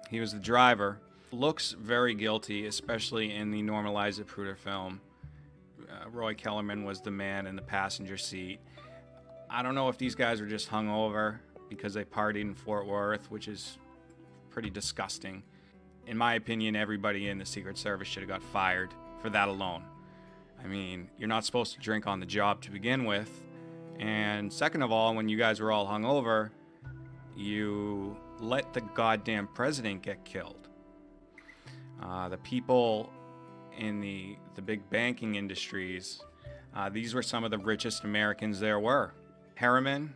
he was the driver, looks very guilty, especially in the Normalize Zapruder film. Roy Kellerman was the man in the passenger seat. I don't know if these guys were just hungover because they partied in Fort Worth, which is pretty disgusting. In my opinion, everybody in the Secret Service should have got fired for that alone. I mean, you're not supposed to drink on the job to begin with. And second of all, when you guys were all hungover, you let the goddamn president get killed. The people in the big banking industries, these were some of the richest Americans there were. Harriman,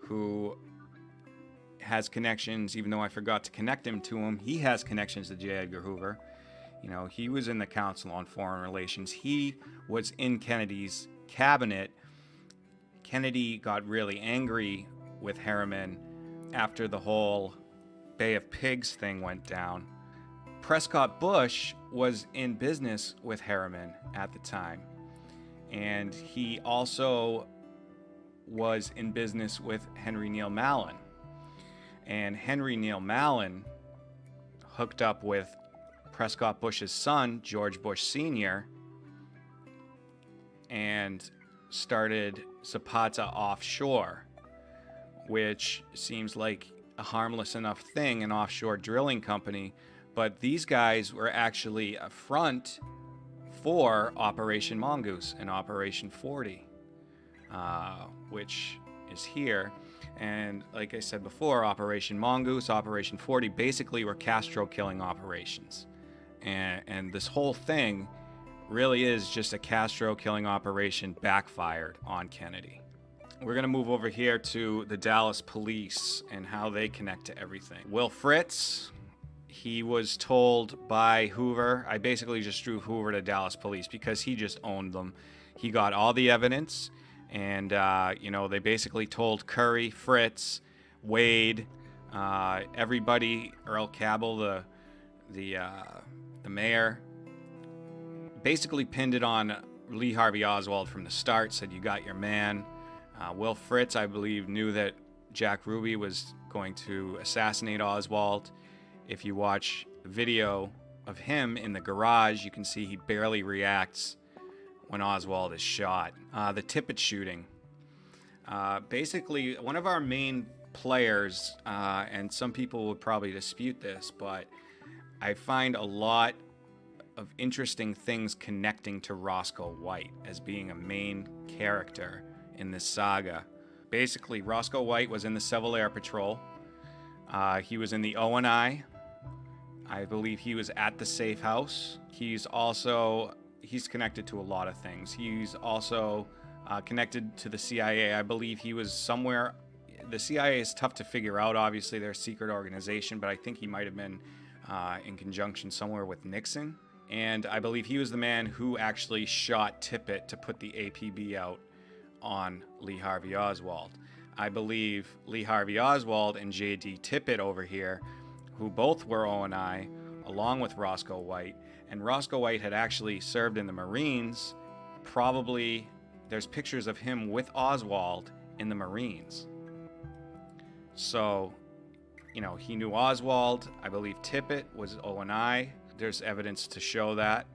who has connections, even though I forgot to connect him to him, he has connections to J. Edgar Hoover. He was in the Council on Foreign Relations. He was in Kennedy's cabinet. Kennedy got really angry with Harriman after the whole Bay of Pigs thing went down. Prescott Bush was in business with Harriman at the time, and he also was in business with Henry Neil Mallon. And Henry Neil Mallon hooked up with Prescott Bush's son, George Bush Sr., and started Zapata Offshore, which seems like a harmless enough thing, an offshore drilling company. But these guys were actually a front for Operation Mongoose and Operation 40, which is here. And like I said before, Operation Mongoose, Operation 40 basically were Castro killing operations. And this whole thing really is just a Castro killing operation backfired on Kennedy. We're going to move over here to the Dallas police and how they connect to everything. Will Fritz, he was told by Hoover, I basically just drew Hoover to Dallas police because he just owned them. He got all the evidence, and they basically told Curry, Fritz, Wade, everybody, Earl Cabell, the mayor, basically pinned it on Lee Harvey Oswald from the start, said you got your man. Will Fritz, I believe, knew that Jack Ruby was going to assassinate Oswald. If you watch the video of him in the garage, you can see he barely reacts when Oswald is shot. The Tippit shooting. Basically, one of our main players, and some people would probably dispute this, but I find a lot of interesting things connecting to Roscoe White as being a main character in this saga. Basically, Roscoe White was in the Civil Air Patrol. He was in the O&I. I believe he was at the safe house. He's connected to a lot of things. He's also connected to the CIA. I believe he was somewhere. The CIA is tough to figure out. Obviously, they're a secret organization, but I think he might have been in conjunction somewhere with Nixon. And I believe he was the man who actually shot Tippit to put the APB out on Lee Harvey Oswald. I believe Lee Harvey Oswald and J.D. Tippit over here, who both were O&I, along with Roscoe White, and Roscoe White had actually served in the Marines. Probably there's pictures of him with Oswald in the Marines. So, he knew Oswald. I believe Tippit was O&I. There's evidence to show that.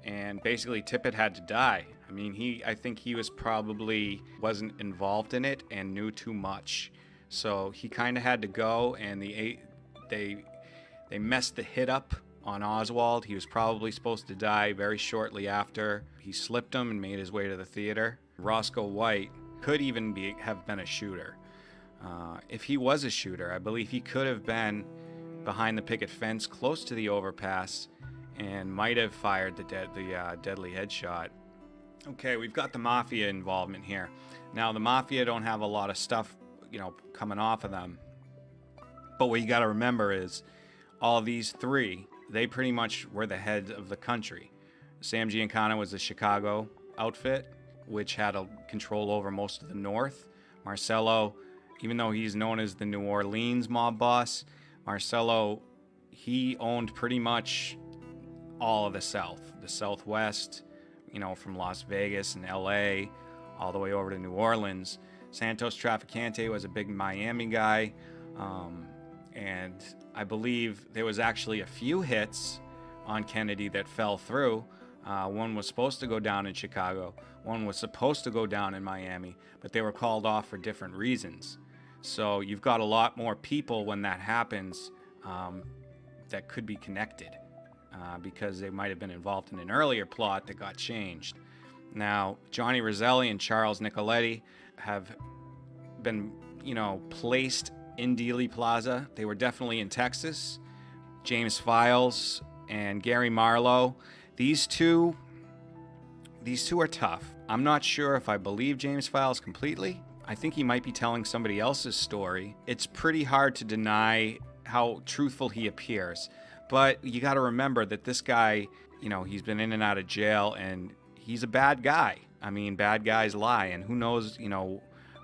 And basically, Tippit had to die. I mean, I think he wasn't involved in it and knew too much. So he kind of had to go, and they messed the hit up on Oswald. He was probably supposed to die very shortly after. He slipped him and made his way to the theater. Roscoe White could even have been a shooter. If he was a shooter, I believe he could have been behind the picket fence close to the overpass and might have fired the deadly headshot. Okay, we've got the Mafia involvement here. Now, the Mafia don't have a lot of stuff, coming off of them. But what you got to remember is all these three, they pretty much were the head of the country. Sam Giancana was the Chicago outfit, which had a control over most of the North. Marcello, even though he's known as the New Orleans mob boss, Marcello, he owned pretty much all of the South, the Southwest, from Las Vegas and LA all the way over to New Orleans. Santos Traficante was a big Miami guy, and I believe there was actually a few hits on Kennedy that fell through. One was supposed to go down in Chicago, one was supposed to go down in Miami, but they were called off for different reasons. So you've got a lot more people when that happens that could be connected because they might have been involved in an earlier plot that got changed. Now, Johnny Roselli and Charles Nicoletti have been, placed in Dealey Plaza. They were definitely in Texas. James Files and Gary Marlowe. These two are tough. I'm not sure if I believe James Files completely. I think he might be telling somebody else's story. It's pretty hard to deny how truthful he appears. But you got to remember that this guy, he's been in and out of jail, and he's a bad guy. I mean, bad guys lie, and who knows,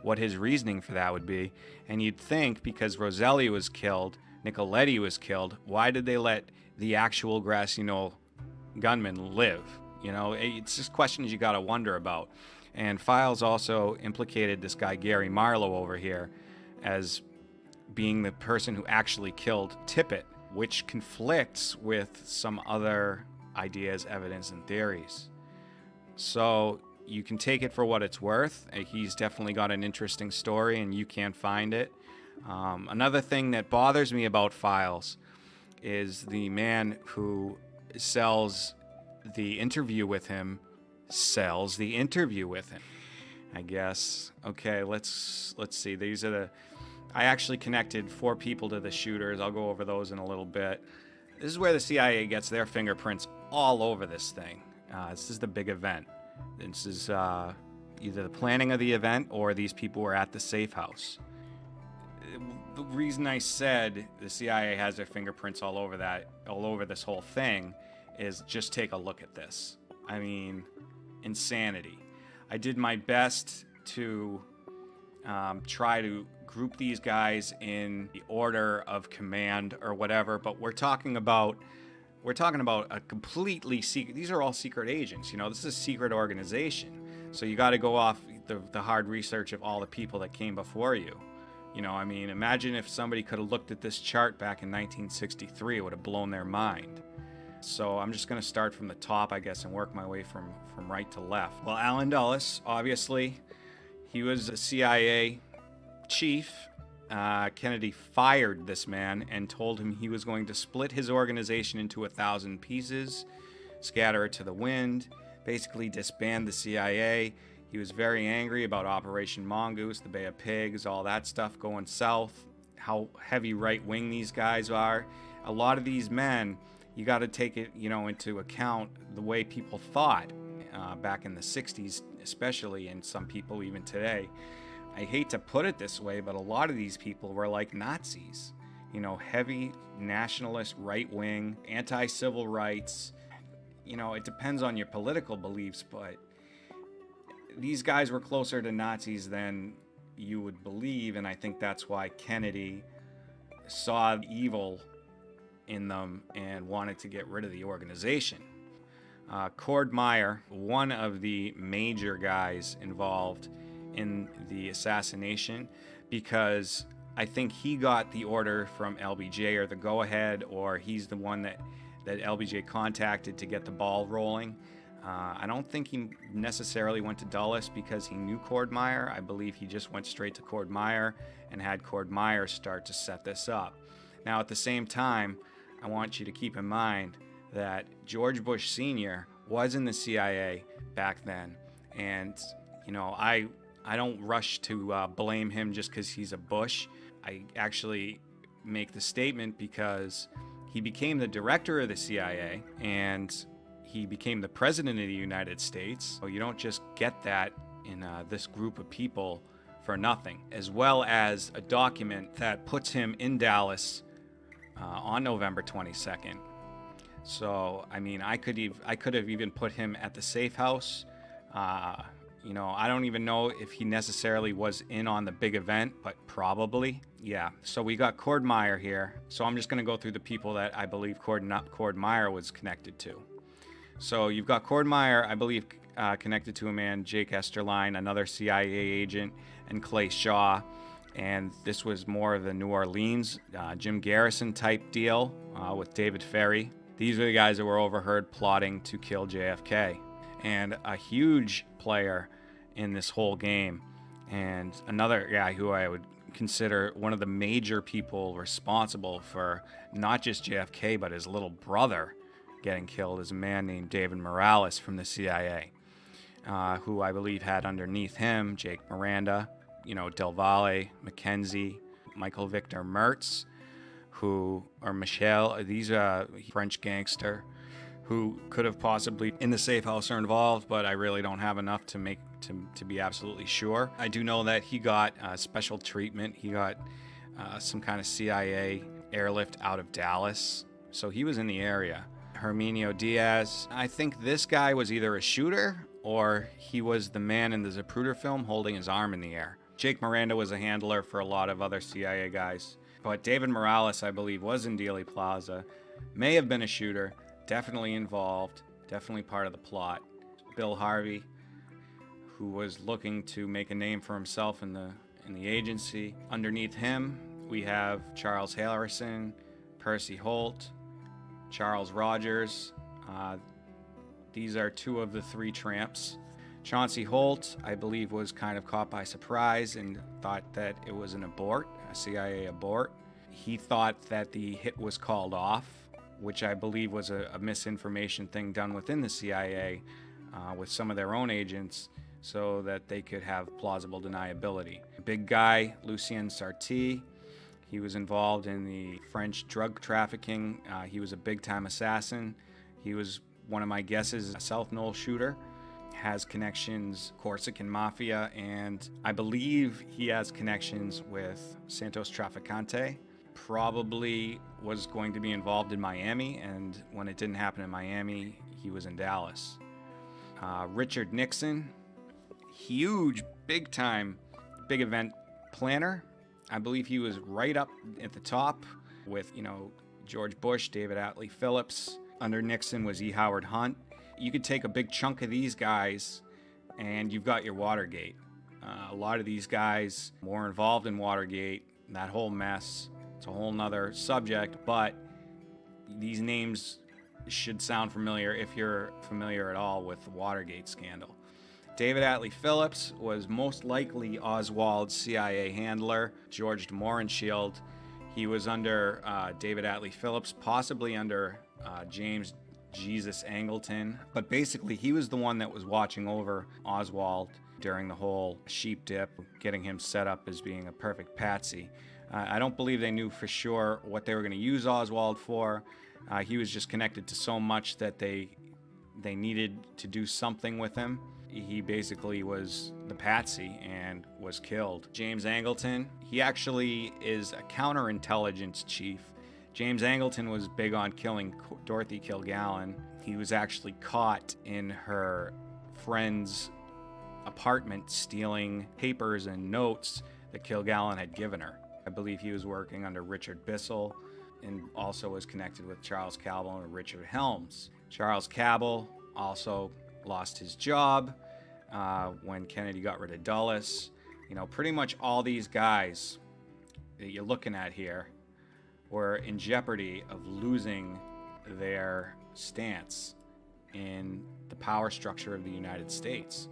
what his reasoning for that would be. And you'd think because Roselli was killed, Nicoletti was killed, why did they let the actual Grassy Knoll gunman live? It's just questions you got to wonder about. And Files also implicated this guy Gary Marlowe over here as being the person who actually killed Tippit, which conflicts with some other ideas, evidence, and theories. So you can take it for what it's worth. He's definitely got an interesting story, and you can't find it. Another thing that bothers me about Files is the man who sells the interview with him, I guess. Okay, let's see. These are I actually connected 4 people to the shooters. I'll go over those in a little bit. This is where the CIA gets their fingerprints all over this thing. This is the big event. This is either the planning of the event or these people were at the safe house. The reason I said the CIA has their fingerprints all over this whole thing is just take a look at this. I mean, insanity. I did my best to try to group these guys in the order of command or whatever, but we're talking about a completely secret. These are all secret agents. This is a secret organization. So you got to go off the hard research of all the people that came before you. You know, I mean, imagine if somebody could have looked at this chart back in 1963, it would have blown their mind. So I'm just going to start from the top, I guess, and work my way from right to left. Well, Allen Dulles, obviously, he was a CIA chief. Kennedy fired this man and told him he was going to split his organization into 1,000 pieces, scatter it to the wind, basically disband the CIA. He was very angry about Operation Mongoose, the Bay of Pigs, all that stuff going south, how heavy right-wing these guys are. A lot of these men, you got to take it, into account the way people thought back in the 60s, especially, and some people even today. I hate to put it this way, but a lot of these people were like Nazis. Heavy nationalist, right-wing, anti-civil rights. It depends on your political beliefs, but these guys were closer to Nazis than you would believe, and I think that's why Kennedy saw evil in them and wanted to get rid of the organization. Cord Meyer, one of the major guys involved in the assassination, because I think he got the order from LBJ, or the go-ahead, or he's the one that LBJ contacted to get the ball rolling. I don't think he necessarily went to Dulles because he knew Cord Meyer. I believe he just went straight to Cord Meyer and had Cord Meyer start to set this up. Now, at the same time, I want you to keep in mind that George Bush Sr. was in the CIA back then. And, I don't rush to blame him just because he's a Bush. I actually make the statement because he became the director of the CIA and he became the president of the United States. So you don't just get that in this group of people for nothing, as well as a document that puts him in Dallas on November 22nd. So, I mean, I could have even put him at the safe house. I don't even know if he necessarily was in on the big event, but probably. Yeah, so we got Cord Meyer here. So I'm just going to go through the people that I believe Cord Meyer was connected to. So you've got Cord Meyer, I believe, connected to a man, Jake Esterline, another CIA agent, and Clay Shaw. And this was more of the New Orleans, Jim Garrison type deal with David Ferry. These are the guys that were overheard plotting to kill JFK. And a huge player in this whole game, and another guy who I would consider one of the major people responsible for not just JFK, but his little brother getting killed, is a man named David Morales from the CIA, who I believe had underneath him Jake Miranda, Del Valle, Mackenzie, Michael Victor Mertz, Michel, these are French gangster who could have possibly in the safe house are involved, but I really don't have enough to be absolutely sure. I do know that he got special treatment. He got some kind of CIA airlift out of Dallas, so he was in the area. Herminio Diaz, I think this guy was either a shooter or he was the man in the Zapruder film holding his arm in the air. Jake Miranda was a handler for a lot of other CIA guys. But David Morales, I believe, was in Dealey Plaza, may have been a shooter, definitely involved, definitely part of the plot. Bill Harvey, who was looking to make a name for himself in the agency. Underneath him, we have Charles Harrison, Percy Holt, Charles Rogers. These are two of the three tramps. Chauncey Holt, I believe, was kind of caught by surprise and thought that it was an abort, a CIA abort. He thought that the hit was called off, which I believe was a misinformation thing done within the CIA with some of their own agents so that they could have plausible deniability. Big guy, Lucien Sarti, he was involved in the French drug trafficking. He was a big-time assassin. He was, one of my guesses, a South Knoll shooter. Has connections, Corsican Mafia, and I believe he has connections with Santos Traficante. Probably was going to be involved in Miami, and when it didn't happen in Miami, he was in Dallas. Richard Nixon, huge, big-time, big event planner. I believe he was right up at the top with, George Bush, David Atlee Phillips. Under Nixon was E. Howard Hunt. You could take a big chunk of these guys and you've got your Watergate. A lot of these guys were involved in Watergate, that whole mess. It's a whole nother subject, but these names should sound familiar if you're familiar at all with the Watergate scandal. David Atlee Phillips was most likely Oswald's CIA handler, George de Mohrenschildt. He was under David Atlee Phillips, possibly under James Jesus Angleton. But basically, he was the one that was watching over Oswald during the whole sheep dip, getting him set up as being a perfect patsy. I don't believe they knew for sure what they were going to use Oswald for. He was just connected to so much that they needed to do something with him. He basically was the patsy and was killed. James Angleton, he actually is a counterintelligence chief. James Angleton was big on killing Dorothy Kilgallen. He was actually caught in her friend's apartment stealing papers and notes that Kilgallen had given her. I believe he was working under Richard Bissell and also was connected with Charles Cabell and Richard Helms. Charles Cabell also lost his job when Kennedy got rid of Dulles. You know, pretty much all these guys that you're looking at here were in jeopardy of losing their stance in the power structure of the United States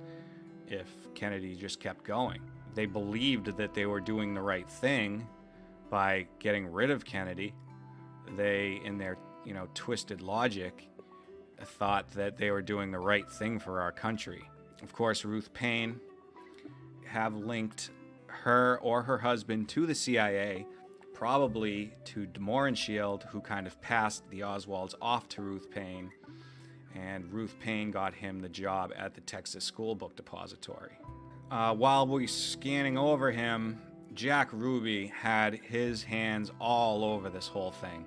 if Kennedy just kept going. They believed that they were doing the right thing by getting rid of Kennedy. They, in their twisted logic, thought that they were doing the right thing for our country. Of course, Ruth Paine have linked her or her husband to the CIA, probably to de Mohrenschildt, who kind of passed the Oswalds off to Ruth Paine, and Ruth Paine got him the job at the Texas School Book Depository. While we were scanning over him, Jack Ruby had his hands all over this whole thing.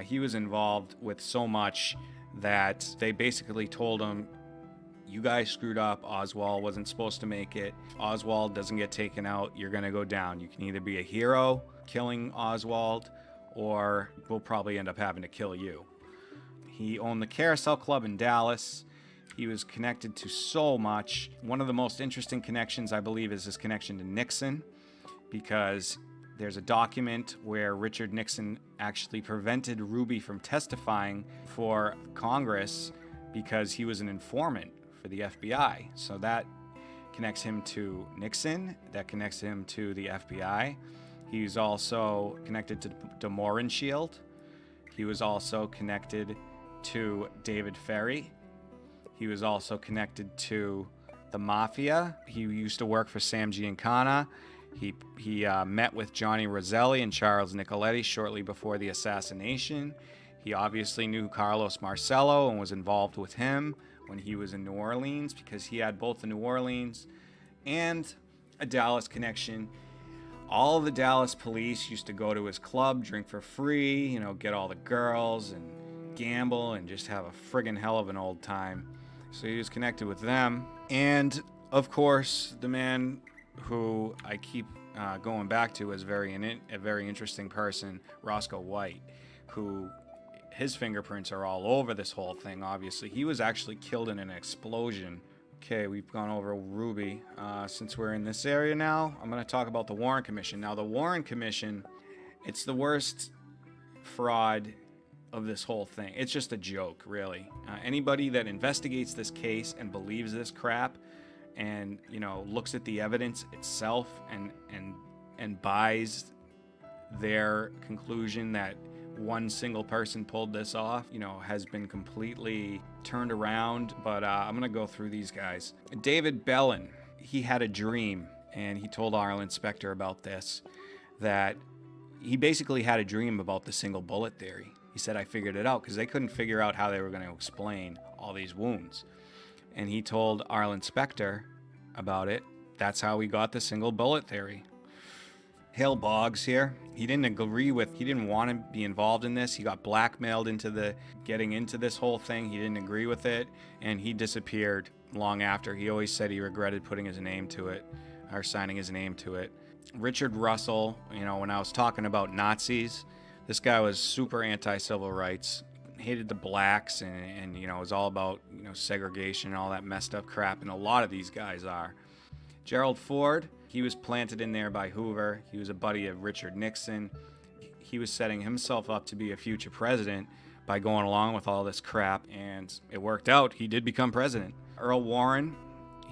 He was involved with so much that they basically told him, you guys screwed up, Oswald wasn't supposed to make it. If Oswald doesn't get taken out, you're gonna go down. You can either be a hero, killing Oswald, or we'll probably end up having to kill you. He owned the Carousel Club in Dallas. He was connected to so much. One of the most interesting connections, I believe, is his connection to Nixon, because there's a document where Richard Nixon actually prevented Ruby from testifying for Congress because he was an informant for the FBI. So that connects him to Nixon, that connects him to the FBI. He's also connected to de Mohrenschildt. He was also connected to David Ferry. He was also connected to the Mafia. He used to work for Sam Giancana. He met with Johnny Roselli and Charles Nicoletti shortly before the assassination. He obviously knew Carlos Marcello and was involved with him when he was in New Orleans, because he had both the New Orleans and a Dallas connection. All of the Dallas police used to go to his club, drink for free, get all the girls and gamble and just have a friggin' hell of an old time. So he was connected with them. And of course, the man who I keep going back to as a very interesting person, Roscoe White, who his fingerprints are all over this whole thing. Obviously, he was actually killed in an explosion. Okay, we've gone over Ruby. Since we're in this area now, I'm going to talk about the Warren Commission. Now, the Warren Commission, it's the worst fraud of this whole thing. It's just a joke, really. Anybody that investigates this case and believes this crap and, looks at the evidence itself and buys their conclusion that one single person pulled this off, has been completely turned around. But I'm going to go through these guys. David Bellin, he had a dream, and he told Arlen Specter about this, that he basically had a dream about the single bullet theory. He said, I figured it out, because they couldn't figure out how they were going to explain all these wounds. And he told Arlen Specter about it. That's how we got the single bullet theory. Hale Boggs here, he didn't want to be involved in this. He got blackmailed into getting into this whole thing. He didn't agree with it, and he disappeared long after. He always said he regretted putting his name to it, or signing his name to it. Richard Russell, when I was talking about Nazis, this guy was super anti-civil rights, hated the blacks, and was all about segregation and all that messed up crap, and a lot of these guys are. Gerald Ford, he was planted in there by Hoover. He was a buddy of Richard Nixon. He was setting himself up to be a future president by going along with all this crap, and it worked out. He did become president. Earl Warren,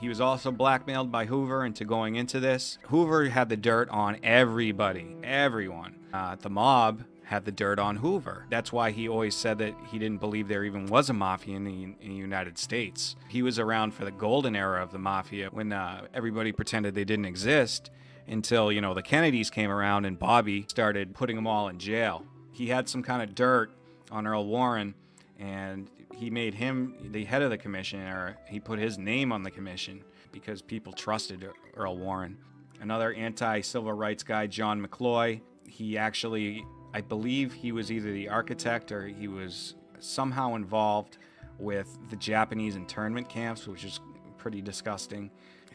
he was also blackmailed by Hoover into going into this. Hoover had the dirt on everybody, everyone. The mob had the dirt on Hoover. That's why he always said that he didn't believe there even was a mafia in the United States. He was around for the golden era of the mafia when everybody pretended they didn't exist until, you know, the Kennedys came around and Bobby started putting them all in jail. He had some kind of dirt on Earl Warren, and he made him the head of the commission, or he put his name on the commission because people trusted Earl Warren. Another anti-civil rights guy, John McCloy, he actually, I believe he was either the architect or he was somehow involved with the Japanese internment camps, which is a pretty disgusting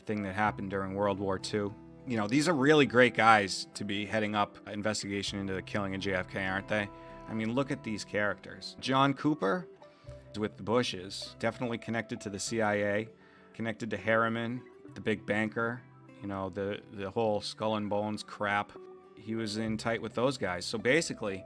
thing that happened during World War II. You know, these are really great guys to be heading up an investigation into the killing of JFK, aren't they? I mean, look at these characters. John Cooper is with the Bushes, definitely connected to the CIA, connected to Harriman, the big banker, you know, the whole skull and bones crap. He was in tight with those guys. So basically,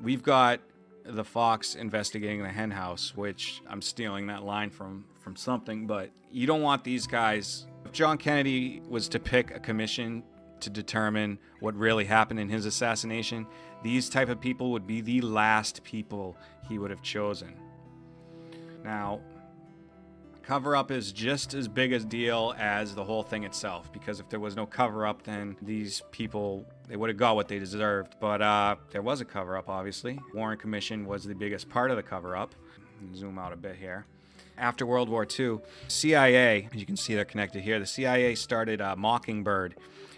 we've got the Fox investigating the hen house, which I'm stealing that line from something, but you don't want these guys. If John Kennedy was to pick a commission to determine what really happened in his assassination, these type of people would be the last people he would have chosen. Now, cover-up is just as big a deal as the whole thing itself, because if there was no cover-up, then these people, they would have got what they deserved. But there was a cover-up, obviously. Warren Commission was the biggest part of the cover-up. Zoom out a bit here. After World War II, CIA, as you can see they're connected here, the CIA started Mockingbird,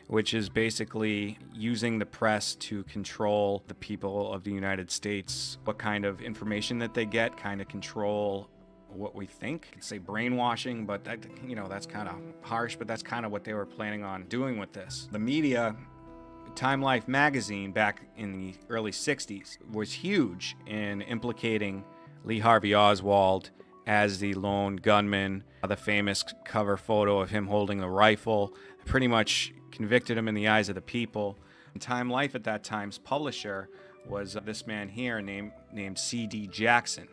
which is basically using the press to control the people of the United States, what kind of information that they get, kind of control what we think. I could say brainwashing, but that, you know, that's kind of harsh, but that's kind of what they were planning on doing with this. The media, Time Life magazine back in the early 60s was huge in implicating Lee Harvey Oswald as the lone gunman. The famous cover photo of him holding the rifle pretty much convicted him in the eyes of the people. Time Life at that time's publisher was this man here named C.D. Jackson.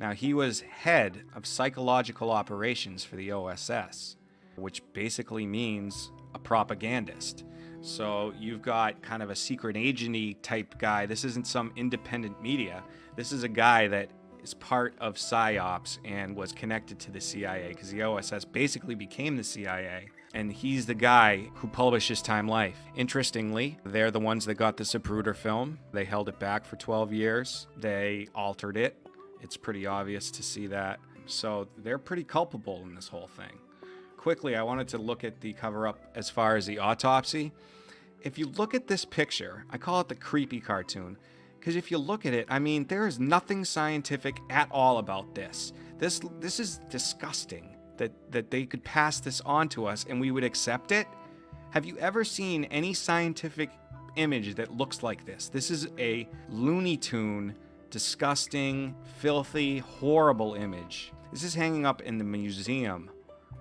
Now, he was head of psychological operations for the OSS, which basically means a propagandist. So you've got kind of a secret agency type guy. This isn't some independent media. This is a guy that is part of PSYOPs and was connected to the CIA, because the OSS basically became the CIA. And he's the guy who publishes Time Life. Interestingly, they're the ones that got the Zapruder film. They held it back for 12 years. They altered it. It's pretty obvious to see that. So they're pretty culpable in this whole thing. Quickly, I wanted to look at the cover-up as far as the autopsy. If you look at this picture, I call it the creepy cartoon, because if you look at it, I mean, there is nothing scientific at all about this. This is disgusting that they could pass this on to us and we would accept it. Have you ever seen any scientific image that looks like this? This is a Looney Tune, disgusting, filthy, horrible image. This is hanging up in the museum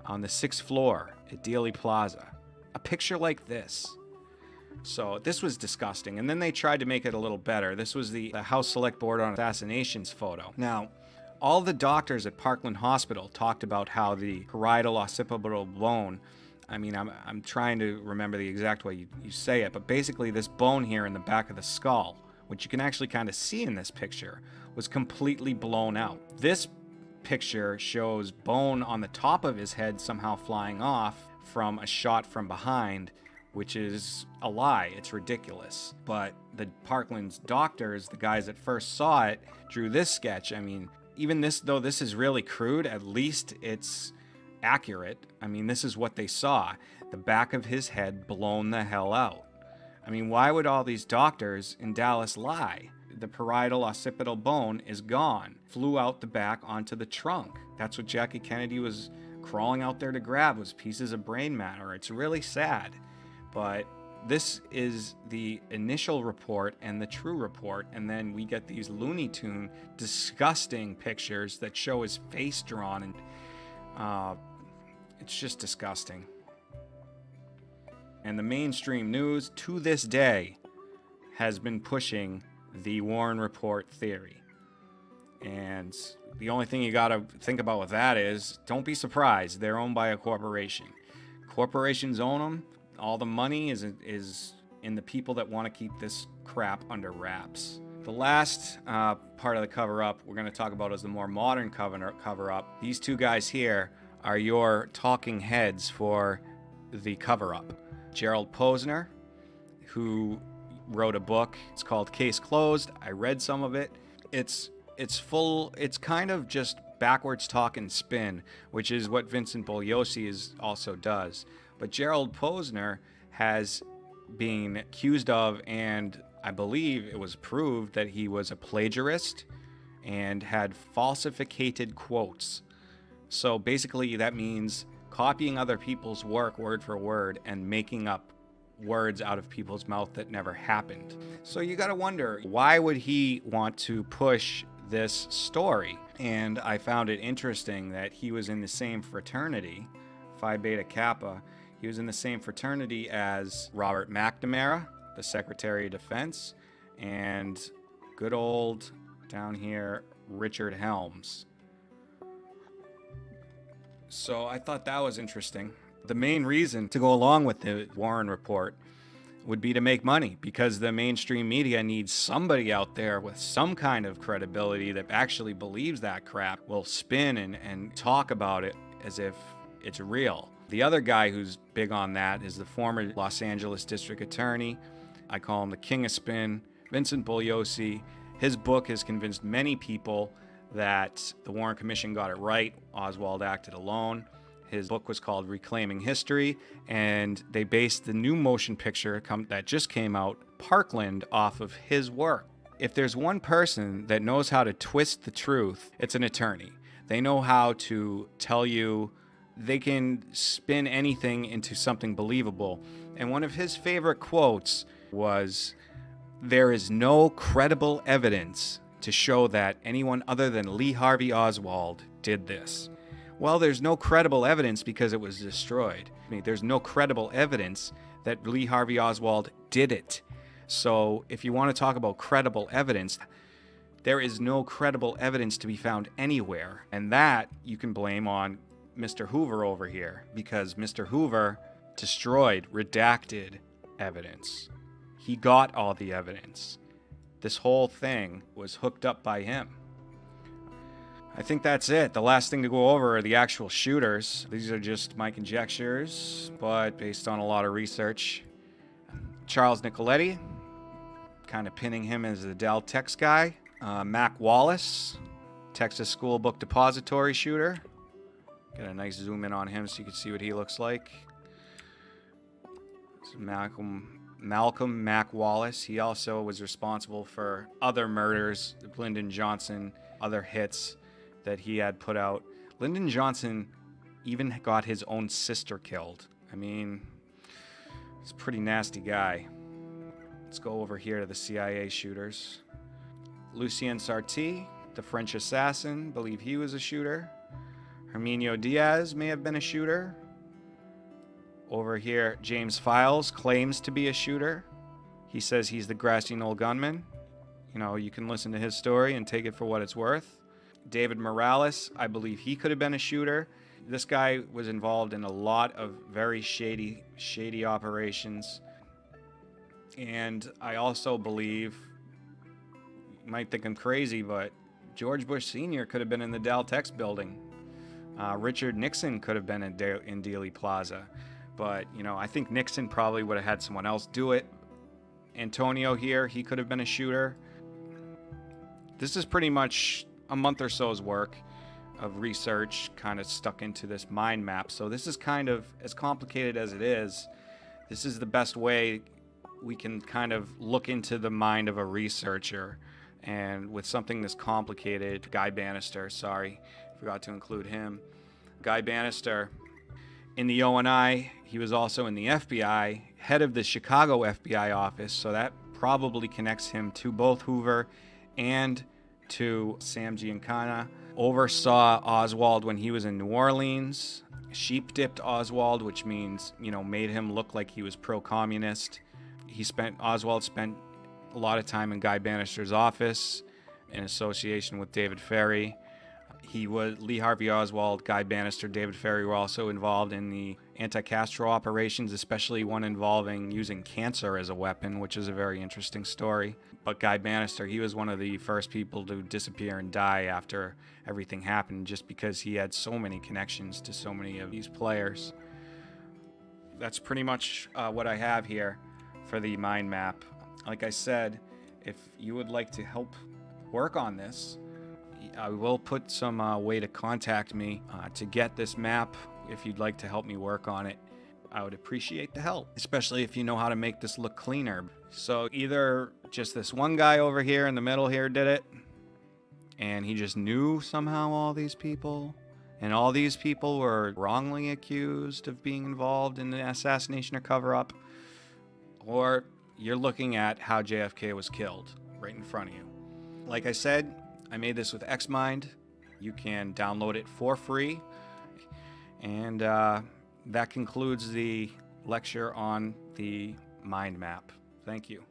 on the 6th floor at Dealey Plaza. A picture like this. So this was disgusting. And then they tried to make it a little better. This was the House Select Board on Assassinations photo. Now, all the doctors at Parkland Hospital talked about how the parietal occipital bone, I mean, I'm trying to remember the exact way you say it, but basically this bone here in the back of the skull, which you can actually kind of see in this picture, was completely blown out. This picture shows bone on the top of his head somehow flying off from a shot from behind, which is a lie. It's ridiculous. But the Parkland's doctors, the guys that first saw it, drew this sketch. I mean, even this, though this is really crude, at least it's accurate. I mean, this is what they saw. The back of his head blown the hell out. I mean, why would all these doctors in Dallas lie? The parietal occipital bone is gone. Flew out the back onto the trunk. That's what Jackie Kennedy was crawling out there to grab, was pieces of brain matter. It's really sad. But this is the initial report and the true report, and then we get these Looney Tune disgusting pictures that show his face drawn, and it's just disgusting. And the mainstream news to this day has been pushing the Warren Report theory. And the only thing you got to think about with that is, don't be surprised. They're owned by a corporation. Corporations own them. All the money is in the people that want to keep this crap under wraps. The last part of the cover-up we're going to talk about is the more modern cover-up. These two guys here are your talking heads for the cover-up. Gerald Posner, who wrote a book. It's called Case Closed. I read some of it. It's kind of just backwards talk and spin, which is what Vincent Bugliosi also does. But Gerald Posner has been accused of, and I believe it was proved, that he was a plagiarist and had falsificated quotes. So basically that means copying other people's work word for word and making up words out of people's mouth that never happened. So you gotta wonder, why would he want to push this story? And I found it interesting that he was in the same fraternity, Phi Beta Kappa. He was in the same fraternity as Robert McNamara, the Secretary of Defense, and good old, down here, Richard Helms. So I thought that was interesting. The main reason to go along with the Warren Report would be to make money, because the mainstream media needs somebody out there with some kind of credibility that actually believes that crap, will spin and talk about it as if it's real. The other guy who's big on that is the former Los Angeles District Attorney. I call him the King of Spin, Vincent Bugliosi. His book has convinced many people that the Warren Commission got it right. Oswald acted alone. His book was called Reclaiming History, and they based the new motion picture that just came out, Parkland, off of his work. If there's one person that knows how to twist the truth, it's an attorney. They know how to tell you, they can spin anything into something believable. And one of his favorite quotes was, "There is no credible evidence to show that anyone other than Lee Harvey Oswald did this." Well, there's no credible evidence because it was destroyed. I mean, there's no credible evidence that Lee Harvey Oswald did it. So if you want to talk about credible evidence, there is no credible evidence to be found anywhere. And that you can blame on Mr. Hoover over here, because Mr. Hoover destroyed, redacted evidence. He got all the evidence. This whole thing was hooked up by him. I think that's it. The last thing to go over are the actual shooters. These are just my conjectures, but based on a lot of research. Charles Nicoletti, kind of pinning him as the Dell Tex guy. Mac Wallace, Texas School Book Depository shooter. Get a nice zoom in on him so you can see what he looks like. This is Malcolm Mac Wallace. He also was responsible for other murders, Lyndon Johnson, other hits that he had put out. Lyndon Johnson even got his own sister killed. I mean, he's a pretty nasty guy. Let's go over here to the CIA shooters. Lucien Sarti, the French assassin, believe he was a shooter. Herminio Diaz may have been a shooter. Over here, James Files claims to be a shooter. He says he's the grassy knoll gunman. You know, you can listen to his story and take it for what it's worth. David Morales, I believe he could have been a shooter. This guy was involved in a lot of very shady operations. And I also believe, you might think I'm crazy, but George Bush Sr. could have been in the Daltex building. Richard Nixon could have been in Dealey Plaza. But, you know, I think Nixon probably would have had someone else do it. Antonio here, he could have been a shooter. This is pretty much a month or so's work of research kind of stuck into this mind map. So this is kind of, as complicated as it is, this is the best way we can kind of look into the mind of a researcher. And with something this complicated, Guy Bannister, sorry, forgot to include him. Guy Bannister, in the ONI, he was also in the FBI, head of the Chicago FBI office, so that probably connects him to both Hoover and to Sam Giancana. oversaw Oswald when he was in New Orleans, sheep-dipped Oswald, which means, made him look like he was pro-communist. Oswald spent a lot of time in Guy Bannister's office in association with David Ferry. Lee Harvey Oswald, Guy Bannister, David Ferry were also involved in the anti-Castro operations, especially one involving using cancer as a weapon, which is a very interesting story. But Guy Bannister, he was one of the first people to disappear and die after everything happened, just because he had so many connections to so many of these players. That's pretty much what I have here for the mind map. Like I said, if you would like to help work on this, I will put some way to contact me to get this map. If you'd like to help me work on it, I would appreciate the help, especially if you know how to make this look cleaner. So either just this one guy over here in the middle here did it, and he just knew somehow all these people, and all these people were wrongly accused of being involved in the assassination or cover-up, or you're looking at how JFK was killed right in front of you. Like I said, I made this with Xmind. You can download it for free. And that concludes the lecture on the mind map. Thank you.